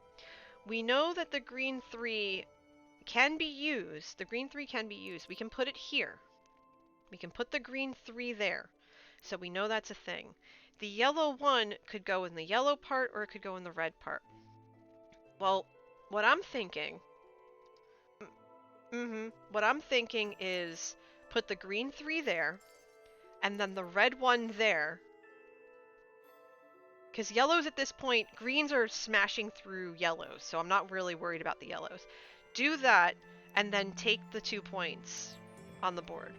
We know that the green 3 can be used. The green 3 can be used. We can put it here. We can put the green 3 there. So we know that's a thing. The yellow 1 could go in the yellow part, or it could go in the red part. Well, what I'm thinking... what I'm thinking is put the green 3 there, and then the red 1 there. Because yellows at this point, greens are smashing through yellows, so I'm not really worried about the yellows. Do that, and then take the 2 points on the board.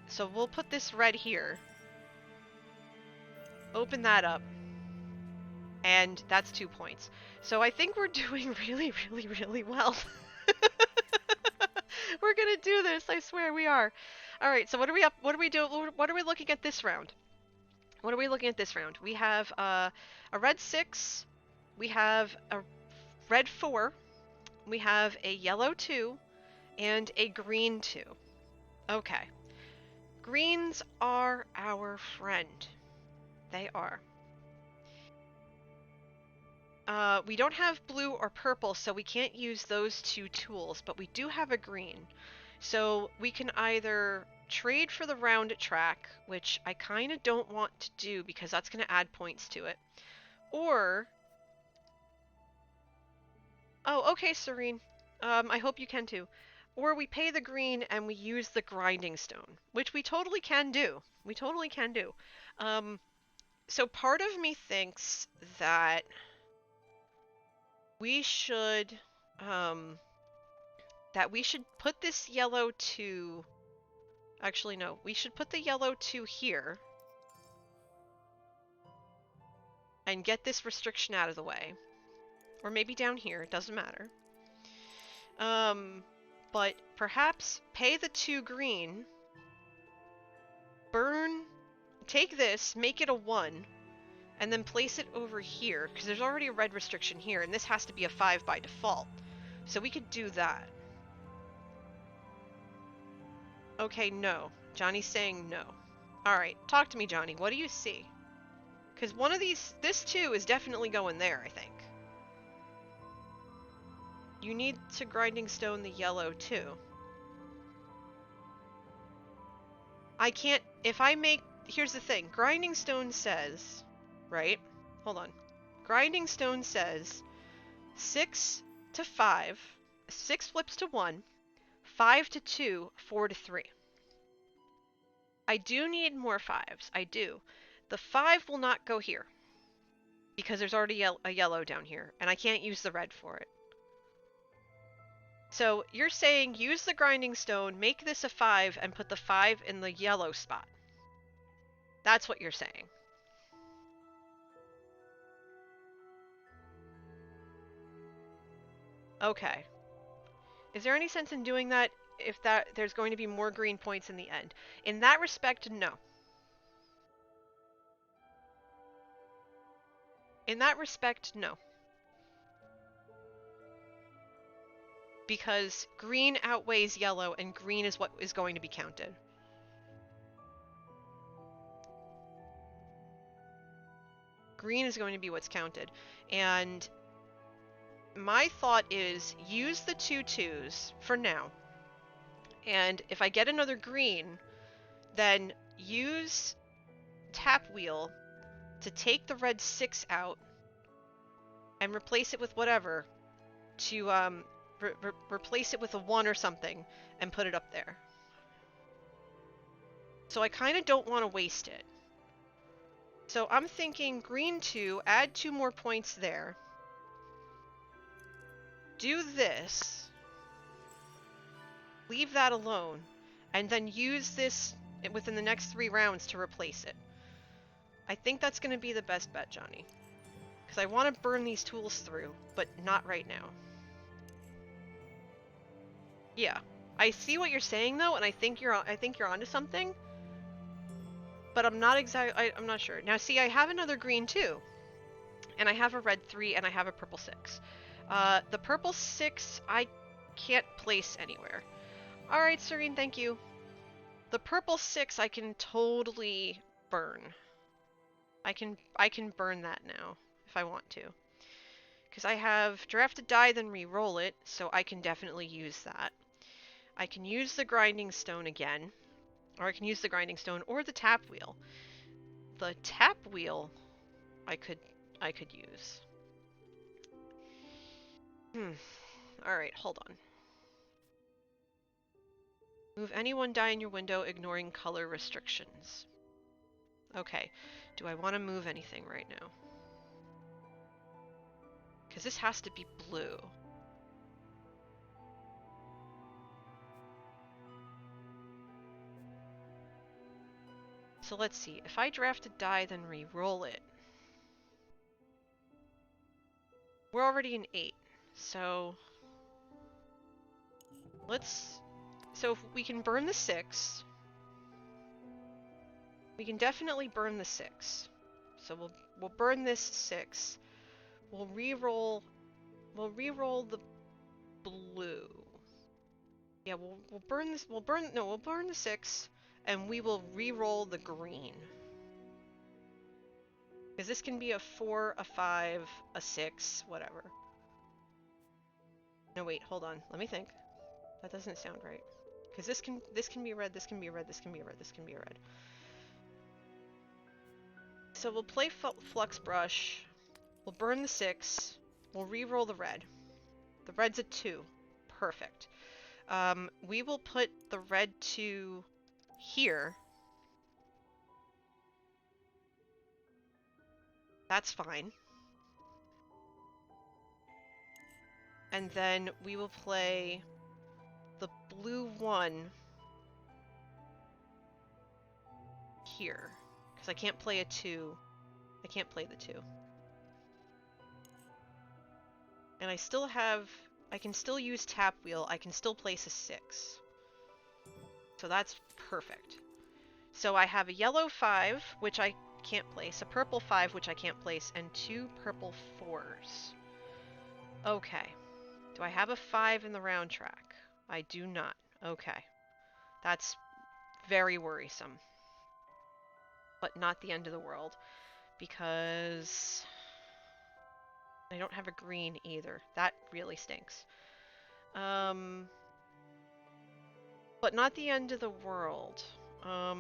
So we'll put this red here. Open that up. And that's 2 points. So I think we're doing really, really, really well. We're gonna do this, I swear we are. Alright, so what are we looking at this round? What are we looking at this round? We have a red 6, we have a red 4, we have a yellow 2, and a green 2. Okay. Greens are our friend. They are. We don't have blue or purple, so we can't use those 2 tools, but we do have a green. So we can either trade for the round track, which I kind of don't want to do because that's going to add points to it. Or... oh, okay, Serene. I hope you can too. Or we pay the green and we use the grinding stone, which we totally can do. We totally can do. So part of me thinks that we should put this yellow 2... actually, no. We should put the yellow 2 here. And get this restriction out of the way. Or maybe down here. It doesn't matter. But perhaps pay the 2 green. Burn... take this, make it a 1. and then place it over here, because there's already a red restriction here, and this has to be a 5 by default. So we could do that. Okay, no. Johnny's saying no. Alright, talk to me, Johnny. What do you see? Because one of these, this too is definitely going there, I think. You need to grinding stone the yellow too. I can't, if I make, here's the thing. Grinding stone says, right? Hold on. Grinding stone says 6 to 5, 6 flips to 1, 5 to 2, 4 to 3. I do need more 5s. I do. The 5 will not go here because there's already a yellow down here, and I can't use the red for it. So you're saying use the grinding stone, make this a 5, and put the 5 in the yellow spot. That's what you're saying. Okay. Is there any sense in doing that if there's going to be more green points in the end? In that respect, no. In that respect, no. Because green outweighs yellow, and green is what is going to be counted. Green is going to be what's counted. And my thought is use the 2 2s for now. And if I get another green, then use tap wheel to take the red 6 out and replace it with whatever to replace it with a 1 or something and put it up there. So I kind of don't want to waste it. So I'm thinking green 2, add 2 more points there. Do this. Leave that alone. And then use this within the next 3 rounds to replace it. I think that's going to be the best bet, Johnny. Because I want to burn these tools through, but not right now. Yeah. I see what you're saying though, and I think you're onto something. But I'm not I'm not sure. Now see, I have another green 2. And I have a red 3 and I have a purple 6. The purple 6 I can't place anywhere. Alright, Serene, thank you. The purple 6 I can totally burn. I can burn that now if I want to. Because I have drafted die, then re-roll it, so I can definitely use that. I can use the grinding stone again, or I can use the grinding stone or the tap wheel. The tap wheel I could use. Alright, hold on. Move any one die in your window, ignoring color restrictions. Okay, do I want to move anything right now? Because this has to be blue. So let's see, if I draft a die, then re-roll it. We're already in 8, so so if we can burn the 6. We can definitely burn the 6. So we'll burn this 6. We'll re-roll the blue. Yeah, we'll burn this. We'll burn the 6, and we will re-roll the green. Because this can be a 4, a 5, a 6, whatever. No, wait, hold on. Let me think. That doesn't sound right. Because this can be red, this can be red, this can be red, this can be red. So we'll play Flux Brush. We'll burn the 6. We'll re-roll the red. The red's a 2. Perfect. We will put the red 2 here. That's fine. And then we will play the blue 1 here. Because I can't play a 2. I can't play the 2. And I still have... I can still use tap wheel. I can still place a 6. So that's perfect. So I have a yellow 5, which I can't place, a purple 5, which I can't place, and 2 purple 4s. Okay. Do I have a 5 in the round track? I do not. Okay. That's very worrisome. But not the end of the world, because I don't have a green either. That really stinks. But not the end of the world. I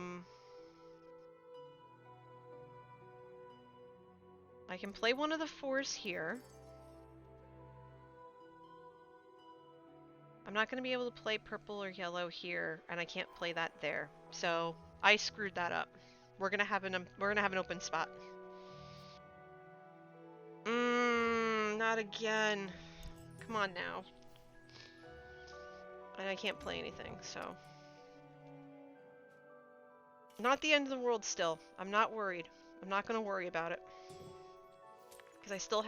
can play one of the 4s here. I'm not going to be able to play purple or yellow here, and I can't play that there. So I screwed that up. We're gonna have an open spot. Not again. Come on now. And I can't play anything, so. Not the end of the world still. I'm not worried. I'm not gonna worry about it. Because I still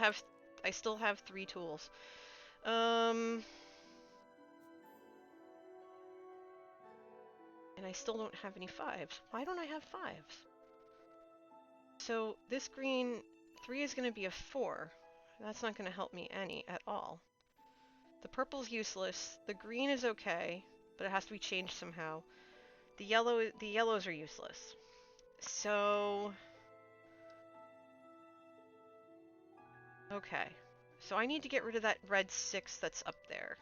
have 3 tools. And I still don't have any 5s. Why don't I have 5s? So this green 3 is gonna be a 4. That's not gonna help me any at all. The purple's useless. The green is okay, but it has to be changed somehow. The yellows are useless. So okay. So I need to get rid of that red 6 that's up there.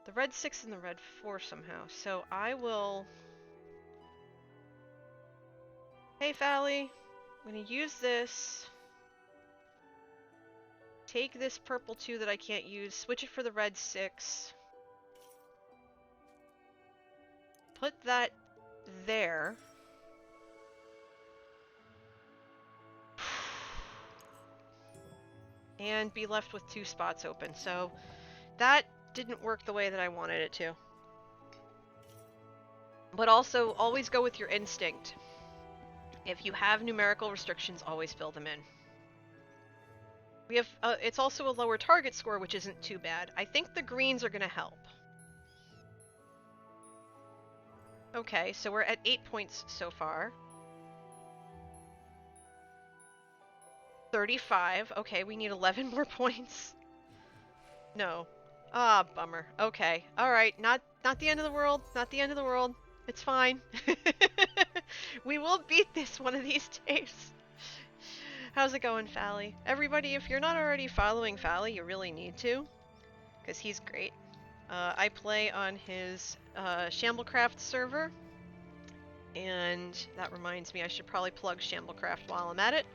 The red 6 and the red 4 somehow. So I will... Hey, Fally. I'm gonna use this. Take this purple 2 that I can't use, switch it for the red 6. Put that there. And be left with 2 spots open. So that didn't work the way that I wanted it to. But also, always go with your instinct. If you have numerical restrictions, always fill them in. We have, it's also a lower target score, which isn't too bad. I think the greens are going to help. Okay, so we're at 8 points so far. 35. Okay, we need 11 more points. No. Ah, bummer. Okay. Alright, not the end of the world. Not the end of the world. It's fine. We will beat this one of these days. How's it going, Fally? Everybody, if you're not already following Fally, you really need to. Because he's great. I play on his Shamblecraft server. And that reminds me, I should probably plug Shamblecraft while I'm at it.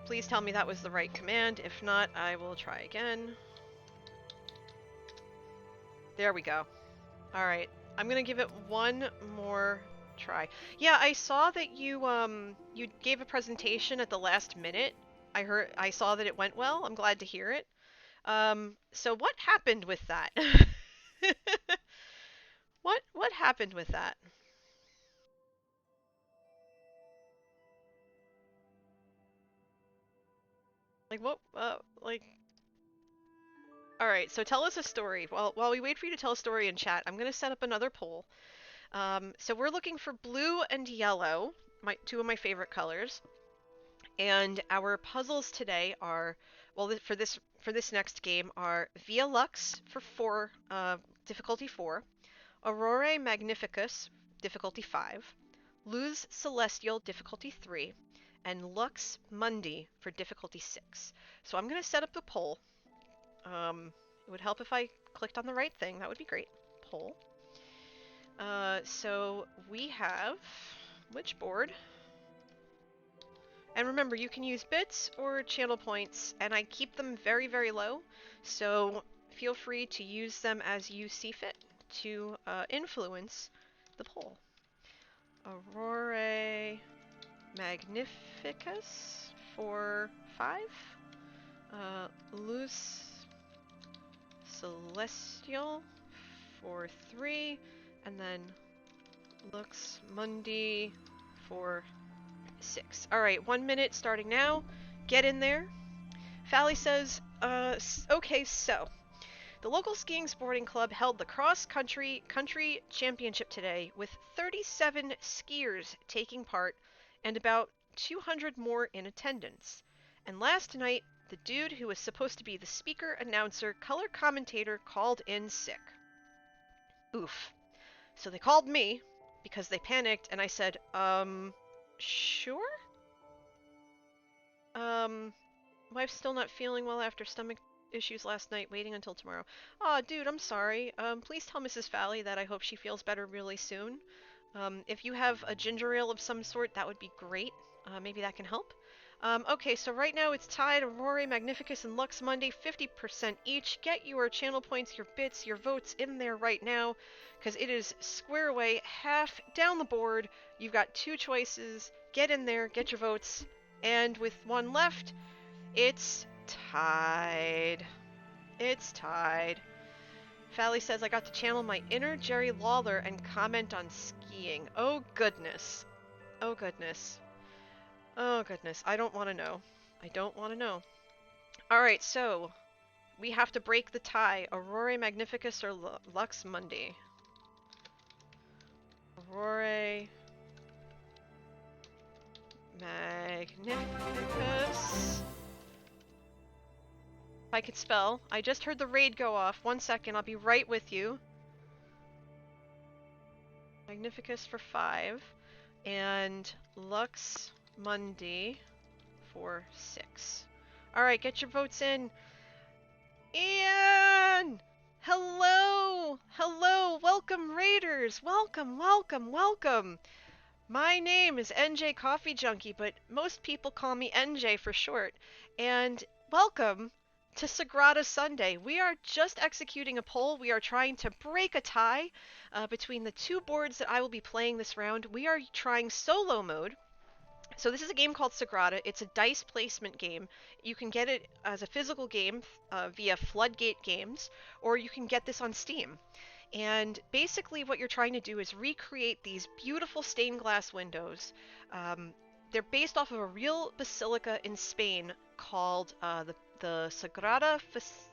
Please tell me that was the right command. If not, I will try again. There we go. Alright, I'm gonna give it one more try. Yeah, I saw that you gave a presentation at the last minute. I saw that it went well. I'm glad to hear it. So what happened with that? What happened with that? Like what Alright, so tell us a story. While we wait for you to tell a story in chat, I'm gonna set up another poll. So we're looking for blue and yellow, two of my favorite colors. And our puzzles today are, well, for this next game are Via Lux for difficulty 4, Aurora Magnificus, difficulty 5, Luz Celestial, difficulty 3, and Lux Mundi for difficulty 6. So I'm going to set up the poll. It would help if I clicked on the right thing. That would be great. Poll. So we have which board? And remember, you can use bits or channel points, and I keep them very, very low. So feel free to use them as you see fit to influence the poll. Aurora Magnificus for 5. Luz Celestial for 3. And then Lux Mundi for 6. Alright, 1 minute starting now. Get in there. Fally says, okay, so The local skiing sporting club held the cross-country championship today with 37 skiers taking part and about 200 more in attendance. And last night, the dude who was supposed to be the speaker, announcer, color commentator called in sick. Oof. So they called me because they panicked and I said, sure? Wife's still not feeling well after stomach issues last night, waiting until tomorrow. Aw, dude, I'm sorry. Please tell Mrs. Fally that I hope she feels better really soon. If you have a ginger ale of some sort, that would be great. Maybe that can help. Okay, so right now it's tied Aurora, Magnificus, and Lux Monday, 50% each. Get your channel points, your bits, your votes in there right now, because it is square away, half down the board. You've got 2 choices. Get in there, get your votes, and with 1 left, it's tied. It's tied. Fally says I got to channel my inner Jerry Lawler and comment on skiing. Oh goodness. Oh goodness. Oh goodness. I don't want to know. I don't want to know. Alright, so we have to break the tie. Aurora Magnificus or Lux Monday? Aurora Magnificus. If I could spell. I just heard the raid go off. 1 second, I'll be right with you. Magnificus for 5. And Lux Monday for 6. Alright, get your votes in. Ian! Hello! Hello! Welcome, Raiders! Welcome, welcome, welcome! My name is NJ Coffee Junkie, but most people call me NJ for short. And welcome to Sagrada Sunday. We are just executing a poll. We are trying to break a tie between the 2 boards that I will be playing this round. We are trying solo mode. So this is a game called Sagrada. It's a dice placement game. You can get it as a physical game via Floodgate Games, or you can get this on Steam. And basically what you're trying to do is recreate these beautiful stained glass windows. They're based off of a real basilica in Spain called the Sagrada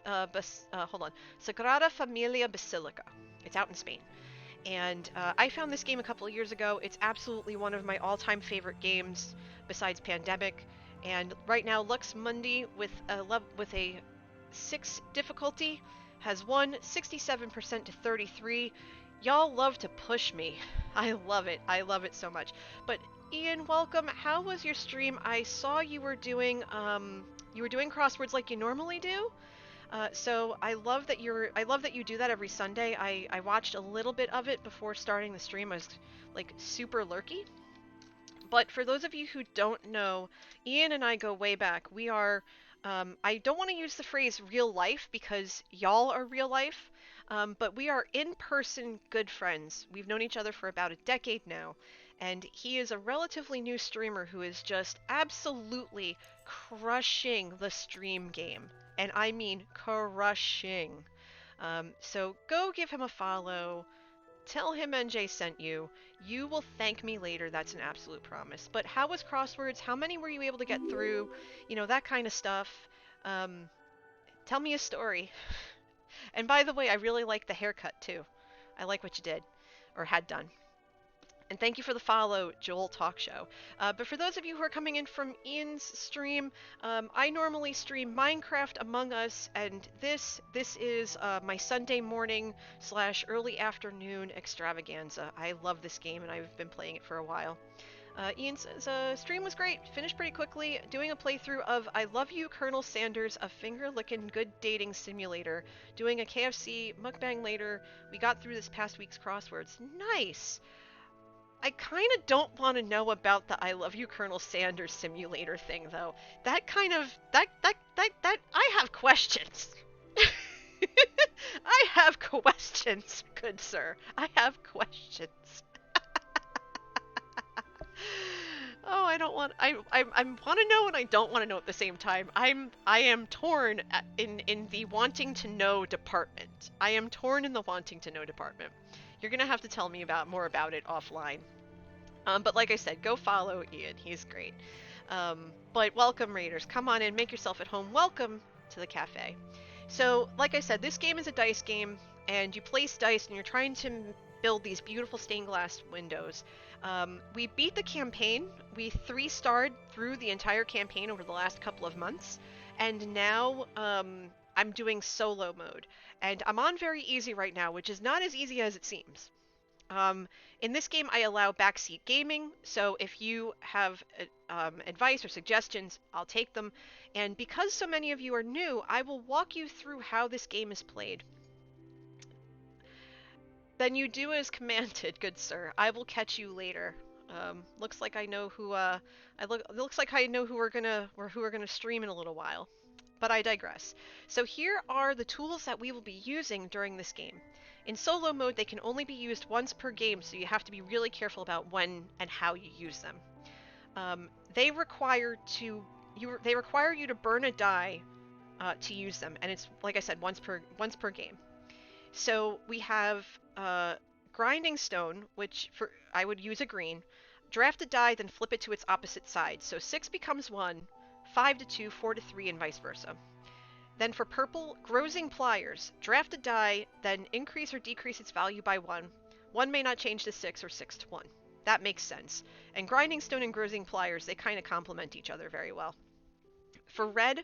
Sagrada Familia Basilica. It's out in Spain. And I found this game a couple of years ago. It's absolutely one of my all-time favorite games besides Pandemic. And right now, Lux Mundi with a 6 difficulty has won 67% to 33. Y'all love to push me. I love it. I love it so much. But Ian, welcome. How was your stream? I saw you were doing crosswords like you normally do. So I love that you do that every Sunday. I watched a little bit of it before starting the stream. I was like super lurky. But for those of you who don't know, Ian and I go way back. We are, I don't want to use the phrase real life because y'all are real life, but we are in-person good friends. We've known each other for about a decade now. And he is a relatively new streamer who is just absolutely crushing the stream game. And I mean crushing. So go give him a follow. Tell him NJ sent you. You will thank me later. That's an absolute promise. But how was crosswords? How many were you able to get through? You know, that kind of stuff. Tell me a story. And by the way, I really like the haircut too. I like what you did. Or had done. And thank you for the follow, Joel Talk Show. But for those of you who are coming in from Ian's stream, I normally stream Minecraft Among Us, and this is my Sunday morning / early afternoon extravaganza. I love this game, and I've been playing it for a while. Ian's stream was great, finished pretty quickly, doing a playthrough of I Love You, Colonel Sanders, a finger-licking good dating simulator, doing a KFC mukbang later. We got through this past week's crosswords. Nice! I kind of don't want to know about the I Love You, Colonel Sanders simulator thing, though. That I have questions. I have questions, good sir. I have questions. Oh, I want to know and I don't want to know at the same time. I am torn in the wanting to know department. I am torn in the wanting to know department. You're gonna have to tell me more about it offline. But like I said, go follow Ian. He's great. But welcome, Raiders. Come on in, make yourself at home. Welcome to the cafe. So, like I said, this game is a dice game, and you place dice, and you're trying to build these beautiful stained glass windows. We beat the campaign. We 3-starred through the entire campaign over the last couple of months, and now I'm doing solo mode. And I'm on very easy right now, which is not as easy as it seems. In this game, I allow backseat gaming, so if you have advice or suggestions, I'll take them. And because so many of you are new, I will walk you through how this game is played. Then you do as commanded, good sir. I will catch you later. Looks like I know who. Looks like I know who we're gonna stream in a little while. But I digress. So here are the tools that we will be using during this game. In solo mode, they can only be used once per game, so you have to be really careful about when and how you use them. They require you to burn a die to use them, and it's like I said, once per game. So we have grinding stone, which I would use a green. Draft a die, then flip it to its opposite side. So 6 becomes 1, 5 to 2, 4 to 3, and vice versa. Then for purple, Grozing Pliers. Draft a die, then increase or decrease its value by 1. 1 may not change to 6 or 6 to 1. That makes sense. And Grinding Stone and Grozing Pliers, they kind of complement each other very well. For red,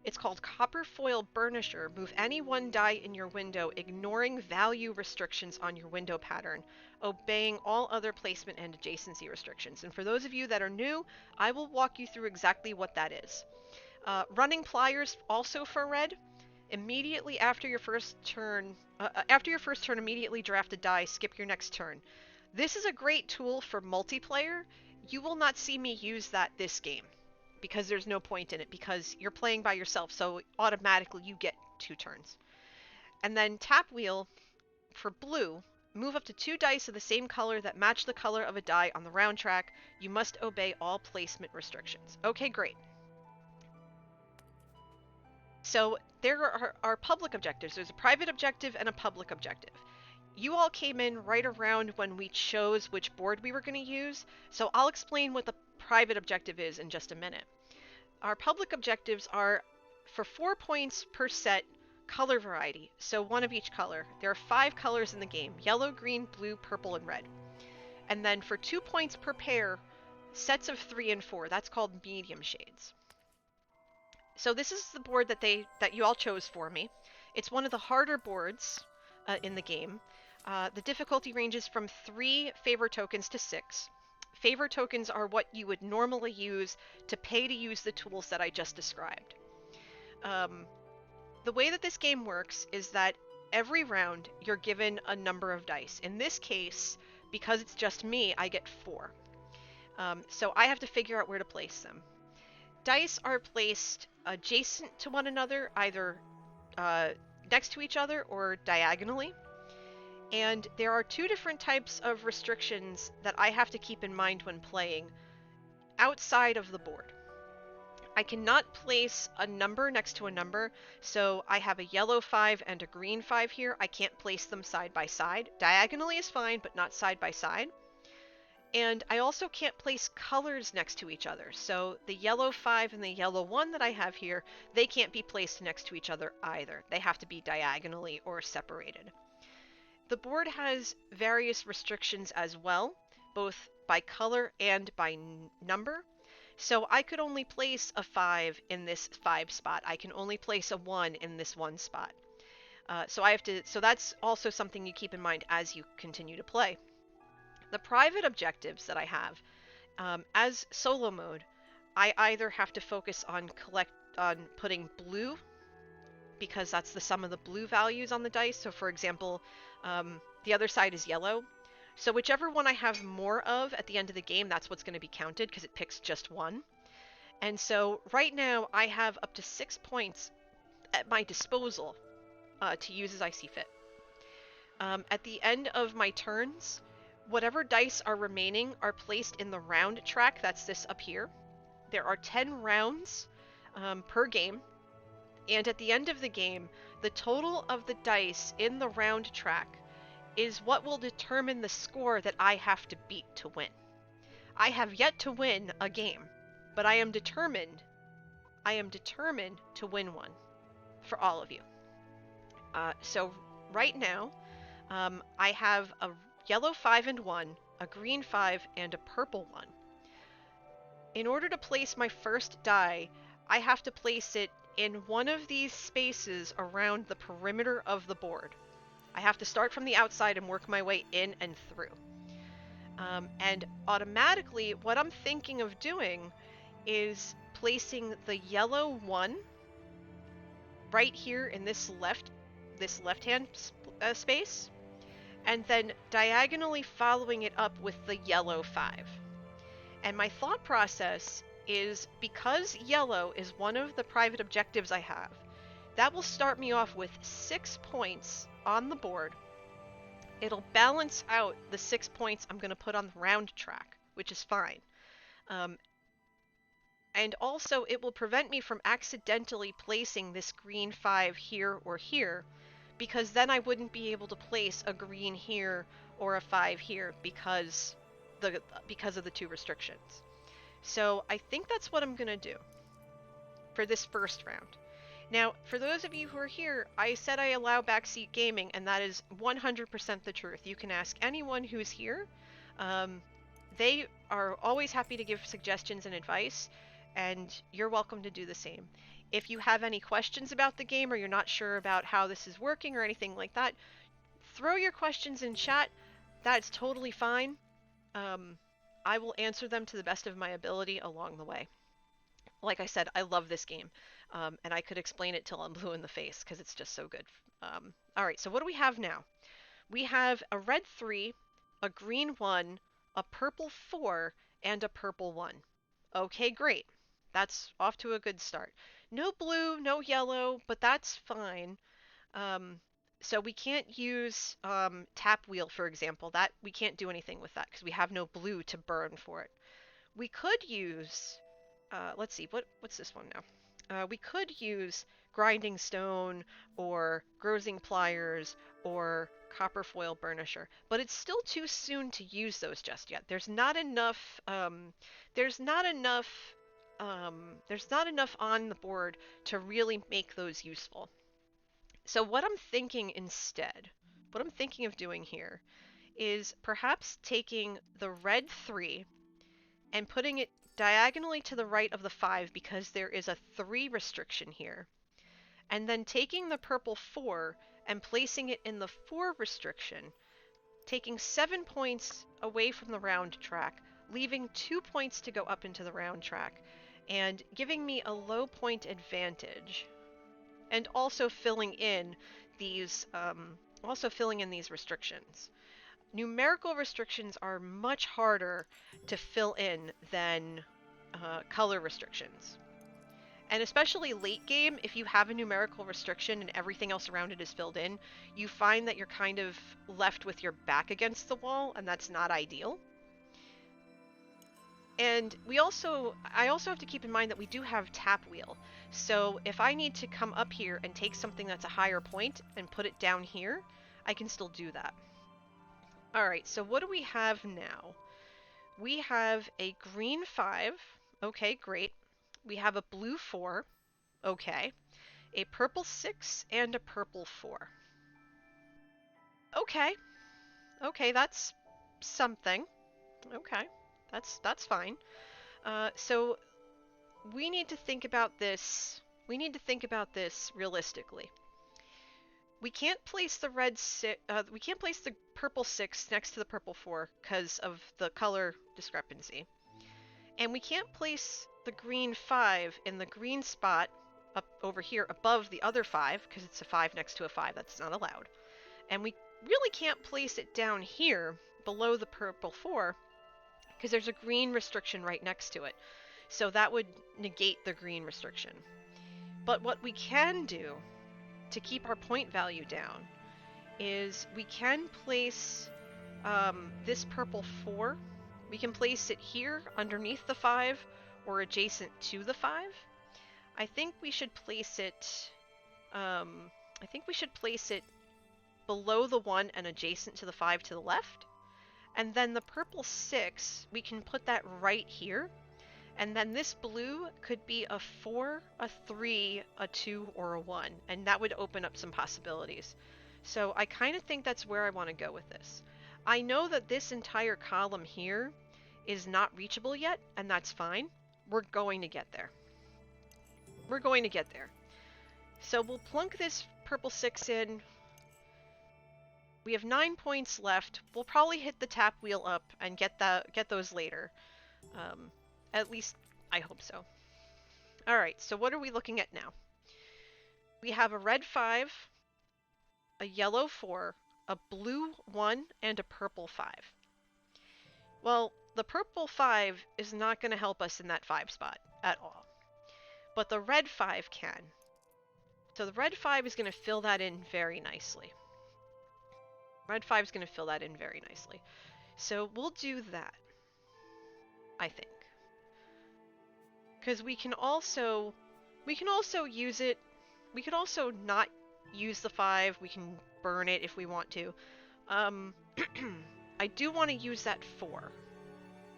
it's called Copper Foil Burnisher. Move any one die in your window, ignoring value restrictions on your window pattern, obeying all other placement and adjacency restrictions. And for those of you that are new, I will walk you through exactly what that is. Running Pliers, also for red. Immediately after your first turn, immediately draft a die, skip your next turn. This is a great tool for multiplayer. You will not see me use that this game, because there's no point in it, because you're playing by yourself, so automatically you get 2 turns. And then Tap Wheel, for blue, move up to 2 dice of the same color that match the color of a die on the round track. You must obey all placement restrictions. Okay, great. So there are public objectives. There's a private objective and a public objective. You all came in right around when we chose which board we were going to use, so I'll explain what the private objective is in just a minute. Our public objectives are for 4 points per set, color variety, so 1 of each color. There are 5 colors in the game: yellow, green, blue, purple, and red. And then for 2 points per pair, sets of 3 and 4. That's called medium shades. So this is the board that you all chose for me. It's one of the harder boards in the game. The difficulty ranges from 3 favor tokens to 6. Favor tokens are what you would normally use to pay to use the tools that I just described. The way that this game works is that every round you're given a number of dice. In this case, because it's just me, I get 4. So I have to figure out where to place them. Dice are placed adjacent to one another, either next to each other or diagonally. And there are 2 different types of restrictions that I have to keep in mind when playing outside of the board. I cannot place a number next to a number, so I have a yellow 5 and a green 5 here. I can't place them side by side. Diagonally is fine, but not side by side. And I also can't place colors next to each other. So the yellow 5 and the yellow 1 that I have here, they can't be placed next to each other either. They have to be diagonally or separated. The board has various restrictions as well, both by color and by number. So I could only place a 5 in this 5 spot. I can only place a 1 in this 1 spot. So that's also something you keep in mind as you continue to play. The private objectives that I have, as solo mode, I either have to focus on putting blue, because that's the sum of the blue values on the dice. So for example, the other side is yellow. So whichever one I have more of at the end of the game, that's what's going to be counted, because it picks just 1. And so right now I have up to 6 points at my disposal to use as I see fit. At the end of my turns, whatever dice are remaining are placed in the round track. That's this up here. There are 10 rounds per game. And at the end of the game, the total of the dice in the round track is what will determine the score that I have to beat to win. I have yet to win a game, but I am determined to win one for all of you. So right now, I have a yellow 5 and 1, a green 5, and a purple 1. In order to place my first die, I have to place it in one of these spaces around the perimeter of the board. I have to start from the outside and work my way in and through. And automatically, what I'm thinking of doing is placing the yellow 1 right here in this left-hand space, and then diagonally following it up with the yellow 5. And my thought process is, because yellow is one of the private objectives I have, that will start me off with 6 points on the board. It'll balance out the 6 points I'm going to put on the round track, which is fine. And also, it will prevent me from accidentally placing this green 5 here or here, because then I wouldn't be able to place a green here or a 5 here because of the 2 restrictions. So I think that's what I'm going to do for this first round. Now, for those of you who are here, I said I allow backseat gaming, and that is 100% the truth. You can ask anyone who's here. They are always happy to give suggestions and advice, and you're welcome to do the same. If you have any questions about the game, or you're not sure about how this is working or anything like that, throw your questions in chat. That's totally fine. I will answer them to the best of my ability along the way. Like I said, I love this game, and I could explain it till I'm blue in the face because it's just so good. All right, so what do we have now? We have a red 3, a green 1, a purple 4, and a purple 1. Okay, great. That's off to a good start. No blue, no yellow, but that's fine. So we can't use tap wheel, for example. That we can't do anything with that because we have no blue to burn for it. We could use, let's see, what's this one now? We could use grinding stone or grozing pliers or copper foil burnisher, but it's still too soon to use those just yet. There's not enough. There's not enough on the board to really make those useful. So what I'm thinking instead, what I'm thinking of doing here, is perhaps taking the red 3 and putting it diagonally to the right of the 5 because there is a 3 restriction here. And then taking the purple 4 and placing it in the 4 restriction, taking 7 points away from the round track, leaving 2 points to go up into the round track, and giving me a low point advantage. And also filling in these restrictions. Numerical restrictions are much harder to fill in than color restrictions. And especially late game, if you have a numerical restriction and everything else around it is filled in, you find that you're kind of left with your back against the wall, and that's not ideal. And I also have to keep in mind that we do have tap wheel. So if I need to come up here and take something that's a higher point and put it down here, I can still do that. All right, so what do we have now? We have a green 5. Okay, great. We have a blue 4. Okay. A purple 6 and a purple 4. Okay. Okay, that's something. Okay. That's fine. So we need to think about this. We need to think about this realistically. We can't place the we can't place the purple 6 next to the purple 4 because of the color discrepancy. And we can't place the green 5 in the green spot up over here above the other 5 because it's a 5 next to a 5. That's not allowed. And we really can't place it down here below the purple 4 because there's a green restriction right next to it. So that would negate the green restriction. But what we can do to keep our point value down is we can place this purple 4. We can place it here underneath the 5 or adjacent to the 5. I think we should place it below the 1 and adjacent to the 5 to the left. And then the purple 6, we can put that right here. And then this blue could be a 4, a 3, a 2, or a 1, and that would open up some possibilities. So I kind of think that's where I want to go with this. I know that this entire column here is not reachable yet, and that's fine. We're going to get there. We're going to get there. So we'll plunk this purple 6 in. We have 9 points left. We'll probably hit the tap wheel up and get those later. At least, I hope so. Alright, so what are we looking at now? We have a red 5, a yellow 4, a blue 1, and a purple 5. Well, the purple 5 is not going to help us in that 5 spot at all. But the red 5 can. So the red 5 is going to fill that in very nicely. Red 5 is going to fill that in very nicely. So we'll do that, I think. Because we can also use it. We could also not use the 5. We can burn it if we want to. I do want to use that 4.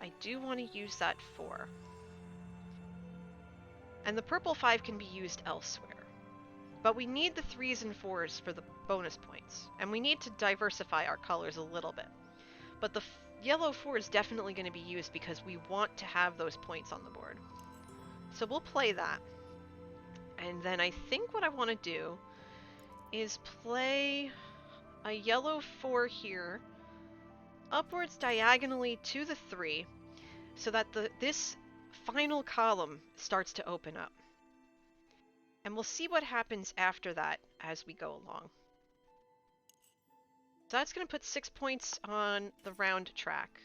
I do want to use that 4. And the purple 5 can be used elsewhere. But we need the 3s and 4s for the bonus points. And we need to diversify our colors a little bit. But the yellow 4 is definitely going to be used because we want to have those points on the board. So we'll play that. And then I think what I want to do is play a yellow 4 here, upwards diagonally to the 3, so that this final column starts to open up. And we'll see what happens after that as we go along. So that's going to put 6 points on the round track.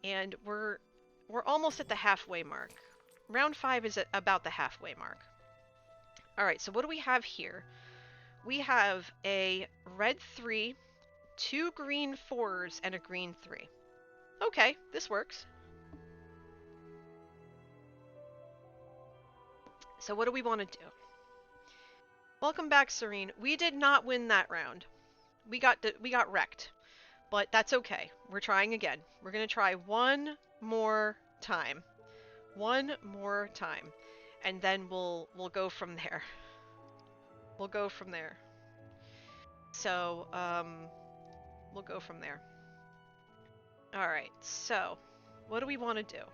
And we're almost at the halfway mark. Round 5 is at about the halfway mark. Alright, so what do we have here? We have a red 3, 2 green 4s, and a green 3. Okay, this works. So what do we want to do? Welcome back, Serene. We did not win that round. We got wrecked. But that's okay. We're trying again. We're going to try one more time. One more time. And then we'll go from there. We'll go from there. So, we'll go from there. Alright, so, what do we want to do?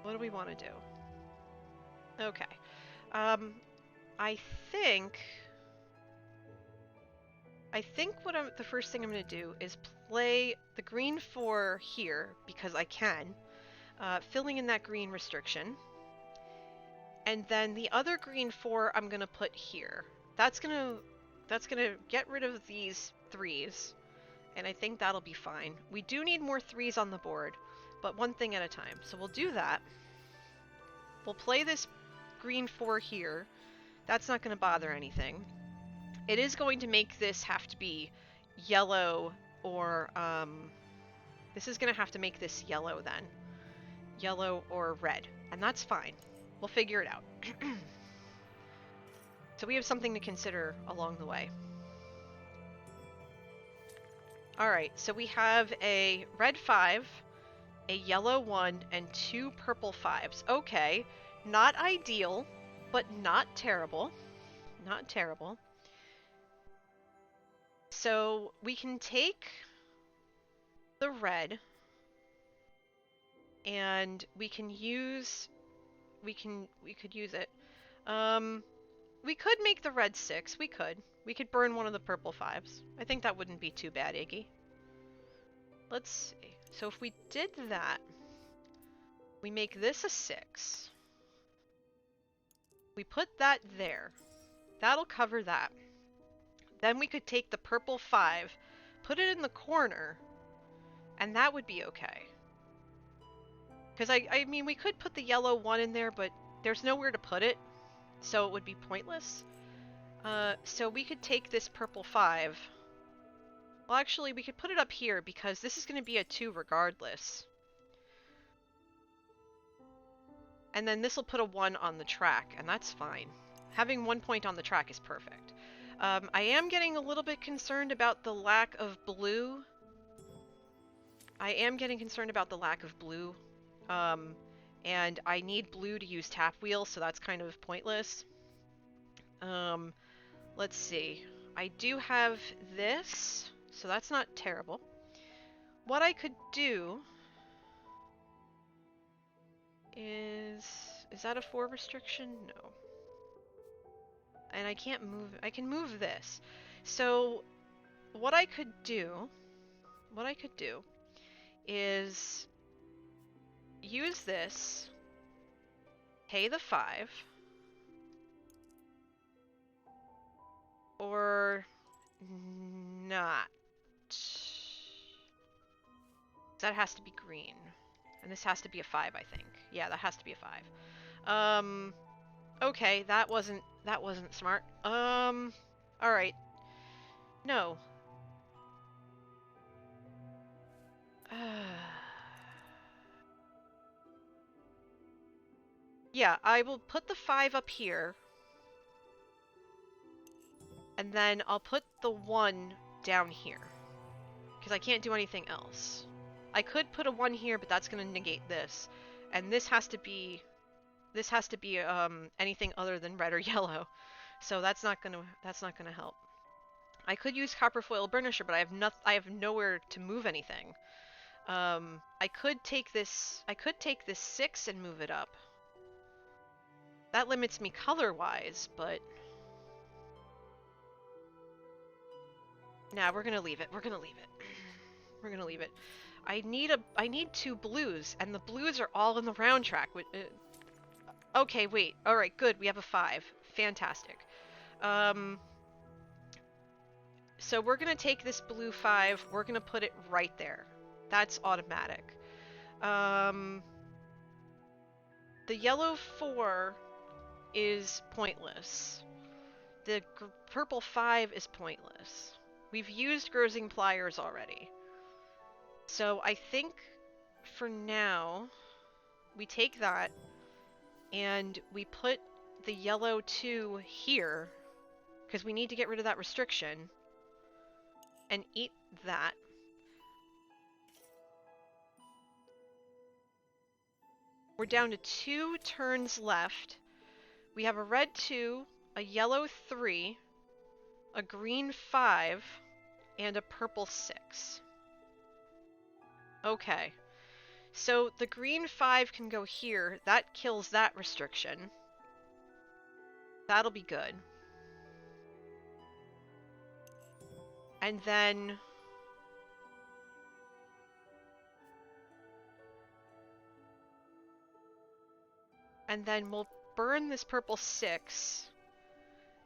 What do we want to do? Okay. I think the first thing I'm going to do is play the green 4 here, because I can, filling in that green restriction. And then the other green 4 I'm going to put here. That's gonna get rid of these 3s, and I think that'll be fine. We do need more 3s on the board, but one thing at a time. So we'll do that. We'll play this green 4 here. That's not going to bother anything. It is going to make this have to be yellow, or this is going to have to make this yellow then. Yellow or red, and that's fine. We'll figure it out. So we have something to consider along the way. Alright, so we have a red 5, a yellow 1, and 2 purple 5s. Okay, not ideal, but not terrible. Not terrible. So we can take the red, and we could use it. We could make the red 6. We could burn one of the purple 5s. I think that wouldn't be too bad, Iggy. Let's see. So if we did that, we make this a 6. We put that there. That'll cover that. Then we could take the purple 5, put it in the corner, and that would be okay. Because I mean, we could put the yellow 1 in there, but there's nowhere to put it, so it would be pointless. So we could take this purple 5. Well, actually, we could put it up here, because this is going to be a 2 regardless. And then this will put a 1 on the track, and that's fine. Having 1 point on the track is perfect. I am getting a little bit concerned about the lack of blue. And I need blue to use tap wheel, so that's kind of pointless. Let's see. I do have this, so that's not terrible. What I could do is that a 4 restriction? No. And I can't move, I can move this. So what I could do is use this, pay the 5, or not. That has to be green. And this has to be a 5, I think. Yeah, that has to be a 5. Okay, that wasn't smart. Alright. No. Yeah, I will put the 5 up here. And then I'll put the 1 down here. Because I can't do anything else. I could put a 1 here, but that's going to negate this. And this has to be anything other than red or yellow. So that's not going to help. I could use copper foil burnisher, but I have nowhere to move anything. I could take this 6 and move it up. That limits me color-wise, but nah, we're gonna leave it. We're gonna leave it. I need 2 blues, and the blues are all in the round track. Okay, wait. All right, good. We have a 5. Fantastic. So we're gonna take this blue 5. We're gonna put it right there. That's automatic. The yellow 4 is pointless. The purple 5 is pointless. We've used Grozing Pliers already. So I think for now, we take that and we put the yellow 2 here, because we need to get rid of that restriction, and eat that. We're down to 2 turns left. We have a red 2, a yellow 3, a green 5, and a purple 6. Okay. So the green 5 can go here. That kills that restriction. That'll be good. And then we'll burn this purple 6.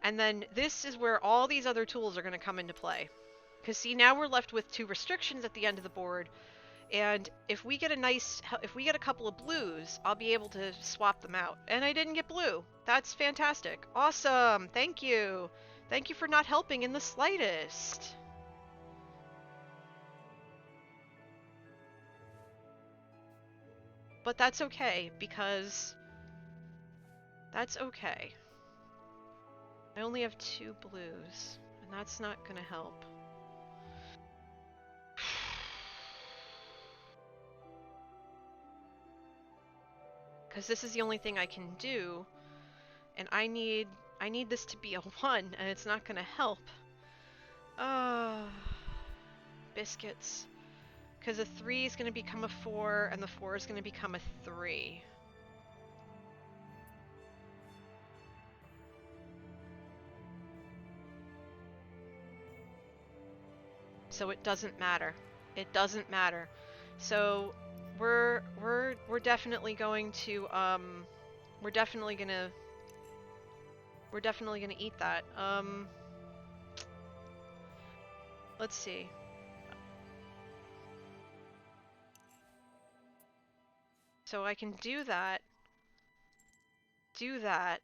And then this is where all these other tools are going to come into play. Because see, now we're left with 2 restrictions at the end of the board. And if we get a couple of blues, I'll be able to swap them out. And I didn't get blue. That's fantastic. Awesome. Thank you. Thank you for not helping in the slightest. But that's okay, because that's okay. I only have 2 blues, and that's not gonna help. Because this is the only thing I can do, and I need this to be a 1, and it's not gonna help. Biscuits. Because a 3 is gonna become a 4, and the 4 is gonna become a 3. So it doesn't matter. It doesn't matter. So we're definitely going to we're definitely gonna eat that. Let's see. So I can do that. Do that.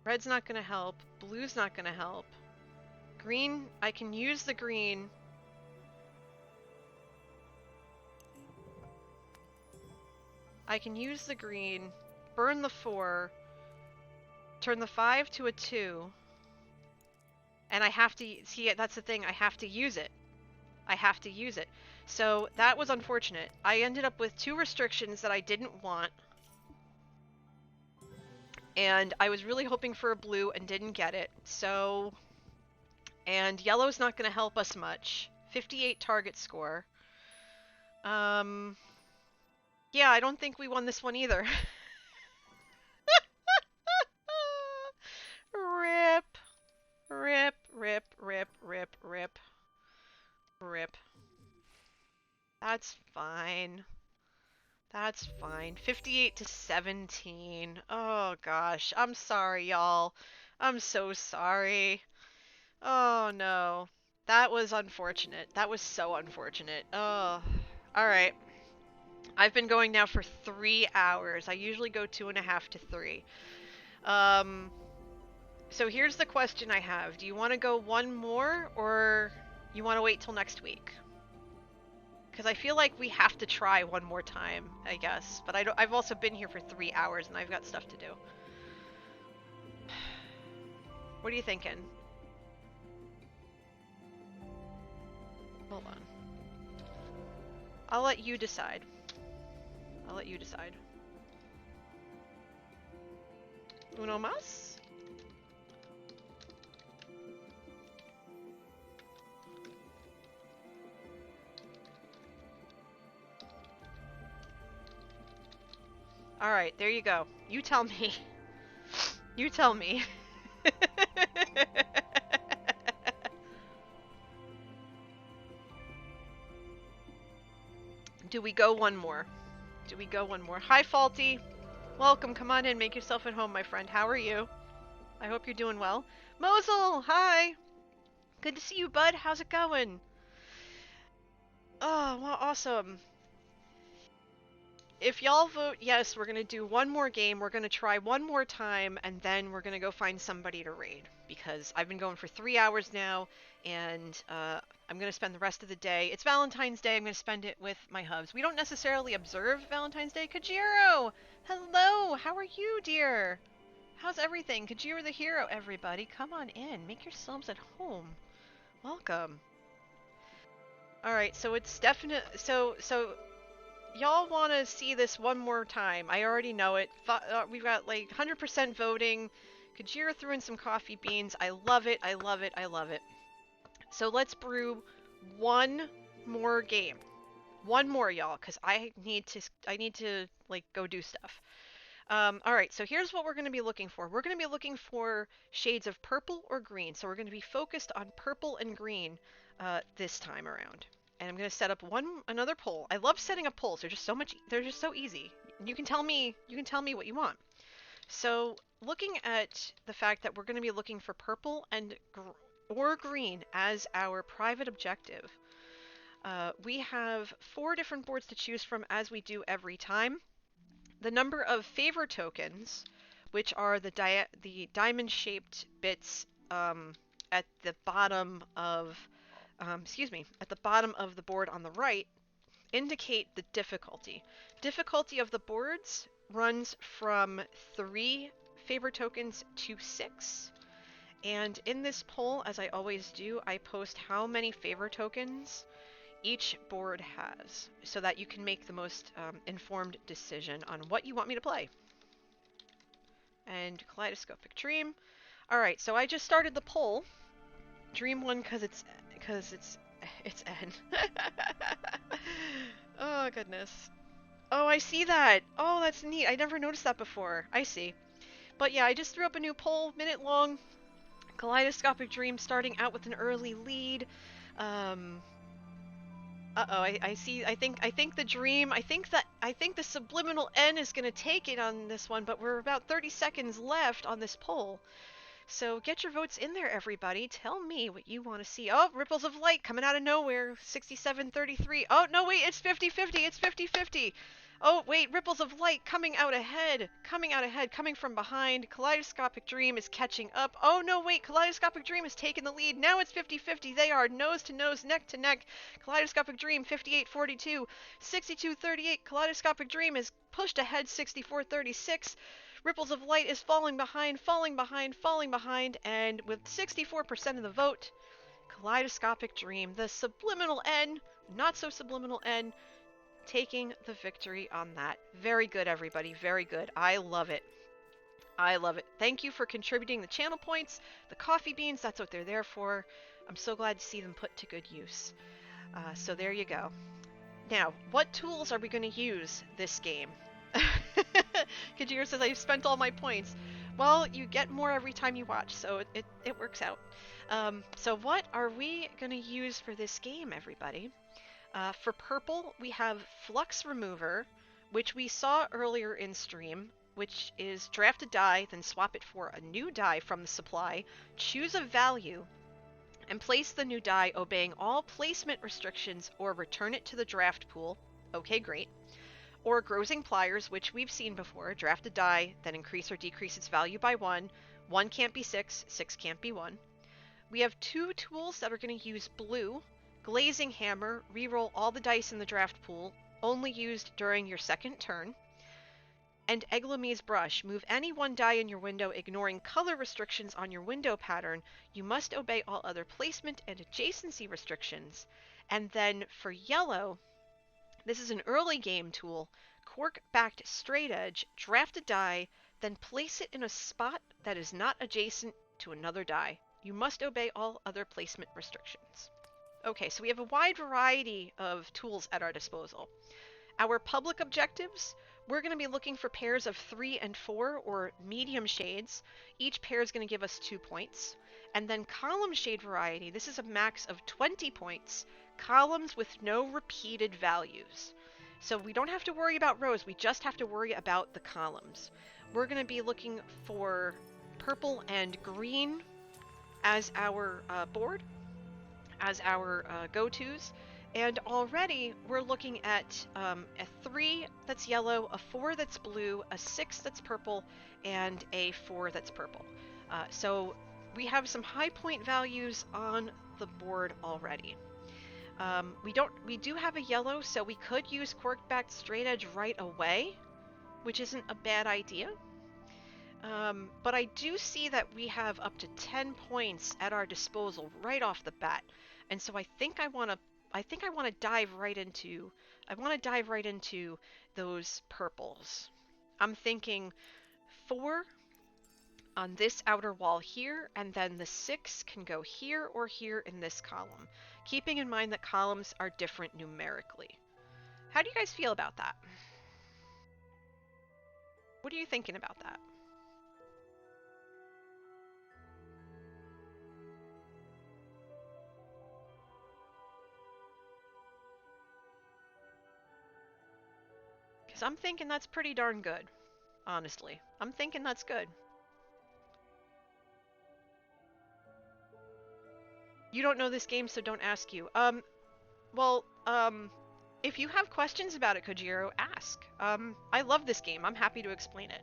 Red's not gonna help. Blue's not gonna help. Green, I can use the green. I can use the green, burn the 4, turn the 5 to a 2, and I have to, see, that's the thing, I have to use it. I have to use it. So that was unfortunate. I ended up with 2 restrictions that I didn't want. And I was really hoping for a blue and didn't get it. So, and yellow's not going to help us much. 58 target score. Yeah, I don't think we won this one either. Rip. Rip, rip, rip, rip, rip. Rip. That's fine. That's fine. 58 to 17. Oh gosh. I'm sorry, y'all. I'm so sorry. Oh no. That was unfortunate. That was so unfortunate. Oh. Alright. I've been going now for 3 hours. I usually go 2.5 to 3. So here's the question I have. Do you want to go one more, or you want to wait till next week? Because I feel like we have to try one more time, I guess. But I've also been here for 3 hours, and I've got stuff to do. What are you thinking? Hold on. I'll let you decide. I'll let you decide. Uno más? Alright, there you go. You tell me. You tell me. Do we go one more? Do we go one more? Hi, Faulty. Welcome. Come on in. Make yourself at home, my friend. How are you? I hope you're doing well. Mosul, hi. Good to see you, bud. How's it going? Oh, well, awesome. If y'all vote yes, we're going to do one more game. We're going to try one more time, and then we're going to go find somebody to raid. Because I've been going for 3 hours now, and I'm going to spend the rest of the day. It's Valentine's Day. I'm going to spend it with my hubs. We don't necessarily observe Valentine's Day. Kajiro! Hello! How are you, dear? How's everything? Kajiro the hero, everybody. Come on in. Make yourselves at home. Welcome. Alright, so it's definite... So y'all want to see this one more time. I already know it. We've got like 100% voting. Kajira threw in some coffee beans. I love it. I love it. I love it. So let's brew one more game. One more, y'all, because I need to like go do stuff. Alright, so here's what we're going to be looking for. We're going to be looking for shades of purple or green. So we're going to be focused on purple and green this time around. And I'm going to set up another poll. I love setting up polls. They're just so easy. You can tell me what you want. So, looking at the fact that we're going to be looking for purple and or green as our private objective, we have 4 different boards to choose from, as we do every time. The number of favor tokens, which are the diamond-shaped bits at the bottom of at the bottom of the board on the right, indicate the difficulty. Difficulty of the boards runs from 3 favor tokens to 6. And in this poll, as I always do, I post how many favor tokens each board has, so that you can make the most informed decision on what you want me to play. And Kaleidoscopic Dream. Alright, so I just started the poll. Dream one because it's N. Oh goodness. Oh, I see that. Oh, that's neat. I never noticed that before. I see. But yeah, I just threw up a new poll, minute long. Kaleidoscopic Dream starting out with an early lead. I see. I think the dream. I think the subliminal N is gonna take it on this one. But we're about 30 seconds left on this poll. So get your votes in there, everybody. Tell me what you want to see. Oh, Ripples of Light coming out of nowhere. 67-33. Oh, no, wait, it's 50-50. It's 50-50. Oh, wait, Ripples of Light coming out ahead. Coming from behind. Kaleidoscopic Dream is catching up. Oh, no, wait, Kaleidoscopic Dream has taken the lead. Now it's 50-50. They are nose to nose, neck to neck. Kaleidoscopic Dream 58-42. 62-38. Kaleidoscopic Dream is pushed ahead 64-36. Ripples of Light is falling behind, and with 64% of the vote, kaleidoscopic dream, the subliminal N, not so subliminal N, taking the victory on that. Very good, everybody. Very good. I love it. I love it. Thank you for contributing the channel points, the coffee beans. That's what they're there for. I'm so glad to see them put to good use. So there you go. Now, what tools are we going to use this game? Kajir says, I've spent all my points. Well, you get more every time you watch, so it works out. So what are we going to use for this game, everybody? For purple, we have Flux Remover, which we saw earlier in stream, which is draft a die, then swap it for a new die from the supply, choose a value, and place the new die obeying all placement restrictions or return it to the draft pool. Okay, great. Or Grozing Pliers, which we've seen before. Draft a die, then increase or decrease its value by 1. 1 can't be 6, 6 can't be 1. We have 2 tools that are going to use blue. Glazing Hammer, reroll all the dice in the draft pool, only used during your second turn. And Eglomee's Brush, move any 1 die in your window, ignoring color restrictions on your window pattern. You must obey all other placement and adjacency restrictions. And then for yellow, this is an early game tool. Cork-backed straight edge, draft a die, then place it in a spot that is not adjacent to another die. You must obey all other placement restrictions. Okay, so we have a wide variety of tools at our disposal. Our public objectives, we're going to be looking for pairs of 3 and 4 or medium shades. Each pair is going to give us 2 points. And then column shade variety, this is a max of 20 points. Columns with no repeated values. So we don't have to worry about rows, we just have to worry about the columns. We're going to be looking for purple and green as our board, as our go-tos. And already we're looking at a 3 that's yellow, a 4 that's blue, a 6 that's purple, and a 4 that's purple. So we have some high point values on the board already. We do have a yellow, so we could use cork-backed straight edge right away, which isn't a bad idea. But I do see that we have up to 10 points at our disposal right off the bat, and so I think I want to dive right into those purples. I'm thinking 4 on this outer wall here, and then the 6 can go here or here in this column, keeping in mind that columns are different numerically. How do you guys feel about that? What are you thinking about that? Because I'm thinking that's pretty darn good, honestly. I'm thinking that's good. You don't know this game, so don't ask you. If you have questions about it, Kojiro, ask. I love this game. I'm happy to explain it.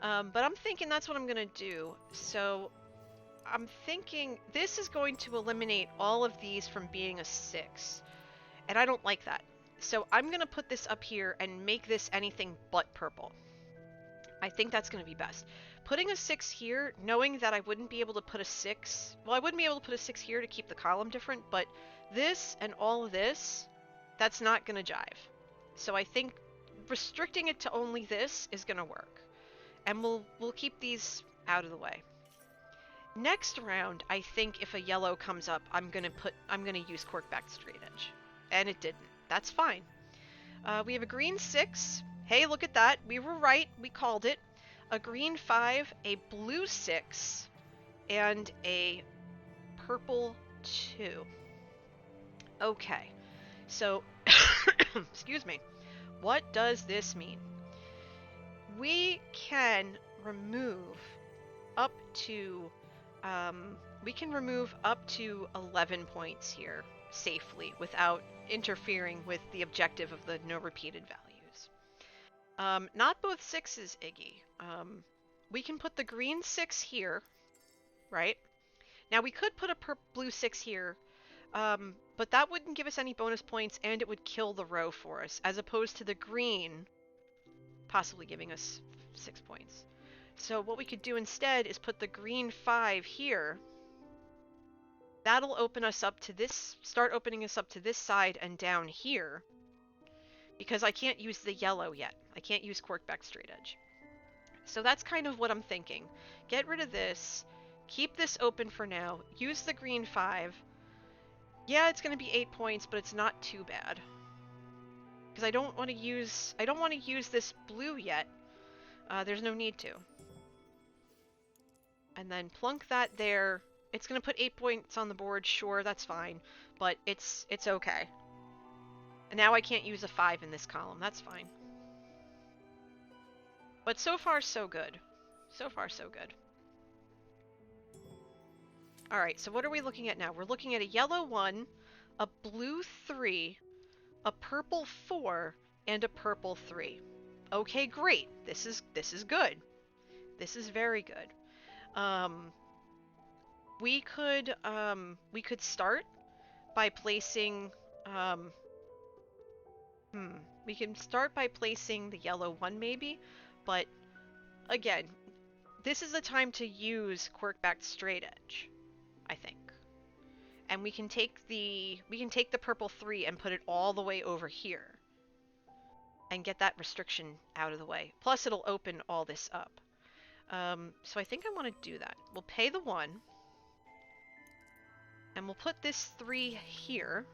But I'm thinking that's what I'm gonna do. So I'm thinking this is going to eliminate all of these from being a 6. And I don't like that. So I'm going to put this up here and make this anything but purple. I think that's going to be best. Putting a 6 here, knowing that I wouldn't be able to put a 6... Well, I wouldn't be able to put a 6 here to keep the column different, but this and all of this, that's not going to jive. So I think restricting it to only this is going to work. And we'll keep these out of the way. Next round, I think if a yellow comes up, I'm going to use cork-backed straight edge. And it didn't. That's fine. We have a green 6. Hey, look at that. We were right. We called it. A green 5, a blue 6, and a purple 2. Okay. So, excuse me. What does this mean? We can remove up to 11 points here safely without interfering with the objective of the no repeated values. Not both 6s, Iggy. We can put the green 6 here, right? Now we could put a blue 6 here, but that wouldn't give us any bonus points and it would kill the row for us, as opposed to the green possibly giving us 6 points. So what we could do instead is put the green 5 here. That'll open us up to this, start opening us up to this side and down here, because I can't use the yellow yet. I can't use Corkback Straight Edge. So that's kind of what I'm thinking. Get rid of this, keep this open for now, use the green 5. Yeah, it's going to be 8 points, but it's not too bad. Because I don't want to use this blue yet. There's no need to. And then plunk that there. It's going to put 8 points on the board, sure, that's fine. But it's okay. And now I can't use a 5 in this column, that's fine. But so far, so good. So far, so good. Alright, so what are we looking at now? We're looking at a yellow 1, a blue 3, a purple 4, and a purple 3. Okay, great. This is good. This is very good. We could start by placing we can start by placing the yellow 1 maybe, but again, this is the time to use Corkback Straight Edge, I think. And we can take the purple 3 and put it all the way over here. And get that restriction out of the way. Plus it'll open all this up. So I think I want to do that. We'll pay the 1. And we'll put this 3 here.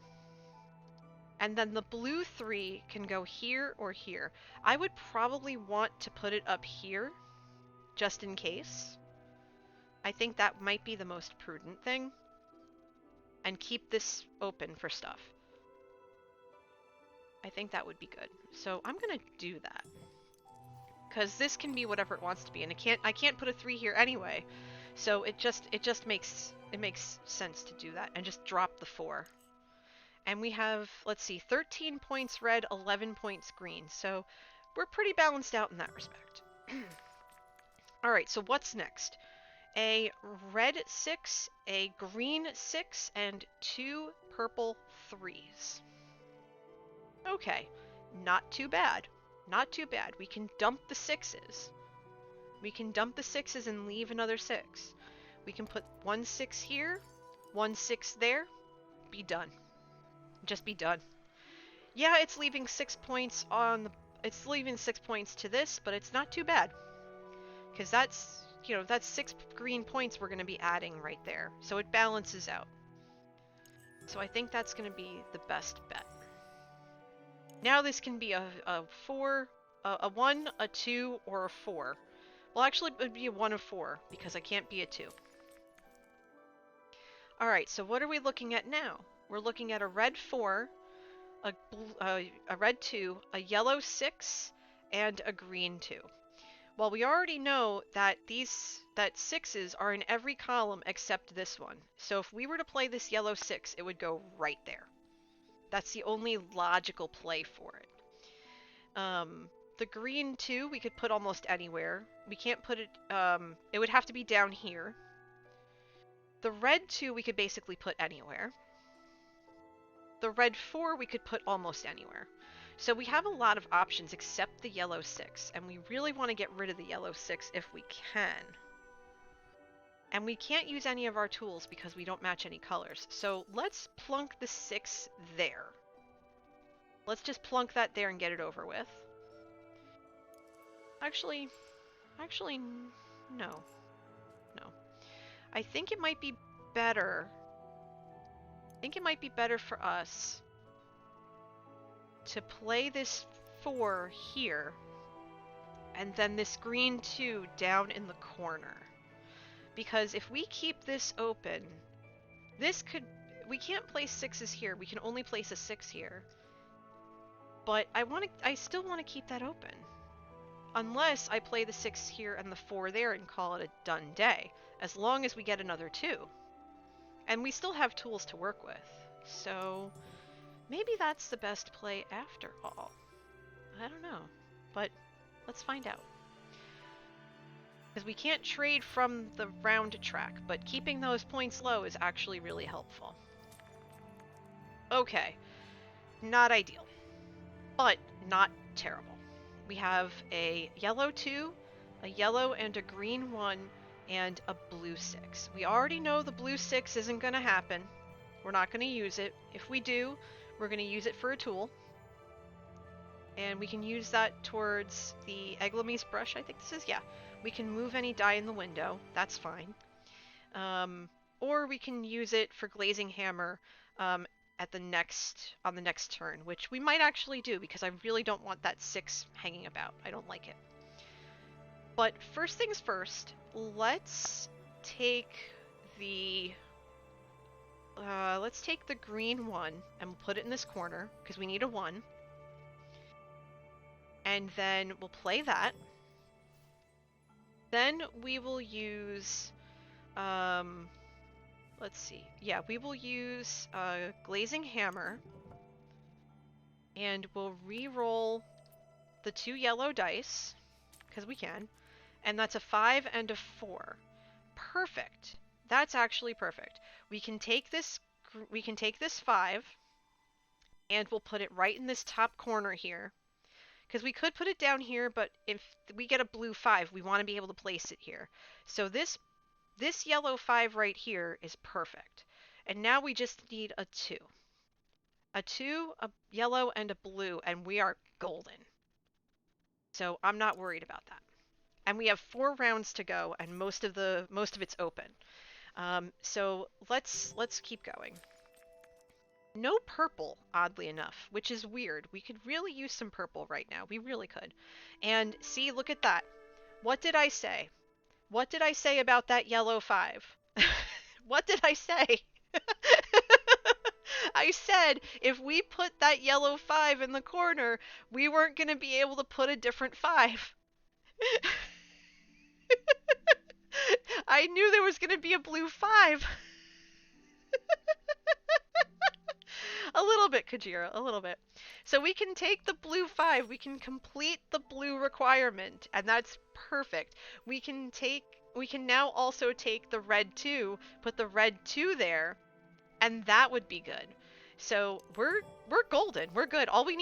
And then the blue 3 can go here or here. I would probably want to put it up here, just in case. I think that might be the most prudent thing. And keep this open for stuff. I think that would be good. So I'm gonna do that. Because this can be whatever it wants to be, and I can't put a 3 here anyway. So it just makes sense to do that and just drop the 4. And we have, let's see, 13 points red, 11 points green. So we're pretty balanced out in that respect. Alright, so what's next? A red 6, a green 6, and 2 purple 3s. Okay, not too bad. Not too bad. We can dump the 6s. We can dump the 6s and leave another 6. We can put 1 6 here, 1 6 there, be done. Just be done. Yeah, it's leaving 6 points on the... It's leaving 6 points to this, but it's not too bad. Because that's, you know, that's 6 green points we're going to be adding right there. So it balances out. So I think that's going to be the best bet. Now this can be a 4, a 1, a 2, or a 4. Well, actually, it would be a 1 of 4, because I can't be a 2. Alright, so what are we looking at now? We're looking at a red 4, a red 2, a yellow 6, and a green 2. Well, we already know that that 6s are in every column except this one. So if we were to play this yellow 6, it would go right there. That's the only logical play for it. The green 2 we could put almost anywhere. We can't put it, it would have to be down here. The red 2 we could basically put anywhere. The red 4 we could put almost anywhere. So we have a lot of options except the yellow 6, and we really want to get rid of the yellow 6 if we can. And we can't use any of our tools because we don't match any colors. So let's plunk the 6 there. Let's just plunk that there and get it over with. Actually, no. No. I think it might be better. I think it might be better for us to play this 4 here, and then this green 2 down in the corner. Because if we keep this open, this could... We can't place 6s here, we can only place a 6 here. But I still want to keep that open. Unless I play the 6 here and the 4 there and call it a done day. As long as we get another 2. And we still have tools to work with. So... maybe that's the best play after all. I don't know. But let's find out. Because we can't trade from the round track, but keeping those points low is actually really helpful. Okay. Not ideal. But not terrible. We have a yellow 2, a yellow and a green 1, and a blue 6. We already know the blue 6 isn't going to happen. We're not going to use it. If we do, we're going to use it for a tool. And we can use that towards the Eglamise brush, I think this is. Yeah. We can move any die in the window. That's fine. Or we can use it for glazing hammer on the next turn, which we might actually do because I really don't want that 6 hanging about. I don't like it. But first things first, let's take the green one and we'll put it in this corner because we need a 1. And then we'll play that. Then we will use, let's see. Yeah, we will use glazing hammer. And we'll re-roll the 2 yellow dice, because we can. And that's a 5 and a 4. Perfect. That's actually perfect. We can take this 5 and we'll put it right in this top corner here. Because we could put it down here, but if we get a blue 5, we want to be able to place it here. So this yellow 5 right here is perfect. And now we just need a 2. A 2, a yellow, and a blue, and we are golden. So I'm not worried about that. And we have 4 rounds to go, and most of it's open. So let's keep going. No purple, oddly enough, which is weird. We could really use some purple right now. We really could. And see, look at that. What did I say? What did I say about that yellow 5? What did I say? I said if we put that yellow 5 in the corner, we weren't going to be able to put a different 5. I knew there was going to be a blue 5. A little bit, Kajira, a little bit. So we can take the blue 5, we can complete the blue requirement, and that's perfect. We can now also take the red 2, put the red 2 there, and that would be good. So we're golden. We're good. All we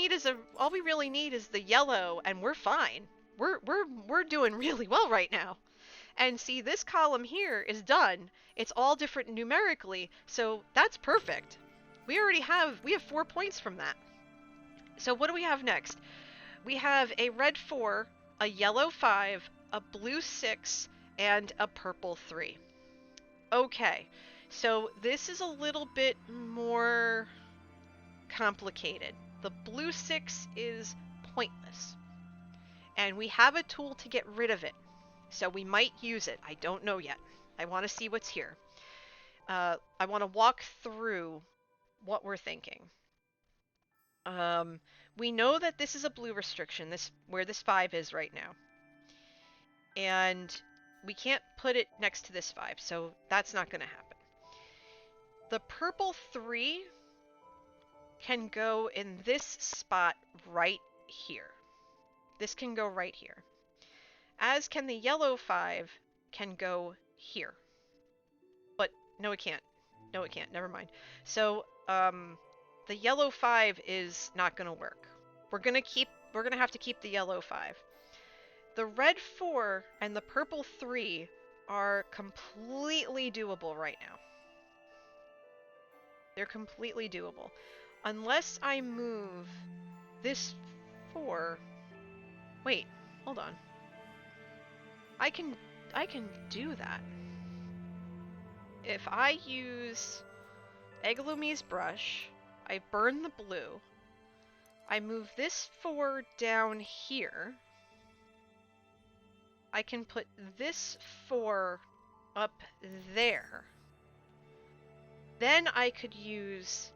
really need is the yellow, and we're fine. We're doing really well right now. And see, this column here is done. It's all different numerically, so that's perfect. We have 4 points from that. So what do we have next? We have a red 4, a yellow 5, a blue 6, and a purple 3. Okay, so this is a little bit more complicated. The blue 6 is pointless. And we have a tool to get rid of it. So we might use it. I don't know yet. I want to see what's here. I want to walk through what we're thinking. We know that this is a blue restriction, where this 5 is right now. And we can't put it next to this 5, so that's not going to happen. The purple 3 can go in this spot right here. This can go right here. As can the yellow 5 can go here. But no, it can't. No, it can't. Never mind. So, the yellow 5 is not going to work. We're going to have to keep the yellow 5. The red 4 and the purple 3 are completely doable right now. They're completely doable. Unless I move this 4... Wait, hold on. I can do that. If I use Eglamise brush, I burn the blue, I move this 4 down here, I can put this 4 up there. Then I could use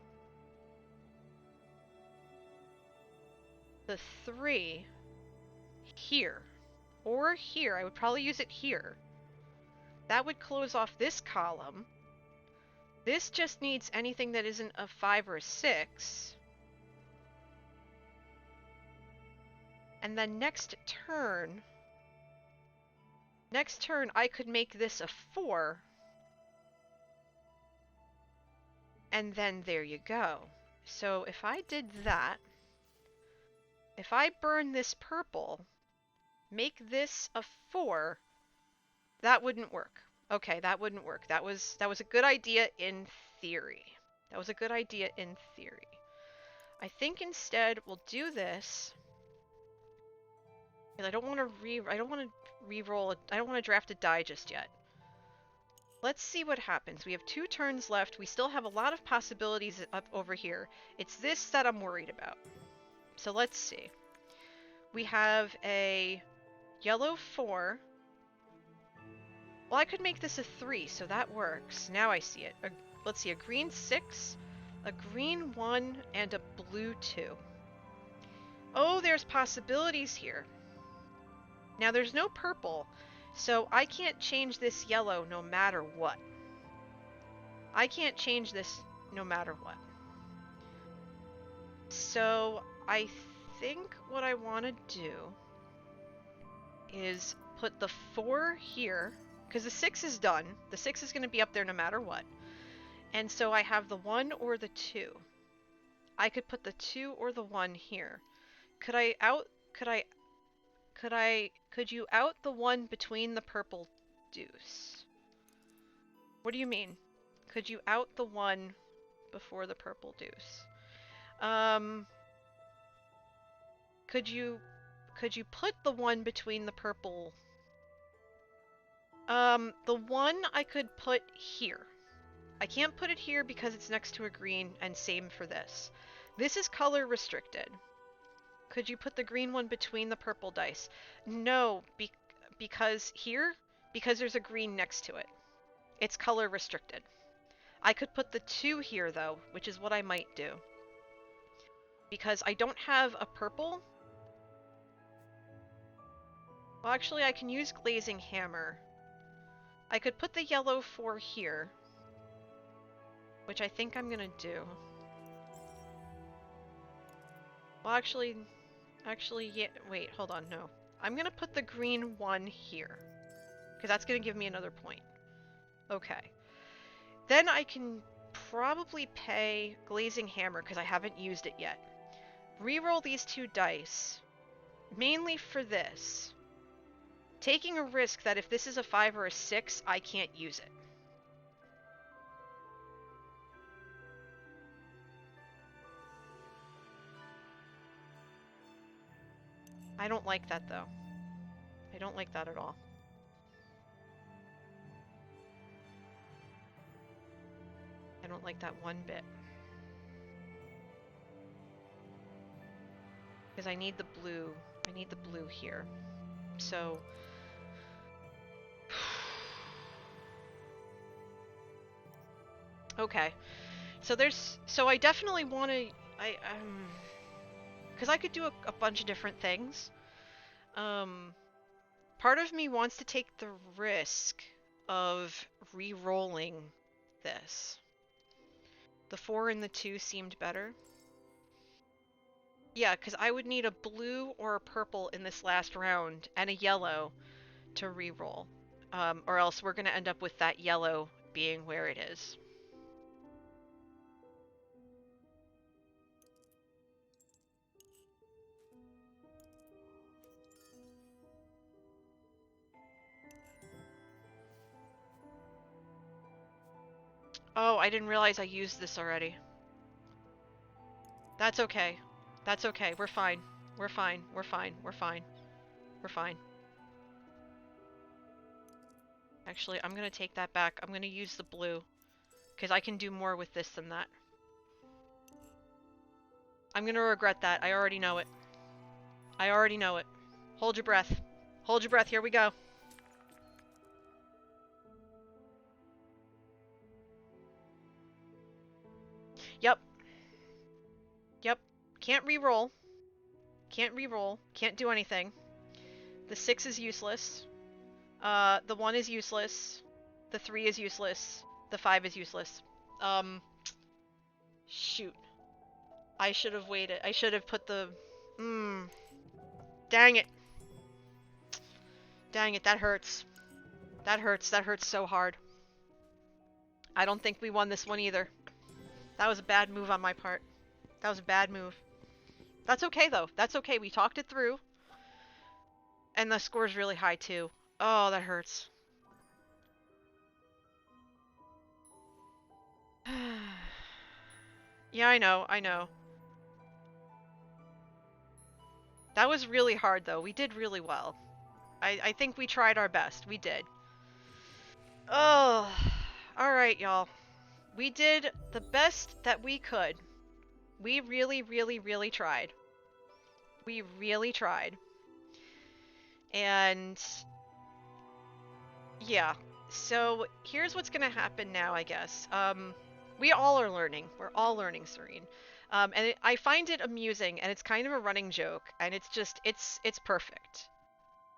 the 3 here. Or here. I would probably use it here. That would close off this column. This just needs anything that isn't a 5 or a 6. And then next turn I could make this a 4. And then there you go. So if I did that, if I burn this purple, make this a 4, That wouldn't work. Okay, that wouldn't work. That was a good idea in theory. That was a good idea in theory. I think instead we'll do this. I don't want to re-roll it. I don't want to draft a die just yet. Let's see what happens. We have 2 turns left. We still have a lot of possibilities up over here. It's this that I'm worried about. So let's see. We have a yellow 4. Well, I could make this a 3, so that works. Now I see it. Let's see, a green 6, a green 1, and a blue 2. Oh, there's possibilities here. Now there's no purple, so I can't change this yellow no matter what. I can't change this no matter what. So I think what I want to do is put the 4 here, because the 6 is done. The 6 is going to be up there no matter what. And so I have the 1 or the 2. I could put the 2 or the 1 here. Could you out the 1 between the purple deuce? What do you mean? Could you out the 1 before the purple deuce? Could you put the 1 between the purple? The 1 I could put here. I can't put it here because it's next to a green, and same for this. This is color restricted. Could you put the green 1 between the purple dice? No, because there's a green next to it. It's color restricted. I could put the 2 here though, which is what I might do. Because I don't have a purple. Well, actually I can use glazing hammer. I could put the yellow 4 here, which I think I'm gonna do. Well, actually, yeah, wait, hold on, no. I'm gonna put the green 1 here, because that's gonna give me another point. Okay. Then I can probably pay glazing hammer, because I haven't used it yet. Reroll these 2 dice, mainly for this. Taking a risk that if this is a 5 or a 6, I can't use it. I don't like that though. I don't like that at all. I don't like that one bit. Because I need the blue. I need the blue here. So... okay. So I definitely want to... because I could do a bunch of different things. Part of me wants to take the risk of re-rolling this. The 4 and the 2 seemed better. Yeah, because I would need a blue or a purple in this last round, and a yellow to re-roll. Or else we're going to end up with that yellow being where it is. Oh, I didn't realize I used this already. That's okay. That's okay. We're fine. We're fine. We're fine. We're fine. We're fine. Actually, I'm gonna take that back. I'm gonna use the blue. Because I can do more with this than that. I'm gonna regret that. I already know it. I already know it. Hold your breath. Hold your breath. Here we go. Yep. Yep. Can't re-roll. Can't re-roll. Can't do anything. The 6 is useless. The 1 is useless. The 3 is useless. The 5 is useless. Shoot. I should have waited. I should have put the... Dang it. Dang it, that hurts. That hurts. That hurts so hard. I don't think we won this one either. That was a bad move on my part. That was a bad move. That's okay, though. That's okay. We talked it through. And the score's really high, too. Oh, that hurts. Yeah, I know, I know. That was really hard, though. We did really well. I think we tried our best. We did. Oh, all right, y'all. We did the best that we could. We really, really, really tried. We really tried. And yeah, so here's what's gonna happen now, I guess. We all are learning. We're all learning, Serene. I find it amusing, and it's kind of a running joke, and it's perfect.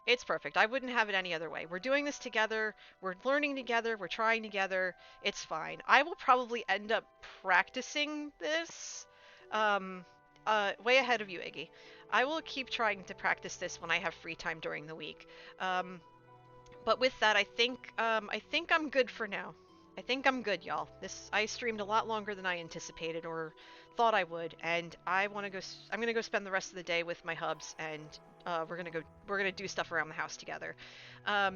It's perfect. I wouldn't have it any other way. We're doing this together. We're learning together. We're trying together. It's fine. I will probably end up practicing this, um, way ahead of you, Iggy. I will keep trying to practice this when I have free time during the week. Um, but with that, I think I'm good for now. I think I'm good, y'all. This I streamed a lot longer than I anticipated or thought I would, and I'm gonna go spend the rest of the day with my hubs, and we're gonna do stuff around the house together.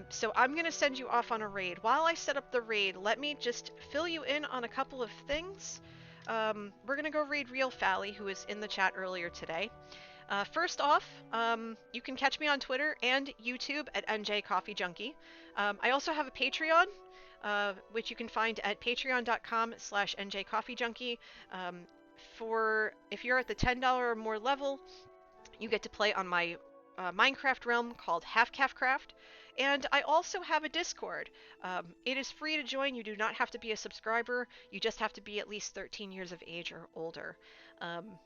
So I'm gonna send you off on a raid. While I set up the raid, let me just fill you in on a couple of things. We're gonna go raid Real Fally, who was in the chat earlier today. First off, you can catch me on Twitter and YouTube at NJ Coffee Junkie. I also have a Patreon, which you can find at patreon.com/NJ Coffee Junkie. For if you're at the $10 or more level, you get to play on my Minecraft realm called Half Calf Craft. And I also have a Discord. It is free to join. You do not have to be a subscriber. You just have to be at least 13 years of age or older. Um,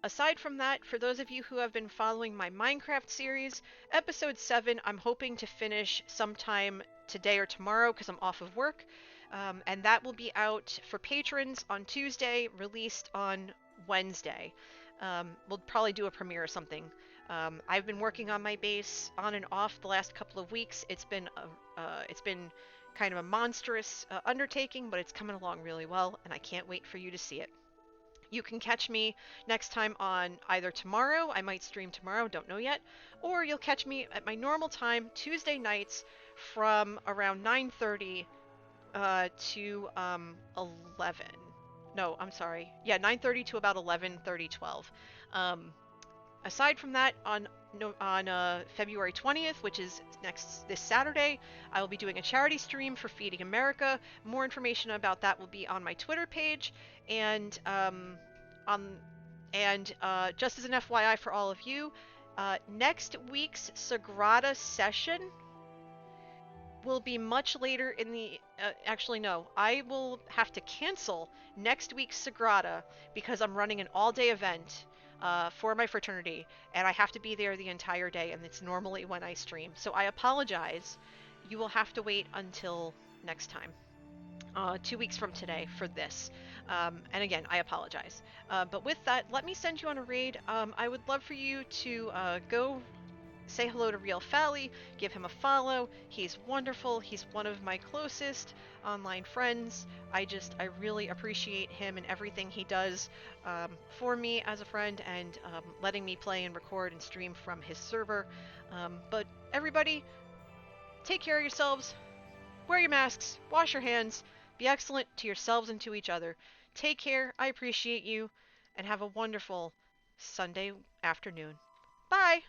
Aside from that, for those of you who have been following my Minecraft series, episode 7 I'm hoping to finish sometime today or tomorrow because I'm off of work. And that will be out for patrons on Tuesday, released on Wednesday. We'll probably do a premiere or something. I've been working on my base on and off the last couple of weeks. It's been kind of a monstrous undertaking, but it's coming along really well, and I can't wait for you to see it. You can catch me next time on either tomorrow, I might stream tomorrow, don't know yet, or you'll catch me at my normal time, Tuesday nights from around 9:30 to 11. No, I'm sorry. Yeah, 9:30 to about 11:30, 12. Um, Aside from that, on February 20th, which is this Saturday, I will be doing a charity stream for Feeding America. More information about that will be on my Twitter page, and on just as an FYI for all of you, next week's Sagrada session will be much later in the. Actually, no, I will have to cancel next week's Sagrada because I'm running an all-day event for my fraternity, and I have to be there the entire day, and it's normally when I stream. So I apologize. You will have to wait until next time. 2 weeks from today for this. And again, I apologize. But with that, let me send you on a raid. I would love for you to go say hello to Real Fally, give him a follow. He's wonderful. He's one of my closest online friends. I really appreciate him and everything he does for me as a friend, and letting me play and record and stream from his server. But everybody, take care of yourselves. Wear your masks. Wash your hands. Be excellent to yourselves and to each other. Take care. I appreciate you. And have a wonderful Sunday afternoon. Bye!